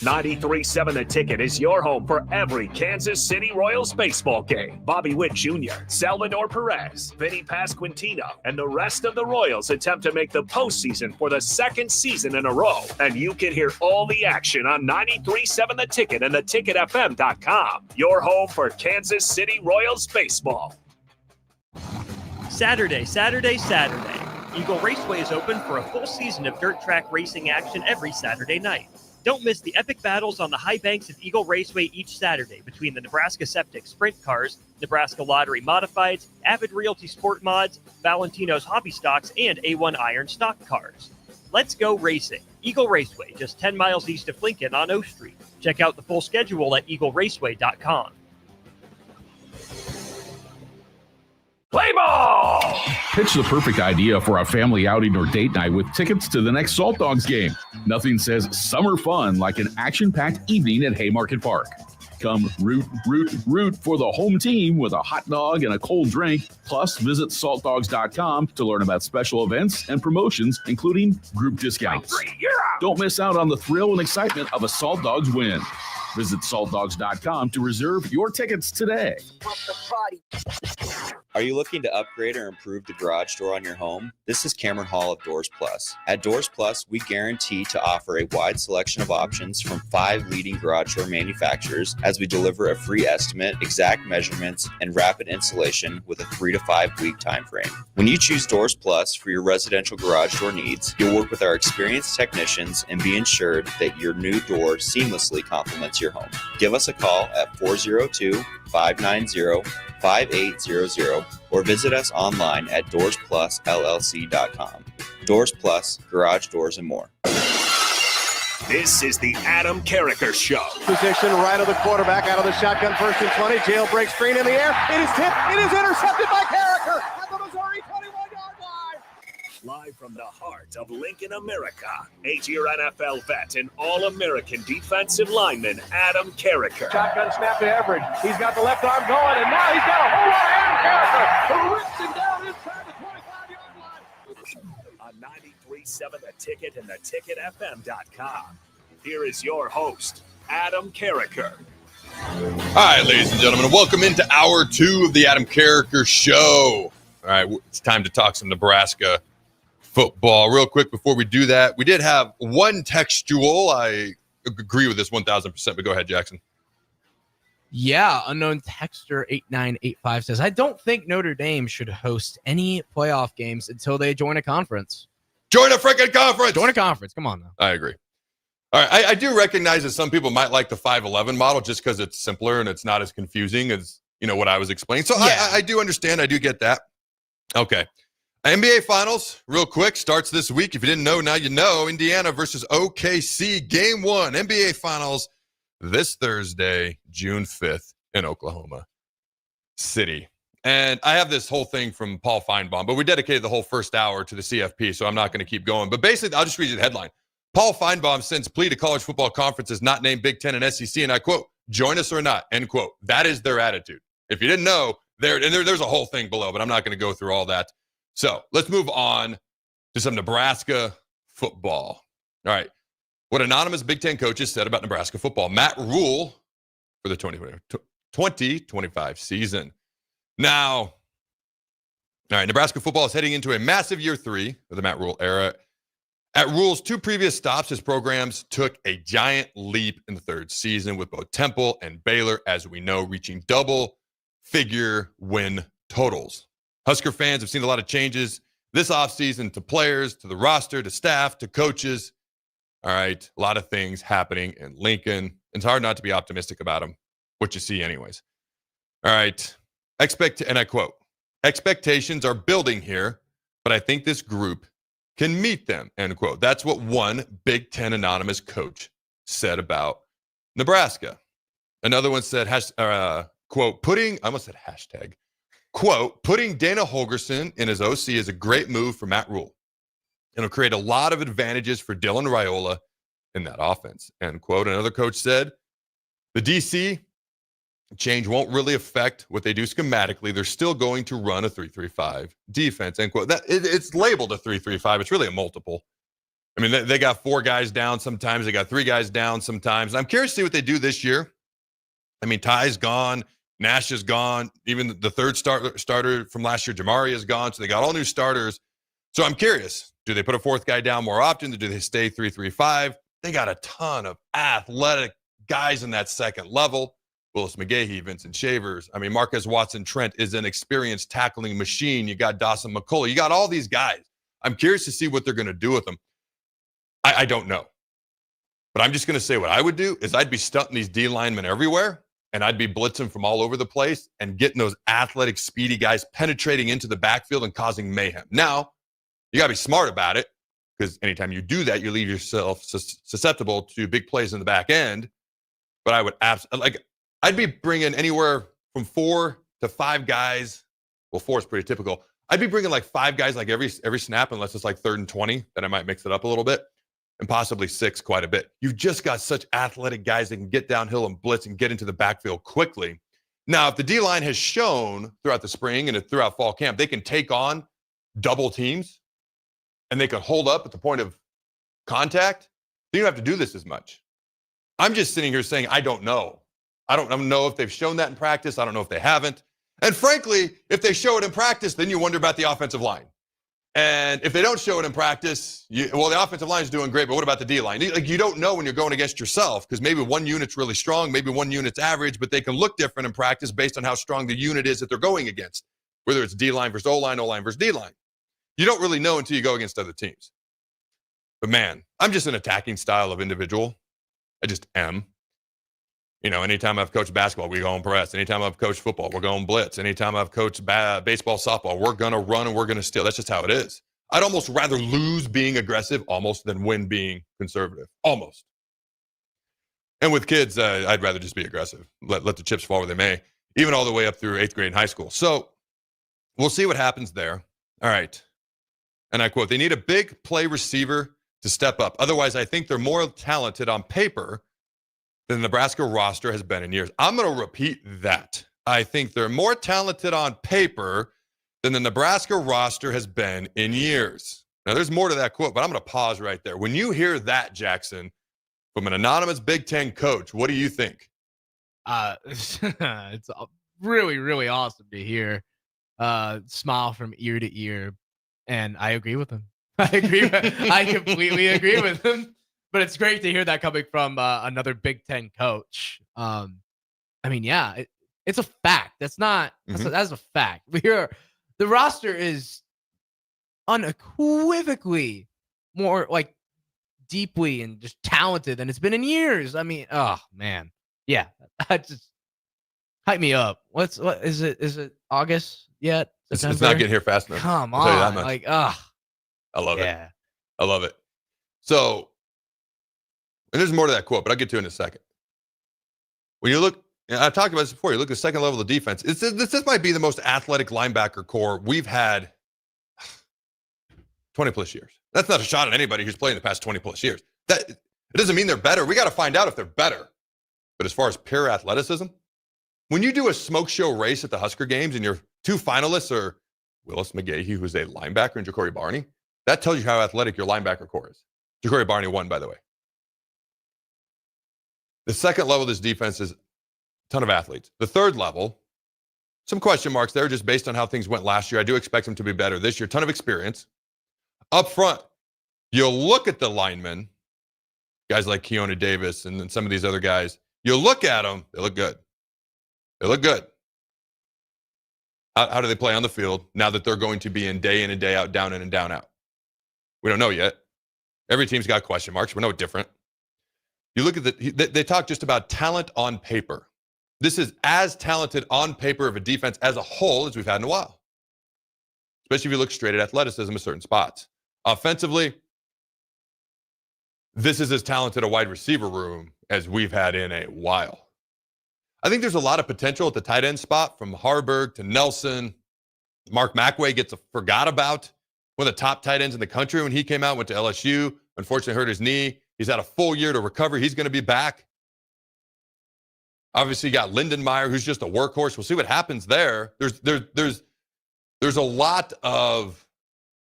93.7 The Ticket is your home for every Kansas City Royals baseball game. Bobby Witt Jr., Salvador Perez, Vinny Pasquantino, and the rest of the Royals attempt to make the postseason for the second season in a row. And you can hear all the action on 93.7 The Ticket and theticketfm.com. Your home for Kansas City Royals baseball. Saturday. Eagle Raceway is open for a full season of dirt track racing action every Saturday night. Don't miss the epic battles on the high banks of Eagle Raceway each Saturday between the Nebraska Septic Sprint Cars, Nebraska Lottery Modifieds, Avid Realty Sport Mods, Valentino's Hobby Stocks, and A1 Iron Stock Cars. Let's go racing. Eagle Raceway, just 10 miles east of Lincoln on O Street. Check out the full schedule at eagleraceway.com. Play ball! Pitch the perfect idea for a family outing or date night with tickets to the next Salt Dogs game. Nothing says summer fun like an action-packed evening at Haymarket Park. Come root for the home team with a hot dog and a cold drink. Plus, visit saltdogs.com to learn about special events and promotions, including group discounts. Don't miss out on the thrill and excitement of a Salt Dogs win. Visit saltdogs.com to reserve your tickets today. Are you looking to upgrade or improve the garage door on your home? This is Cameron Hall of Doors Plus. At Doors Plus, we guarantee to offer a wide selection of options from 5 leading garage door manufacturers as we deliver a free estimate, exact measurements, and rapid installation with a 3 to 5 week time frame. When you choose Doors Plus for your residential garage door needs, you'll work with our experienced technicians and be ensured that your new door seamlessly complements your home. Give us a call at 402-590-5800 or visit us online at DoorsPlusLLC.com. Doors Plus, garage doors, and more. This is the Adam Carriker Show. Position right of the quarterback, out of the shotgun, 1st and 20. Jailbreak screen in the air. It is tipped. It is intercepted by Carriker at the Missouri 21-yard line. Live from the heart of Lincoln, America, 8-year NFL vet and All-American defensive lineman Adam Carriker. Shotgun snap to Everidge. He's got the left arm going, and now he's got a whole lot of Adam Carriker who rips him down inside the 25-yard line. On 93.7 The Ticket and theticketfm.com. Here is your host, Adam Carriker. All right, ladies and gentlemen, welcome into hour 2 of the Adam Carriker Show. All right, it's time to talk some Nebraska football. Real quick before we do that, we did have one textual. I agree with this 1,000%, but go ahead, Jackson. Yeah, unknown texter 8985 says, I don't think Notre Dame should host any playoff games until they join a conference. Join a freaking conference! Join a conference. Come on now. I agree. All right, I do recognize that some people might like the 5-11 model just because it's simpler and it's not as confusing as, what I was explaining. So yeah. I do understand. I do get that. Okay. NBA Finals, real quick, starts this week. If you didn't know, now you know. Indiana versus OKC, Game 1. NBA Finals this Thursday, June 5th in Oklahoma City. And I have this whole thing from Paul Feinbaum, but we dedicated the whole first hour to the CFP, so I'm not going to keep going. But basically, I'll just read you the headline. Paul Feinbaum sends plea to college football conferences not named Big Ten and SEC, and I quote, join us or not, end quote. That is their attitude. If you didn't know, there's a whole thing below, but I'm not going to go through all that. So let's move on to some Nebraska football. All right. What anonymous Big Ten coaches said about Nebraska football. Matt Rhule for the 2025 season. Now, all right, Nebraska football is heading into a massive year 3 of the Matt Rhule era. At Rhule's 2 previous stops, his programs took a giant leap in the 3rd season with both Temple and Baylor, as we know, reaching double-figure win totals. Husker fans have seen a lot of changes this offseason to players, to the roster, to staff, to coaches. All right, a lot of things happening in Lincoln. It's hard not to be optimistic about them, what you see anyways. All right, and I quote, expectations are building here, but I think this group can meet them, end quote. That's what one Big Ten anonymous coach said about Nebraska. Another one said, quote, I almost said hashtag, quote, putting Dana Holgorsen in his OC is a great move for Matt Rhule. It'll create a lot of advantages for Dylan Raiola in that offense, end quote. Another coach said, the DC change won't really affect what they do schematically. They're still going to run a 3-3-5 defense, end quote. It's labeled a 3-3-5. It's really a multiple. I mean, they got 4 guys down sometimes. They got 3 guys down sometimes. And I'm curious to see what they do this year. I mean, Ty's gone. Nash is gone. Even the third starter from last year, Jamari, is gone. So they got all new starters. So I'm curious. Do they put a 4th guy down more often? Do they stay 3-3-5? They got a ton of athletic guys in that second level. Willis McGahee, Vincent Shavers. I mean, Marquez Watson-Trent is an experienced tackling machine. You got Dawson McCullough. You got all these guys. I'm curious to see what they're going to do with them. I don't know. But I'm just going to say what I would do is I'd be stunting these D linemen everywhere, and I'd be blitzing from all over the place and getting those athletic, speedy guys penetrating into the backfield and causing mayhem. Now, you got to be smart about it, because anytime you do that, you leave yourself susceptible to big plays in the back end. But I would I'd be bringing anywhere from 4 to 5 guys. Well, 4 is pretty typical. I'd be bringing like 5 guys like every snap, unless it's like 3rd and 20. Then I might mix it up a little bit, and possibly 6 quite a bit. You've just got such athletic guys that can get downhill and blitz and get into the backfield quickly. Now, if the D-line has shown throughout the spring and throughout fall camp, they can take on double teams and they can hold up at the point of contact, then you don't have to do this as much. I'm just sitting here saying, I don't know. I don't know if they've shown that in practice. I don't know if they haven't. And frankly, if they show it in practice, then you wonder about the offensive line. And if they don't show it in practice, the offensive line is doing great, but what about the D-line? You don't know when you're going against yourself, because maybe one unit's really strong, maybe one unit's average, but they can look different in practice based on how strong the unit is that they're going against, whether it's D-line versus O-line, O-line versus D-line. You don't really know until you go against other teams. But man, I'm just an attacking style of individual. I just am. Anytime I've coached basketball, we go on press. Anytime I've coached football, we're going blitz. Anytime I've coached baseball, softball, we're going to run and we're going to steal. That's just how it is. I'd almost rather lose being aggressive than win being conservative. Almost. And with kids, I'd rather just be aggressive. Let the chips fall where they may, even all the way up through 8th grade in high school. So we'll see what happens there. All right. And I quote, they need a big play receiver to step up. Otherwise, I think they're more talented on paper than the Nebraska roster has been in years. I'm going to repeat that. I think they're more talented on paper than the Nebraska roster has been in years. Now, there's more to that quote, but I'm going to pause right there. When you hear that, Jackson, from an anonymous Big Ten coach, what do you think? It's really, really awesome to hear. Smile from ear to ear. And I agree with him. I completely agree with him. But it's great to hear that coming from another Big Ten coach. It's a fact. That's a fact. The roster is unequivocally more like deeply and just talented than it's been in years. I mean, oh man, yeah. Just hype me up. What is it? Is it August yet? It's not getting here fast enough. Come I'll tell you that on, much. I love it. I love it. So. And there's more to that quote, but I'll get to it in a second. When you look, and I talked about this before, you look at the second level of defense. This might be the most athletic linebacker core we've had 20 plus years. That's not a shot at anybody who's played in the past 20 plus years. It doesn't mean they're better. We got to find out if they're better. But as far as pure athleticism, when you do a smoke show race at the Husker games and your 2 finalists are Willis McGahee, who's a linebacker, and Ja'Cory Barney, that tells you how athletic your linebacker core is. Ja'Cory Barney won, by the way. The second level of this defense is a ton of athletes. The third level, some question marks there just based on how things went last year. I do expect them to be better this year. Ton of experience. Up front, you'll look at the linemen, guys like Keona Davis and then some of these other guys. You look at them, they look good. They look good. How do they play on the field now that they're going to be in and day out, down in and down out? We don't know yet. Every team's got question marks. We're no different. You look at they talk just about talent on paper. This is as talented on paper of a defense as a whole as we've had in a while. Especially if you look straight at athleticism at certain spots. Offensively, this is as talented a wide receiver room as we've had in a while. I think there's a lot of potential at the tight end spot from Harburg to Nelson. Mark McWay gets forgot about. One of the top tight ends in the country when he came out, went to LSU, unfortunately hurt his knee. He's had a full year to recover. He's going to be back. Obviously, you got Lindenmeyer, who's just a workhorse. We'll see what happens there. There's a lot of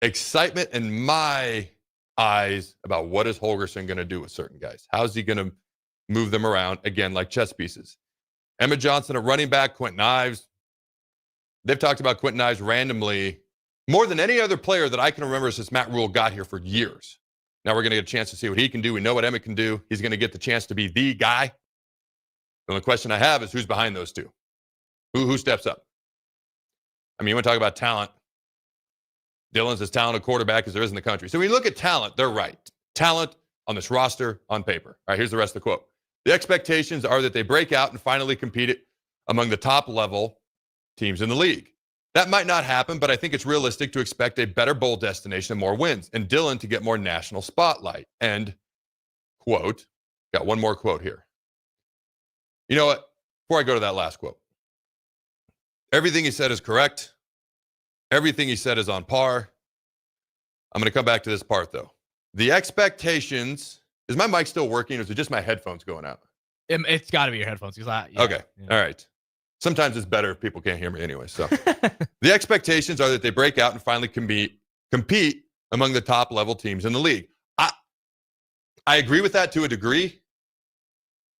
excitement in my eyes about what is Holgorsen going to do with certain guys. How's he going to move them around, again, like chess pieces? Emmett Johnson, a running back, Quentin Ives. They've talked about Quentin Ives randomly more than any other player that I can remember since Matt Rhule got here for years. Now we're going to get a chance to see what he can do. We know what Emmett can do. He's going to get the chance to be the guy. The only question I have is who's behind those two? Who steps up? I mean, you want to talk about talent. Dillon's as talented quarterback as there is in the country. So when you look at talent, they're right. Talent on this roster on paper. All right, here's the rest of the quote. The expectations are that they break out and finally compete among the top level teams in the league. That might not happen, but I think it's realistic to expect a better bowl destination and more wins, and Dillon to get more national spotlight. End quote. Got one more quote here. You know what? Before I go to that last quote, everything he said is correct. Everything he said is on par. I'm going to come back to this part, though. The expectations, is my mic still working, or is it just my headphones going out? It's got to be your headphones. Okay. All right. Sometimes it's better if people can't hear me anyway. So the expectations are that they break out and finally compete among the top level teams in the league. I agree with that to a degree.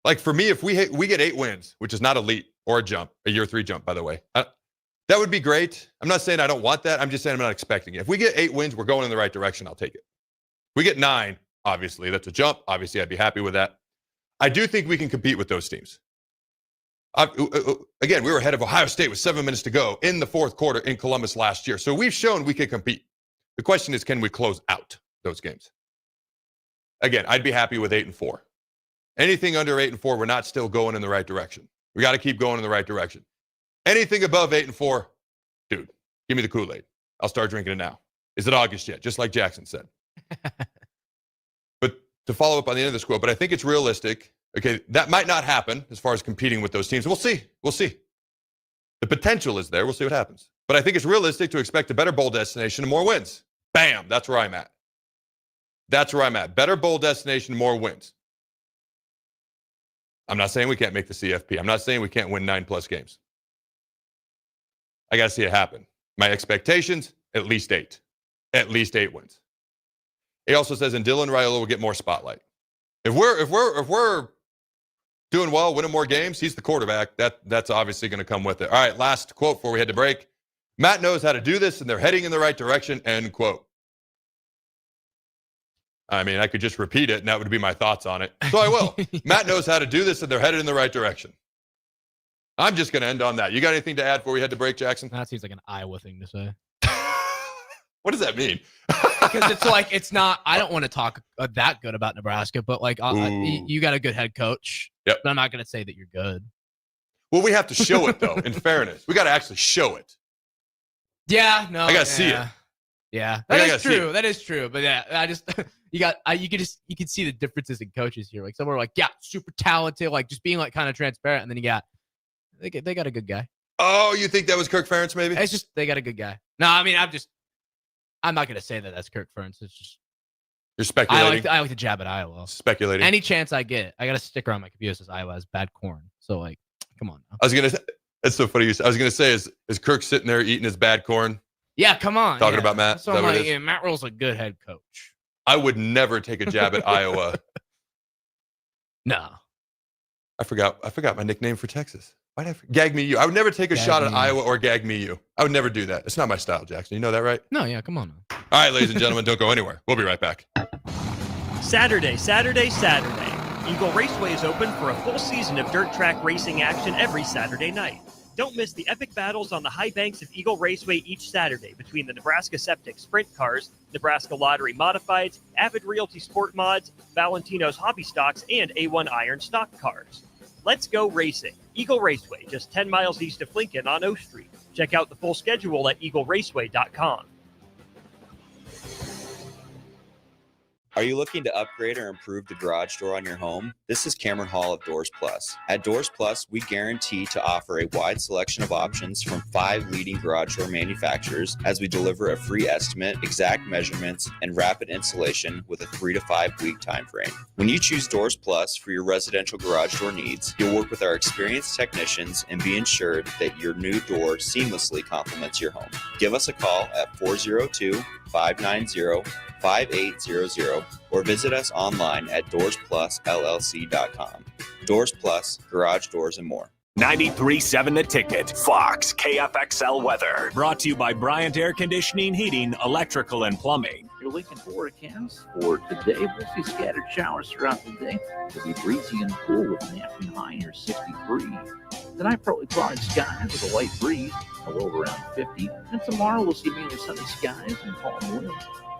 Like for me, if we get 8 wins, which is not elite or a year 3 jump, by the way, that would be great. I'm not saying I don't want that. I'm just saying I'm not expecting it. If we get 8 wins, we're going in the right direction. I'll take it. If we get 9, obviously that's a jump. Obviously, I'd be happy with that. I do think we can compete with those teams. Again, we were ahead of Ohio State with 7 minutes to go in the fourth quarter in Columbus last year. So we've shown we can compete. The question is, can we close out those games? Again, I'd be happy with 8-4. Anything under 8-4, we're not still going in the right direction. We got to keep going in the right direction. Anything above 8-4, dude, give me the Kool-Aid. I'll start drinking it now. Is it August yet? Just like Jackson said. But to follow up on the end of this quote, but I think it's realistic. Okay, that might not happen as far as competing with those teams. We'll see. We'll see. The potential is there. We'll see what happens. But I think it's realistic to expect a better bowl destination and more wins. Bam, that's where I'm at. That's where I'm at. Better bowl destination, more wins. I'm not saying we can't make the CFP. I'm not saying we can't win 9+ games. I got to see it happen. My expectations, at least 8. At least 8 wins. He also says, and Dylan Rhule will get more spotlight. If we're doing well, winning more games, he's the quarterback. That's obviously going to come with it. All right, last quote before we head to break. Matt knows how to do this, and they're heading in the right direction, end quote. I mean, I could just repeat it, and that would be my thoughts on it. So I will. Matt knows how to do this, and they're headed in the right direction. I'm just going to end on that. You got anything to add before we head to break, Jackson? That seems like an Iowa thing to say. What does that mean? Because it's like, it's not, I don't want to talk that good about Nebraska, but like, you got a good head coach. Yep. But I'm not going to say that you're good. Well, we have to show it, though, in fairness. We got to actually show it. Yeah, no. I got to see it. Yeah, that is true. That is true. But yeah, I just, you can see the differences in coaches here. Like some are like, yeah, super talented, like just being like kind of transparent. And then they got a good guy. Oh, you think that was Kirk Ferentz maybe? It's just, they got a good guy. No, I mean, I'm not going to say that that's Kirk Ferentz. It's just, you're speculating. I like to jab at Iowa. Speculating. Any chance I get, I got a sticker on my computer that says Iowa has bad corn. So like, come on now. I was going to say, that's so funny. I was going to say, is Kirk sitting there eating his bad corn? Yeah, come on. Talking about Matt? So I'm like, yeah, Matt Rhule's a good head coach. I would never take a jab at Iowa. No. I forgot my nickname for Texas. Why did Gag Me You? I would never take a shot at Iowa or Gag Me You. I would never do that. It's not my style, Jackson. You know that, right? No, yeah, come on now. All right, ladies and gentlemen, don't go anywhere. We'll be right back. Saturday. Eagle Raceway is open for a full season of dirt track racing action every Saturday night. Don't miss the epic battles on the high banks of Eagle Raceway each Saturday between the Nebraska Septic Sprint Cars, Nebraska Lottery Modifieds, Avid Realty Sport Mods, Valentino's Hobby Stocks, and A1 Iron Stock Cars. Let's go racing. Eagle Raceway, just 10 miles east of Lincoln on O Street. Check out the full schedule at eagleraceway.com. Are you looking to upgrade or improve the garage door on your home? This is Cameron Hall of Doors Plus. At Doors Plus, we guarantee to offer a wide selection of options from 5 leading garage door manufacturers as we deliver a free estimate, exact measurements, and rapid installation with a 3 to 5 week time frame. When you choose Doors Plus for your residential garage door needs, you'll work with our experienced technicians and be ensured that your new door seamlessly complements your home. Give us a call at 402-590-5800 or visit us online at DoorsPlusLLC.com. Doors Plus, garage doors and more. 93.7 The Ticket, Fox, KFXL weather. Brought to you by Bryant Air Conditioning, Heating, Electrical, and Plumbing. Your Lincoln forecast for today, we'll see scattered showers throughout the day. It'll be breezy and cool with an afternoon high near 63. Tonight, partly cloudy skies with a light breeze, a low around 50. And tomorrow, we'll see mainly sunny skies and calm winds.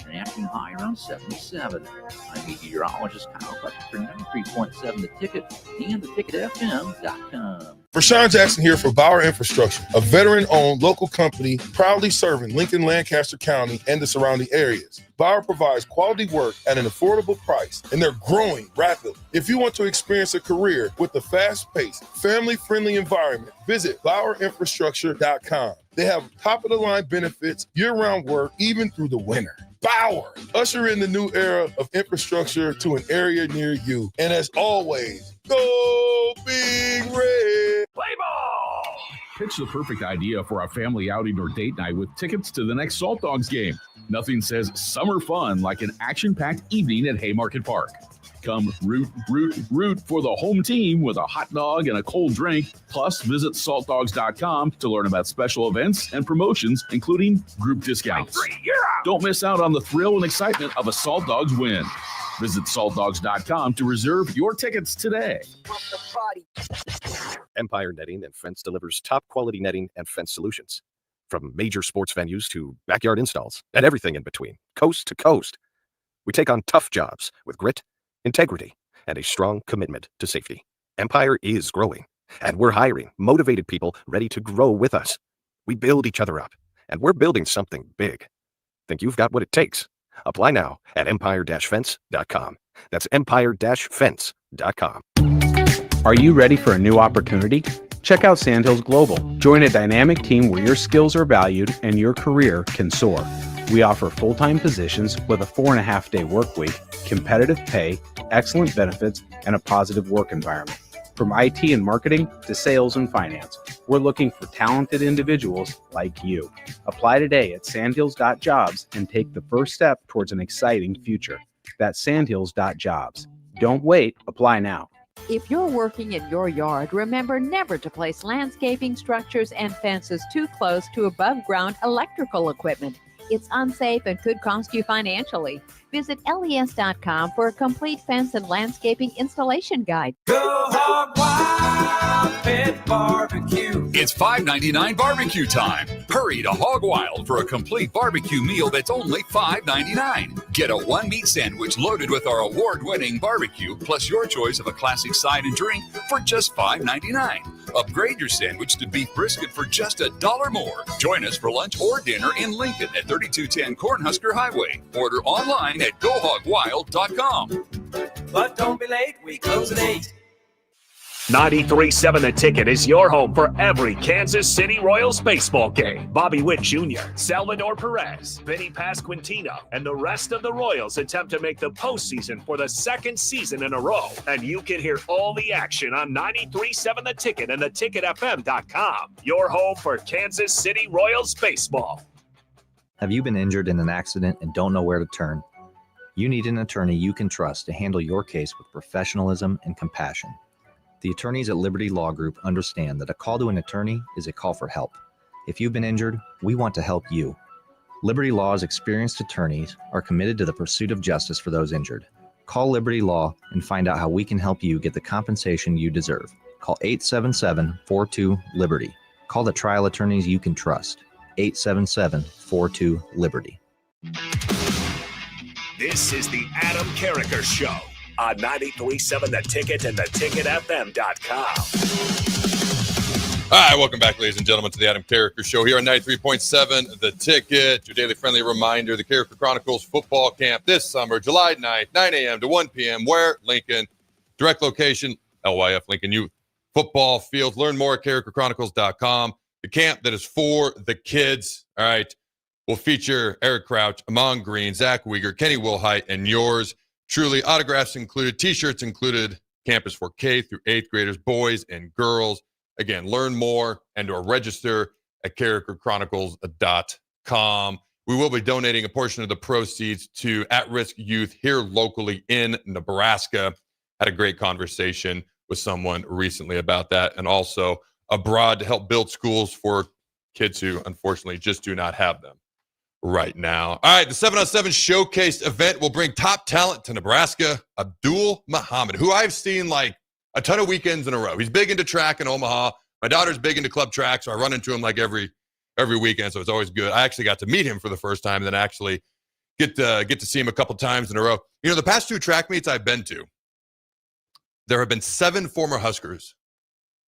An afternoon high around 77. I'm meteorologist Kyle Bucket for 93.7 The Ticket and theticketfm.com. Rashawn Jackson here for Bauer Infrastructure, a veteran-owned local company proudly serving Lincoln, Lancaster County, and the surrounding areas. Bauer provides quality work at an affordable price, and they're growing rapidly. If you want to experience a career with a fast-paced, family-friendly environment, visit BauerInfrastructure.com. They have top-of-the-line benefits, year-round work, even through the winter. Bauer, usher in the new era of infrastructure to an area near you. And as always, go Big Red! Play ball! Pitch the perfect idea for a family outing or date night with tickets to the next Salt Dogs game. Nothing says summer fun like an action-packed evening at Haymarket Park. Come root for the home team with a hot dog and a cold drink. Plus, visit saltdogs.com to learn about special events and promotions, including group discounts. Don't miss out on the thrill and excitement of a Salt Dogs win. Visit saltdogs.com to reserve your tickets today. Empire Netting and Fence delivers top quality netting and fence solutions. From major sports venues to backyard installs and everything in between, coast to coast. We take on tough jobs with grit, integrity, and a strong commitment to safety. Empire is growing, and we're hiring motivated people ready to grow with us. We build each other up, and we're building something big. Think you've got what it takes? Apply now at empire-fence.com. That's empire-fence.com. Are you ready for a new opportunity? Check out Sandhills Global. Join a dynamic team where your skills are valued and your career can soar. We offer full-time positions with a 4.5-day work week, competitive pay, excellent benefits, and a positive work environment. From IT and marketing to sales and finance, we're looking for talented individuals like you. Apply today at sandhills.jobs and take the first step towards an exciting future. That's sandhills.jobs. Don't wait, apply now. If you're working in your yard, remember never to place landscaping structures and fences too close to above-ground electrical equipment. It's unsafe and could cost you financially. Visit les.com for a complete fence and landscaping installation guide. Go Hog Wild Pet Barbecue. It's $5.99 barbecue time. Hurry to Hog Wild for a complete barbecue meal that's only $5.99. Get a one-meat sandwich loaded with our award-winning barbecue, plus your choice of a classic side and drink for just $5.99. Upgrade your sandwich to beef brisket for just $1 more. Join us for lunch or dinner in Lincoln at 3210 Cornhusker Highway. Order online at GoHogWild.com. But don't be late, we close at 8. 93.7 The Ticket is your home for every Kansas City Royals baseball game. Bobby Witt Jr., Salvador Perez, Vinny Pasquantino, and the rest of the Royals attempt to make the postseason for the second season in a row. And you can hear all the action on 93.7 The Ticket and theticketfm.com. Your home for Kansas City Royals baseball. Have you been injured in an accident and don't know where to turn? You need an attorney you can trust to handle your case with professionalism and compassion. The attorneys at Liberty Law Group understand that a call to an attorney is a call for help. If you've been injured, we want to help you. Liberty Law's experienced attorneys are committed to the pursuit of justice for those injured. Call Liberty Law and find out how we can help you get the compensation you deserve. Call 877-42-LIBERTY. Call the trial attorneys you can trust. 877-42-LIBERTY. This is the Adam Carriker Show on 93.7 The Ticket and theticketfm.com. All right, welcome back, ladies and gentlemen, to the Adam Carriker Show here on 93.7 The Ticket. Your daily friendly reminder, the Carriker Chronicles football camp this summer, July 9th, 9 a.m. to 1 p.m. Where? Lincoln. Direct location, LYF Lincoln Youth Football Field. Learn more at carrikerchronicles.com. The camp that is for the kids, all right, will feature Eric Crouch, Amon Green, Zach Weger, Kenny Wilhite, and yours truly. Autographs included, T-shirts included. Camp is for K through 8th graders, boys and girls. Again, learn more and or register at carrikerchronicles.com. We will be donating a portion of the proceeds to at-risk youth here locally in Nebraska. Had a great conversation with someone recently about that, and also abroad to help build schools for kids who unfortunately just do not have them right now. All right, the 7-on-7 Showcase event will bring top talent to Nebraska. Abdul Muhammad, who I've seen like a ton of weekends in a row. He's big into track in Omaha. My daughter's big into club track, so I run into him like every weekend, so it's always good. I actually got to meet him for the first time and then actually get to see him a couple times in a row. You know, the past 2 track meets I've been to, there have been 7 former Huskers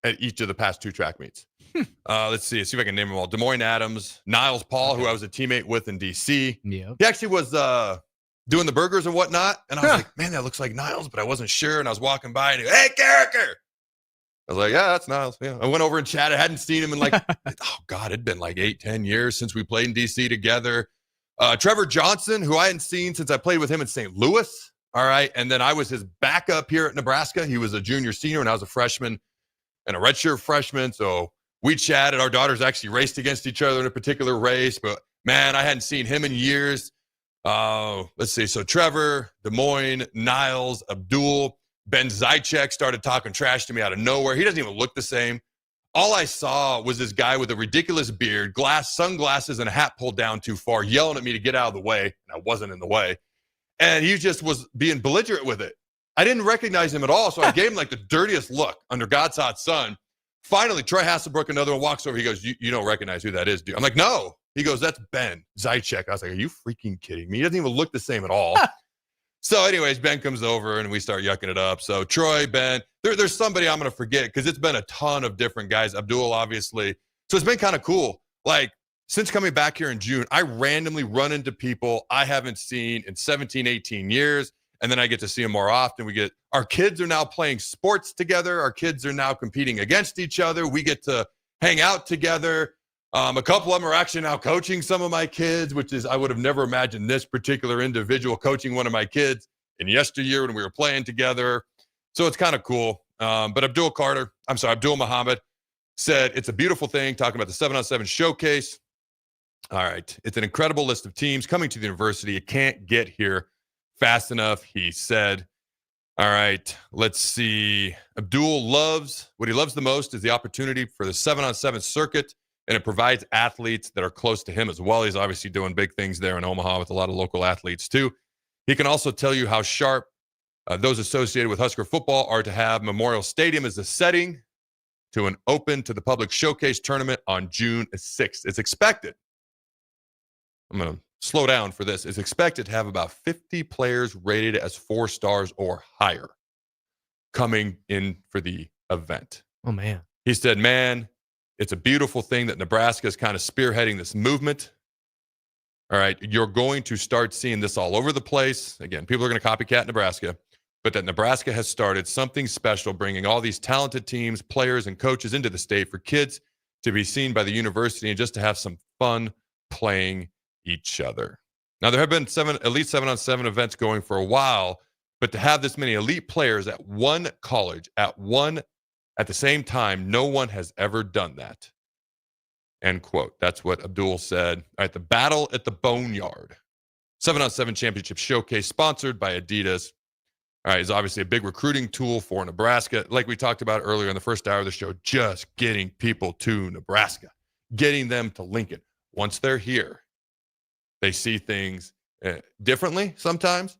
at each of the past 2 track meets. Let's see if I can name them all. Des Moines Adams, Niles Paul, who I was a teammate with in D.C. Yeah. He actually was doing the burgers and whatnot, and I was like, man, that looks like Niles, but I wasn't sure, and I was walking by, and he goes, hey, Carriker! I was like, yeah, that's Niles. Yeah. I went over and chatted. I hadn't seen him in like, oh, God, it'd been like 8-10 years since we played in D.C. together. Trevor Johnson, who I hadn't seen since I played with him in St. Louis. All right, and then I was his backup here at Nebraska. He was a junior senior, and I was a freshman and a redshirt freshman, so we chatted. Our daughters actually raced against each other in a particular race, but man, I hadn't seen him in years. Let's see. So Trevor, Des Moines, Niles, Abdul, Ben Zychek started talking trash to me out of nowhere. He doesn't even look the same. All I saw was this guy with a ridiculous beard, sunglasses, and a hat pulled down too far, yelling at me to get out of the way, and I wasn't in the way. And he just was being belligerent with it. I didn't recognize him at all, so I gave him like the dirtiest look under God's hot sun. Finally, Troy Hasselbrook, another one, walks over. He goes, you don't recognize who that is, dude? I'm like, no. He goes, that's Ben Zychek. I was like, are you freaking kidding me? He doesn't even look the same at all. So anyways, Ben comes over and we start yucking it up. So Troy, Ben, there's somebody I'm going to forget because it's been a ton of different guys. Abdul, obviously. So it's been kind of cool. Like, since coming back here in June, I randomly run into people I haven't seen in 17, 18 years. And then I get to see them more often. Our kids are now playing sports together. Our kids are now competing against each other. We get to hang out together. A couple of them are actually now coaching some of my kids, which is, I would have never imagined this particular individual coaching one of my kids in yesteryear when we were playing together. So it's kind of cool. But Abdul Muhammad said, it's a beautiful thing, talking about the 7-on-7 Showcase. All right. It's an incredible list of teams coming to the university. It can't get here fast enough, he said. All right, let's see. Abdul what he loves the most is the opportunity for the 7-on-7 circuit, and it provides athletes that are close to him as well. He's obviously doing big things there in Omaha with a lot of local athletes too. He can also tell you how sharp those associated with Husker football are to have Memorial Stadium as the setting to an open to the public showcase tournament on June 6th. It's expected. I'm going to slow down for this. It's expected to have about 50 players rated as 4 stars or higher coming in for the event. Oh, man. He said, man, it's a beautiful thing that Nebraska is kind of spearheading this movement. All right, you're going to start seeing this all over the place. Again, people are going to copycat Nebraska, but that Nebraska has started something special, bringing all these talented teams, players, and coaches into the state for kids to be seen by the university and just to have some fun playing each other. Now, there have been at least 7-on-7 events going for a while, but to have this many elite players at one college, at the same time, no one has ever done that. End quote. That's what Abdul said. All right, the Battle at the Boneyard. 7-on-7 Championship Showcase, sponsored by Adidas. All right, is obviously a big recruiting tool for Nebraska. Like we talked about earlier in the first hour of the show, just getting people to Nebraska, getting them to Lincoln. Once they're here, they see things differently sometimes,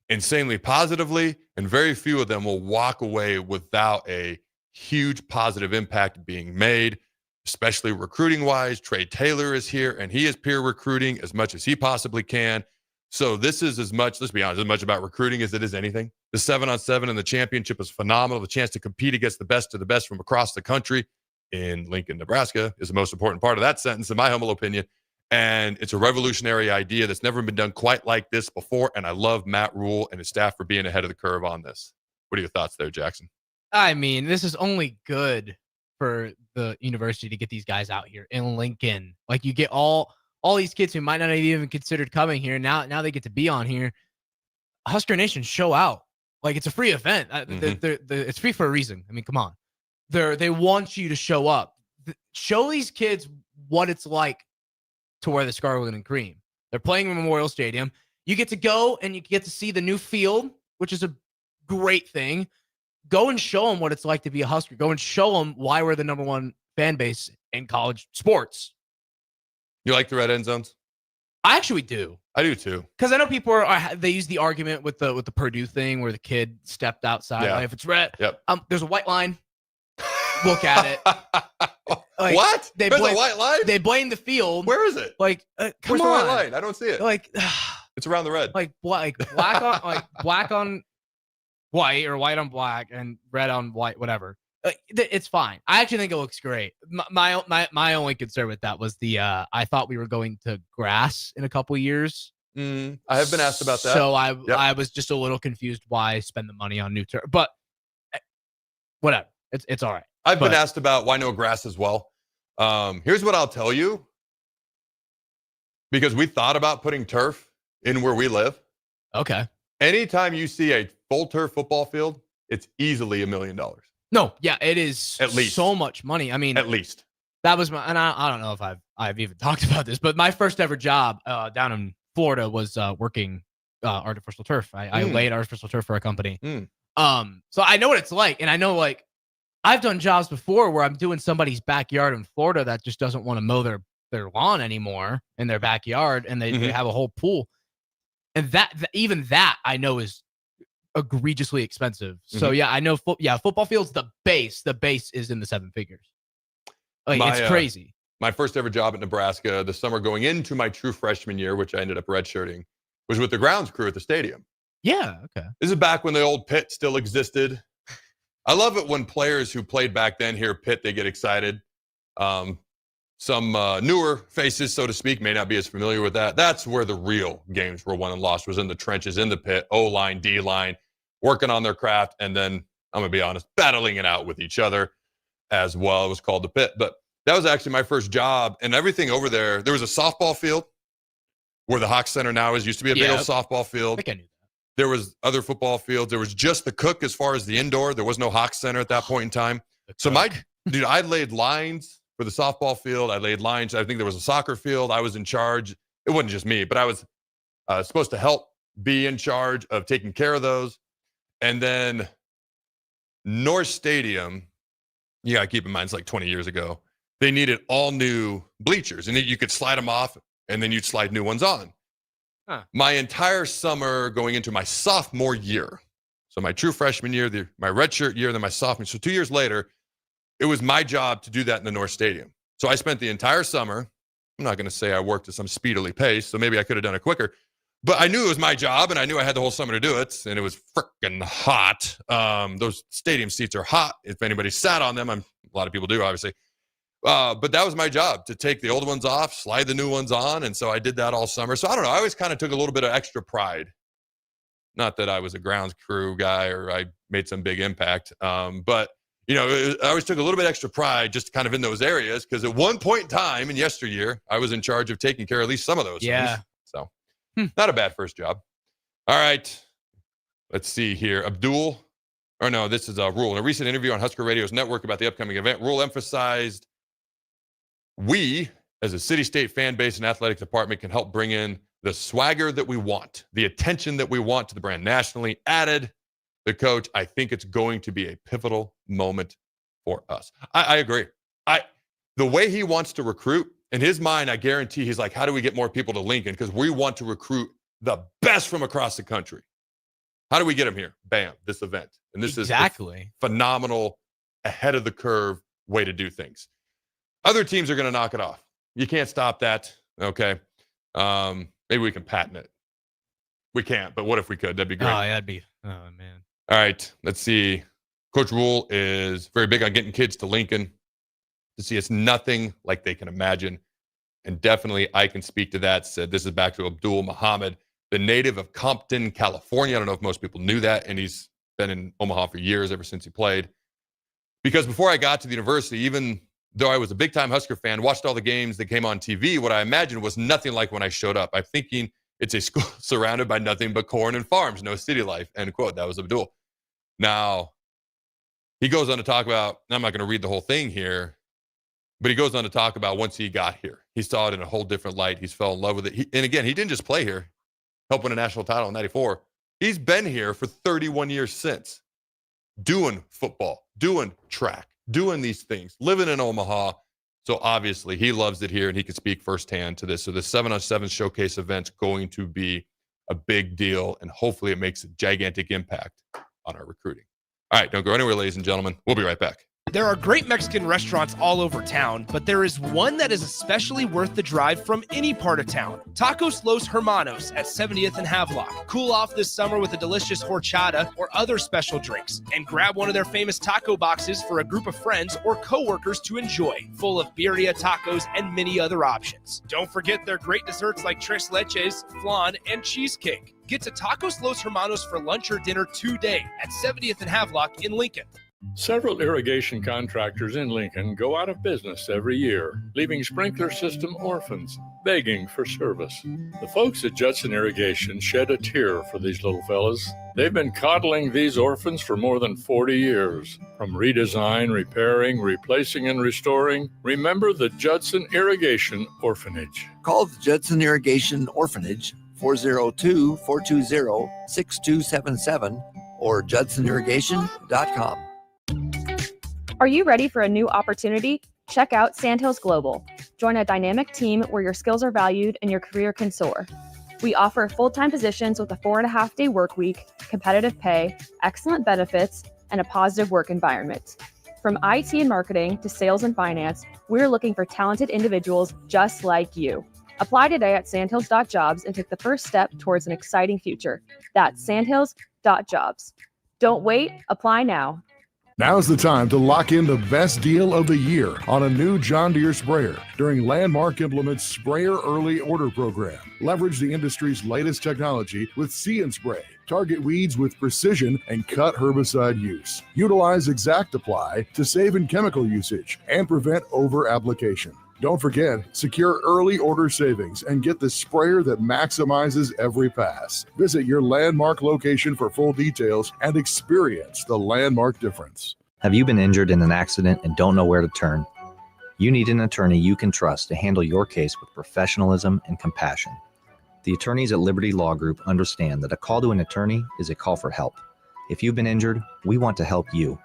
insanely positively, and very few of them will walk away without a huge positive impact being made. especially recruiting-wise. Trey Taylor is here, and he is peer recruiting as much as he possibly can. So this is as much, let's be honest, as much about recruiting as it is anything. The 7-on-7 and the championship is phenomenal. The chance to compete against the best of the best from across the country in Lincoln, Nebraska is the most important part of that sentence, in my humble opinion. And it's a revolutionary idea that's never been done quite like this before. And I love Matt Rhule and his staff for being ahead of the curve on this. What are your thoughts there, Jackson? I mean, this is only good for the university to get these guys out here in Lincoln. Like, you get all these kids who might not have even considered coming here. Now they get to be on here. Husker Nation, show out. Like, it's a free event. It's free for a reason. I mean, come on. They want you to show up. Show these kids what it's like to wear the scarlet and cream. They're playing in Memorial Stadium. You get to go and you get to see the new field, which is a great thing. Go and show them what it's like to be a Husker. Go and show them why we're the number one fan base in college sports. You like the red end zones? I actually do. I do too. Because I know people they use the argument with the Purdue thing where the kid stepped outside. Yeah. Like, if it's red, yep. There's a white line. Look at it. Like, what? There's a white line? They blame the field. Where is it? Like, come Where's on. the white line? I don't see it. Like, it's around the red. Like black on white, or white on black, and red on white, whatever. It's fine. I actually think it looks great. My only concern with that was I thought we were going to grass in a couple years. I have been asked about that. So I was just a little confused why spend the money on new turf. But whatever. It's all right. I've been asked about why no grass as well. Here's what I'll tell you. Because we thought about putting turf in where we live. Okay. Anytime you see a full turf football field, it's easily $1 million. No, yeah, it is at least so much money. I mean, at least that was and I don't know if I've even talked about this, but my first ever job down in Florida was working artificial turf. I laid artificial turf for a company. So I know what it's like, and I know, like, I've done jobs before where I'm doing somebody's backyard in Florida that just doesn't want to mow their lawn anymore in their backyard, and they have a whole pool, and even that I know is egregiously expensive. So yeah, I know. Football field's the base. The base is in the seven figures. Like, it's crazy. My first ever job at Nebraska, the summer going into my true freshman year, which I ended up redshirting, was with the grounds crew at the stadium. Yeah. Okay. This is back when the old pit still existed. I love it when players who played back then hear pit, they get excited. Some newer faces, so to speak, may not be as familiar with that. That's where the real games were won and lost, was in the trenches, in the pit, O-line, D-line, working on their craft, and then, I'm going to be honest, battling it out with each other as well. It was called the pit. But that was actually my first job, and everything over there. There was a softball field where the Hawk Center now is. Used to be a big old softball field. I think I knew that. There was other football fields. There was just the Cook as far as the indoor. There was no Hawk Center at that point in time. So I laid lines for the softball field. I laid lines. I think there was a soccer field. I was in charge. It wasn't just me, but I was supposed to help be in charge of taking care of those. And then North Stadium, you got to keep in mind, it's like 20 years ago. They needed all new bleachers, and you could slide them off, and then you'd slide new ones on. Huh. My entire summer going into my sophomore year, so my true freshman year, my redshirt year, then my sophomore. So 2 years later, it was my job to do that in the North Stadium. So I spent the entire summer. I'm not going to say I worked at some speedily pace, so maybe I could have done it quicker. But I knew it was my job, and I knew I had the whole summer to do it, and it was freaking hot. Those stadium seats are hot. If anybody sat on them, a lot of people do, obviously. But that was my job, to take the old ones off, slide the new ones on, and so I did that all summer. So I don't know. I always kind of took a little bit of extra pride. Not that I was a grounds crew guy or I made some big impact, but you know, I always took a little bit extra pride just kind of in those areas, because at one point in time in yesteryear, I was in charge of taking care of at least some of those things. So not a bad first job. All right. Let's see here. Rhule. In a recent interview on Husker Radio's network about the upcoming event, Rhule emphasized, we, as a city-state fan base and athletic department, can help bring in the swagger that we want, the attention that we want to the brand nationally. Added the coach, I think it's going to be a pivotal moment for us. I agree. The way he wants to recruit, in his mind, I guarantee he's like, how do we get more people to Lincoln? Because we want to recruit the best from across the country. How do we get them here? Bam, this event. And this is a phenomenal, ahead of the curve way to do things. Other teams are going to knock it off. You can't stop that. Okay. Maybe we can patent it. We can't, but what if we could? That'd be great. Oh, yeah, that'd be. Oh man. All right. Let's see. Coach Rhule is very big on getting kids to Lincoln to see it's nothing like they can imagine. And definitely I can speak to that. Said this is back to Abdul Muhammad, the native of Compton, California. I don't know if most people knew that. And he's been in Omaha for years, ever since he played. Because before I got to the university, even though I was a big-time Husker fan, watched all the games that came on TV, what I imagined was nothing like when I showed up. I'm thinking it's a school surrounded by nothing but corn and farms, no city life, end quote. That was Abdul. Now, he goes on to talk about, and I'm not going to read the whole thing here, but he goes on to talk about once he got here, he saw it in a whole different light. He's fell in love with it. And again, he didn't just play here, help win a national title in 94. He's been here for 31 years since, doing football, doing track, doing these things, living in Omaha. So obviously he loves it here and he can speak firsthand to this. So the 7-on-7 showcase event's going to be a big deal, and hopefully it makes a gigantic impact on our recruiting. All right, don't go anywhere, ladies and gentlemen. We'll be right back. There are great Mexican restaurants all over town, but there is one that is especially worth the drive from any part of town. Tacos Los Hermanos at 70th and Havelock. Cool off this summer with a delicious horchata or other special drinks, and grab one of their famous taco boxes for a group of friends or coworkers to enjoy, full of birria tacos and many other options. Don't forget their great desserts like tres leches, flan, and cheesecake. Get to Tacos Los Hermanos for lunch or dinner today at 70th and Havelock in Lincoln. Several irrigation contractors in Lincoln go out of business every year, leaving sprinkler system orphans begging for service. The folks at Judson Irrigation shed a tear for these little fellas. They've been coddling these orphans for more than 40 years. From redesign, repairing, replacing, and restoring, remember the Judson Irrigation Orphanage. Call the Judson Irrigation Orphanage 402-420-6277 or judsonirrigation.com. Are you ready for a new opportunity? Check out Sandhills Global. Join a dynamic team where your skills are valued and your career can soar. We offer full-time positions with a 4.5-day work week, competitive pay, excellent benefits, and a positive work environment. From IT and marketing to sales and finance, we're looking for talented individuals just like you. Apply today at sandhills.jobs and take the first step towards an exciting future. That's sandhills.jobs. Don't wait, apply now. Now's the time to lock in the best deal of the year on a new John Deere sprayer during Landmark Implement's Sprayer Early Order Program. Leverage the industry's latest technology with See & Spray. Target weeds with precision and cut herbicide use. Utilize Exact Apply to save in chemical usage and prevent over-application. Don't forget, secure early order savings and get the sprayer that maximizes every pass. Visit your Landmark location for full details and experience the Landmark difference. Have you been injured in an accident and don't know where to turn? You need an attorney you can trust to handle your case with professionalism and compassion. The attorneys at Liberty Law Group understand that a call to an attorney is a call for help. If you've been injured, we want to help you.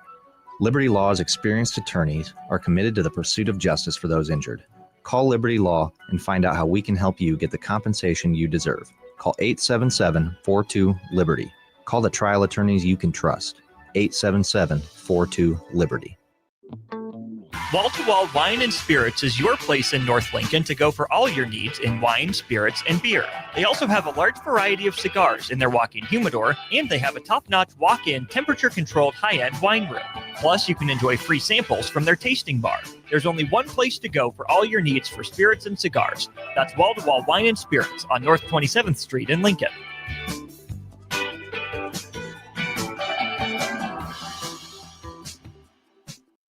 Liberty Law's experienced attorneys are committed to the pursuit of justice for those injured. Call Liberty Law and find out how we can help you get the compensation you deserve. Call 877-42-LIBERTY. Call the trial attorneys you can trust. 877-42-LIBERTY. Wall to Wall Wine and Spirits is your place in North Lincoln to go for all your needs in wine, spirits, and beer. They also have a large variety of cigars in their walk-in humidor, and they have a top-notch walk-in temperature-controlled high-end wine room. Plus, you can enjoy free samples from their tasting bar. There's only one place to go for all your needs for spirits and cigars. That's Wall to Wall Wine and Spirits on North 27th Street in Lincoln.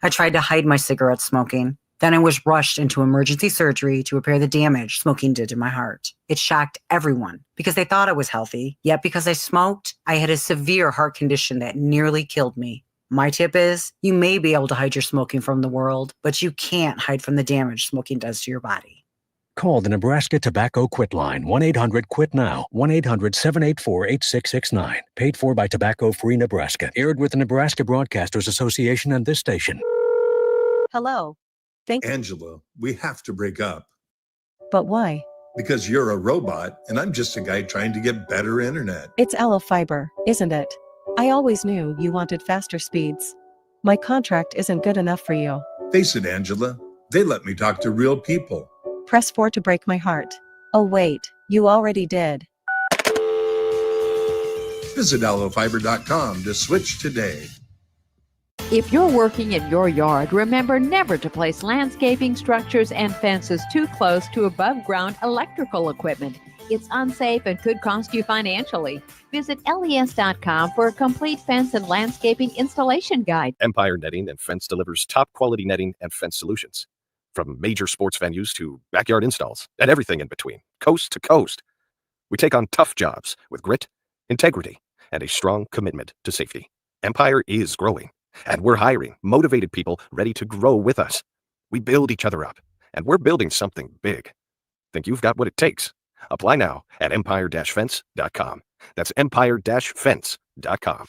I tried to hide my cigarette smoking. Then I was rushed into emergency surgery to repair the damage smoking did to my heart. It shocked everyone because they thought I was healthy. Yet because I smoked, I had a severe heart condition that nearly killed me. My tip is, you may be able to hide your smoking from the world, but you can't hide from the damage smoking does to your body. Call the Nebraska Tobacco Quit Line, 1-800-QUIT-NOW, 1-800-784-8669. Paid for by Tobacco Free Nebraska. Aired with the Nebraska Broadcasters Association and this station. Hello. Angela, we have to break up. But why? Because you're a robot and I'm just a guy trying to get better internet. It's Ella Fiber, isn't it? I always knew you wanted faster speeds. My contract isn't good enough for you. Face it, Angela. They let me talk to real people. Press 4 to break my heart. Oh wait, you already did. Visit allofiber.com to switch today. If you're working in your yard, remember never to place landscaping structures and fences too close to above-ground electrical equipment. It's unsafe and could cost you financially. Visit les.com for a complete fence and landscaping installation guide. Empire Netting and Fence delivers top quality netting and fence solutions. From major sports venues to backyard installs and everything in between, coast to coast. We take on tough jobs with grit, integrity, and a strong commitment to safety. Empire is growing, and we're hiring motivated people ready to grow with us. We build each other up, and we're building something big. Think you've got what it takes? Apply now at empire-fence.com. That's empire-fence.com.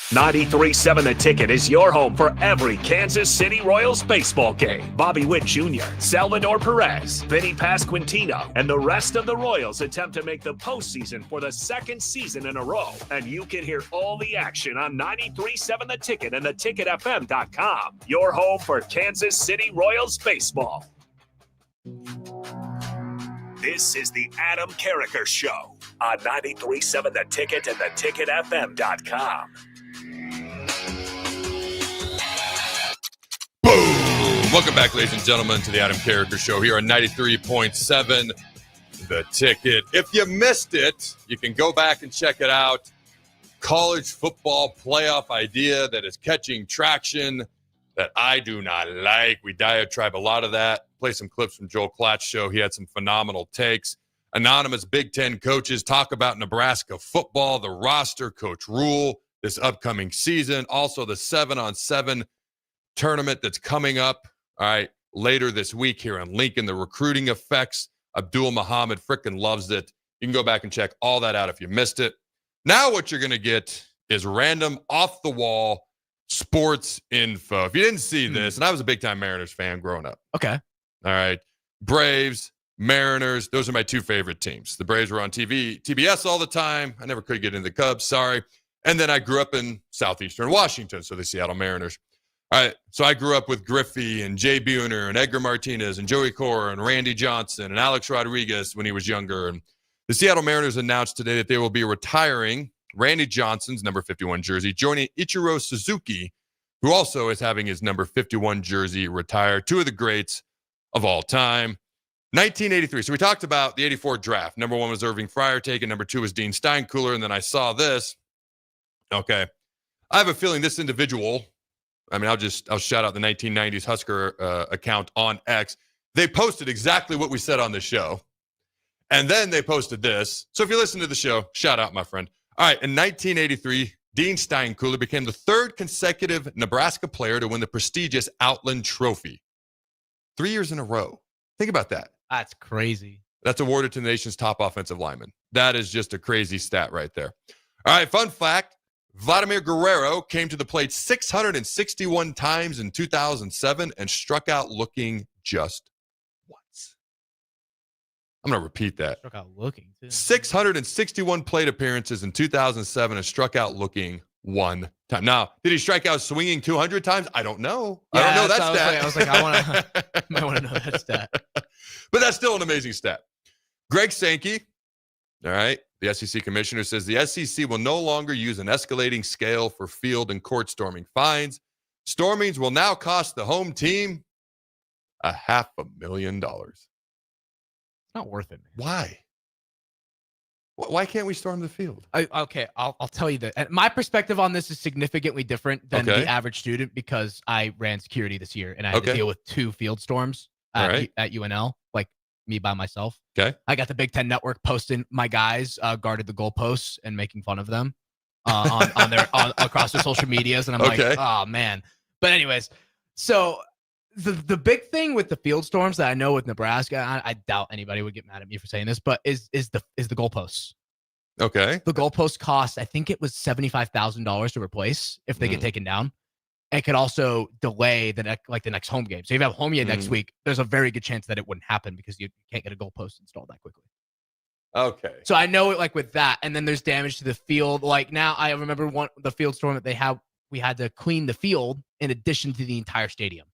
93.7 The Ticket is your home for every Kansas City Royals baseball game. Bobby Witt Jr., Salvador Perez, Vinny Pasquantino, and the rest of the Royals attempt to make the postseason for the second season in a row. And you can hear all the action on 93.7 The Ticket and theticketfm.com. Your home for Kansas City Royals baseball. This is the Adam Carriker Show on 93.7 The Ticket and theticketfm.com. Boom! Welcome back, ladies and gentlemen, to the Adam Carriker Show here on 93.7 The Ticket. If you missed it, you can go back and check it out. College football playoff idea that is catching traction that I do not like. We diatribe a lot of that. Play some clips from Joel Klatt's show. He had some phenomenal takes. Anonymous Big Ten coaches talk about Nebraska football, the roster, Coach Rhule, this upcoming season. Also, the 7-on-7 tournament that's coming up, all right, later this week here in Lincoln. The recruiting effects. Abdul Muhammad frickin' loves it. You can go back and check all that out if you missed it. Now what you're going to get is random, off-the-wall sports info. If you didn't see this, and I was a big-time Mariners fan growing up. Okay. All right. Braves, Mariners, those are my two favorite teams. The Braves were on TBS all the time. I never could get into the Cubs, sorry. And then I grew up in southeastern Washington, so the Seattle Mariners. All right, so I grew up with Griffey and Jay Buhner and Edgar Martinez and Joey Cora and Randy Johnson and Alex Rodriguez when he was younger. And the Seattle Mariners announced today that they will be retiring Randy Johnson's number 51 jersey, joining Ichiro Suzuki, who also is having his number 51 jersey retired. Two of the greats of all time. 1983. So we talked about the 84 draft. Number 1 was Irving Fryer taken. Number 2 was Dean Steinkuhler. And then I saw this. Okay. I have a feeling this individual, I'll shout out the 1990s Husker account on X. They posted exactly what we said on the show. And then they posted this. So if you listen to the show, shout out, my friend. All right. In 1983, Dean Steinkuhler became the 3rd consecutive Nebraska player to win the prestigious Outland Trophy. 3 years in a row. Think about that. That's crazy. That's awarded to the nation's top offensive lineman. That is just a crazy stat right there. All right, fun fact. Vladimir Guerrero came to the plate 661 times in 2007 and struck out looking just once. I'm going to repeat that. Struck out looking, too. 661 plate appearances in 2007 and struck out looking one time. Now, did he strike out swinging 200 times? I don't know. Yeah, I don't know that stat. I was like, might want to know that stat. But that's still an amazing stat. Greg Sankey, all right, the SEC commissioner, says the SEC will no longer use an escalating scale for field and court storming fines. Stormings will now cost the home team $500,000. It's not worth it, man. Why? Why can't we storm the field? I'll tell you that. My perspective on this is significantly different than the average student because I ran security this year and I had to deal with 2 field storms at UNL, like me by myself. Okay. I got the Big Ten Network posting my guys guarded the goalposts and making fun of them across their social medias, and I'm like, oh man. But anyways, so the big thing with the field storms that I know with Nebraska, I doubt anybody would get mad at me for saying this, but is the goalposts. Okay. The goalpost cost, I think it was $75,000 to replace if they get taken down. It could also delay the next home game. So if you have home game next week, there's a very good chance that it wouldn't happen because you can't get a goalpost installed that quickly. Okay. So I know it with that, and then there's damage to the field. Like now, I remember the field storm that we had to clean the field in addition to the entire stadium.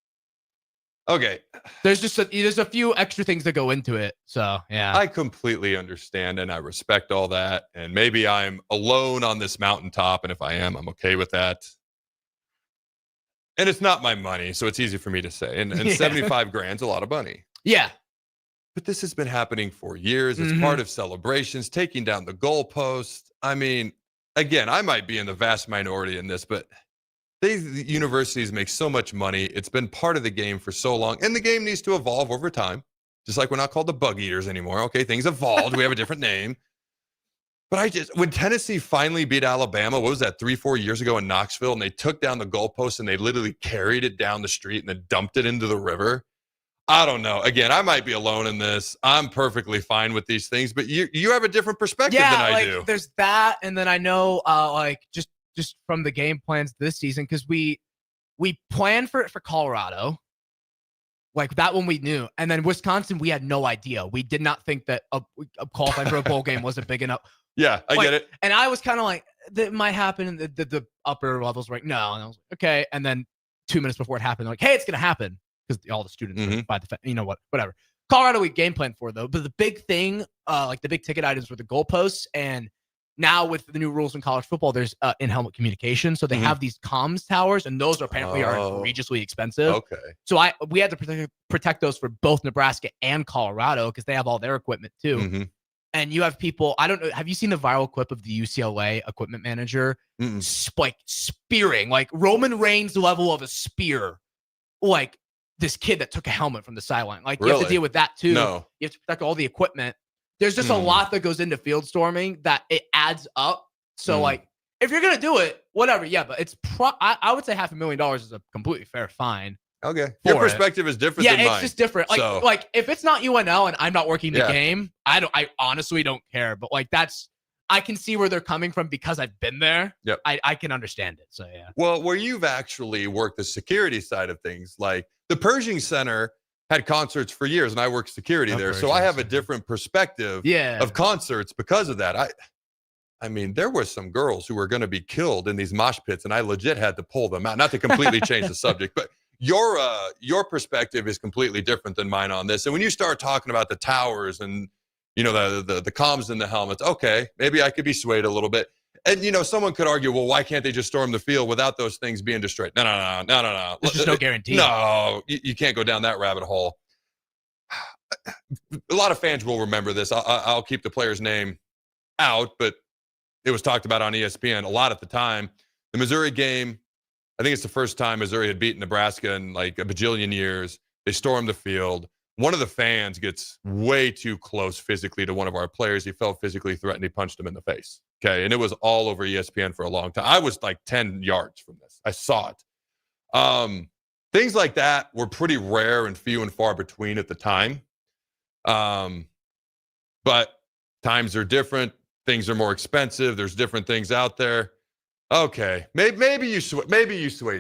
Okay. There's a few extra things that go into it. So, yeah. I completely understand and I respect all that. And maybe I'm alone on this mountaintop. And if I am, I'm okay with that. And it's not my money, so it's easy for me to say. And 75 grand's a lot of money. Yeah. But this has been happening for years. It's part of celebrations, taking down the goalpost. I mean, again, I might be in the vast minority in this, but the universities make so much money. It's been part of the game for so long. And the game needs to evolve over time. Just like we're not called the Bug Eaters anymore. Okay, things evolved. We have a different name. But when Tennessee finally beat Alabama, what was that, 3-4 years ago in Knoxville, and they took down the goalpost and they literally carried it down the street and then dumped it into the river. I don't know. Again, I might be alone in this. I'm perfectly fine with these things, but you have a different perspective than I do. There's that, and then I know just from the game plans this season, because we planned for it for Colorado. Like that one we knew. And then Wisconsin, we had no idea. We did not think that a qualifying for a bowl game wasn't big enough. Yeah, I get it. And I was kind of like, that might happen. And the upper levels were like, no. And I was like, okay. And then 2 minutes before it happened, like, hey, it's going to happen. Because all the students were by the, whatever. Colorado, we game planned for, though. But the big thing, like the big ticket items were the goalposts. And now with the new rules in college football, there's in-helmet communication. So they have these comms towers, and those apparently are egregiously expensive. Okay. So we had to protect those for both Nebraska and Colorado because they have all their equipment too. And you have people, I don't know, have you seen the viral clip of the UCLA equipment manager like spearing, like Roman Reigns level of a spear, like this kid that took a helmet from the sideline? Like you have to deal with that too. No. You have to protect all the equipment. There's just a lot that goes into field storming that it adds up. So like, if you're going to do it, whatever. Yeah. But it's I would say $500,000 is a completely fair fine. Okay. Your perspective is different than mine. Yeah, it's just different. Like, like if it's not UNL and I'm not working the game, I honestly don't care. But like I can see where they're coming from because I've been there. Yep. I can understand it. So yeah. Well, where you've actually worked the security side of things, like the Pershing Center had concerts for years, and I worked security there. So I have a different perspective of concerts because of that. I mean, there were some girls who were going to be killed in these mosh pits, and I legit had to pull them out. Not to completely change the subject, but your perspective is completely different than mine on this. And when you start talking about the towers and the comms in the helmets, okay, maybe I could be swayed a little bit. And someone could argue, well, why can't they just storm the field without those things being destroyed? No. There's just no guarantee. No, you can't go down that rabbit hole. A lot of fans will remember this. I'll keep the player's name out, but it was talked about on ESPN a lot at the time. The Missouri game, I think it's the first time Missouri had beaten Nebraska in like a bajillion years. They stormed the field. One of the fans gets way too close physically to one of our players. He felt physically threatened. He punched him in the face. Okay. And it was all over ESPN for a long time. I was like 10 yards from this. I saw it. Things like that were pretty rare and few and far between at the time. But times are different. Things are more expensive. There's different things out there. Okay, maybe you swayed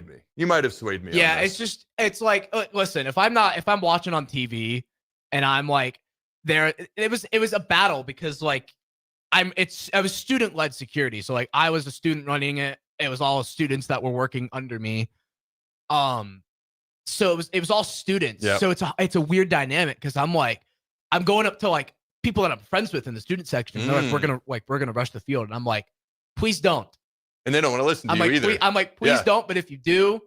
me. You might have swayed me. Yeah, it's like, listen, if I'm watching on TV and I'm like there, it was a battle because like I was student-led security, so like I was a student running it. It was all students that were working under me. So it was all students. Yep. So it's a weird dynamic because I'm going up to like people that I'm friends with in the student section. And they're like, we're gonna rush the field, and I'm like, please don't. And they don't want to listen to you either. I'm like, please don't. But if you do,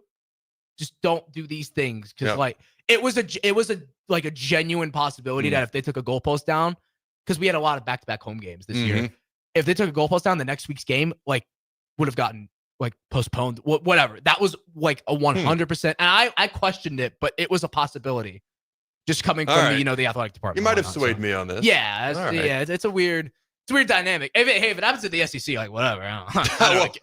just don't do these things because like it was a genuine possibility that if they took a goalpost down, because we had a lot of back-to-back home games this year. If they took a goalpost down, the next week's game like would have gotten like postponed, whatever. That was like a 100%. And I questioned it, but it was a possibility. Just coming from the athletic department. You might have swayed me on this. Yeah, it's a weird dynamic. If it happens at the SEC, like whatever.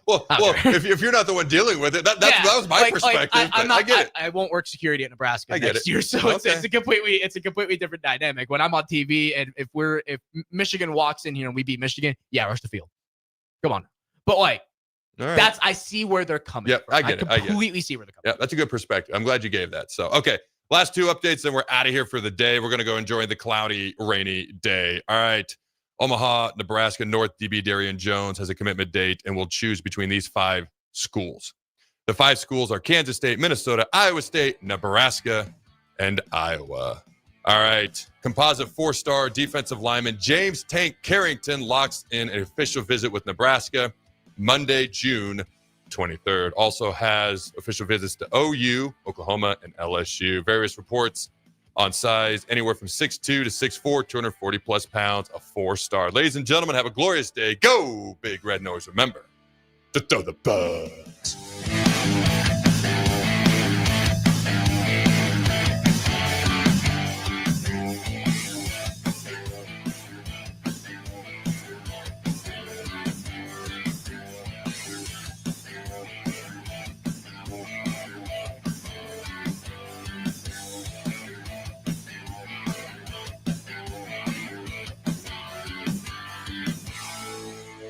Well, if you're not the one dealing with it, that was my perspective. I get it. I won't work security at Nebraska next year, so it's a completely different dynamic. When I'm on TV, and if Michigan walks in here and we beat Michigan, rush the field. Come on, but like. I see where they're coming from. I get it. I completely see where they're coming from. Yeah, that's a good perspective. I'm glad you gave that. So, okay. Last two updates, then we're out of here for the day. We're going to go enjoy the cloudy, rainy day. All right. Omaha, Nebraska, North DB Darian Jones has a commitment date and will choose between these 5 schools. The 5 schools are Kansas State, Minnesota, Iowa State, Nebraska, and Iowa. All right. Composite 4-star defensive lineman James Tank Carrington locks in an official visit with Nebraska Monday, June 23rd. Also has official visits to OU, Oklahoma, and LSU. Various reports on size anywhere from 6'2 to 6'4, 240 plus pounds, a 4-star. Ladies and gentlemen, have a glorious day. Go Big Red Nose. Remember to throw the bugs.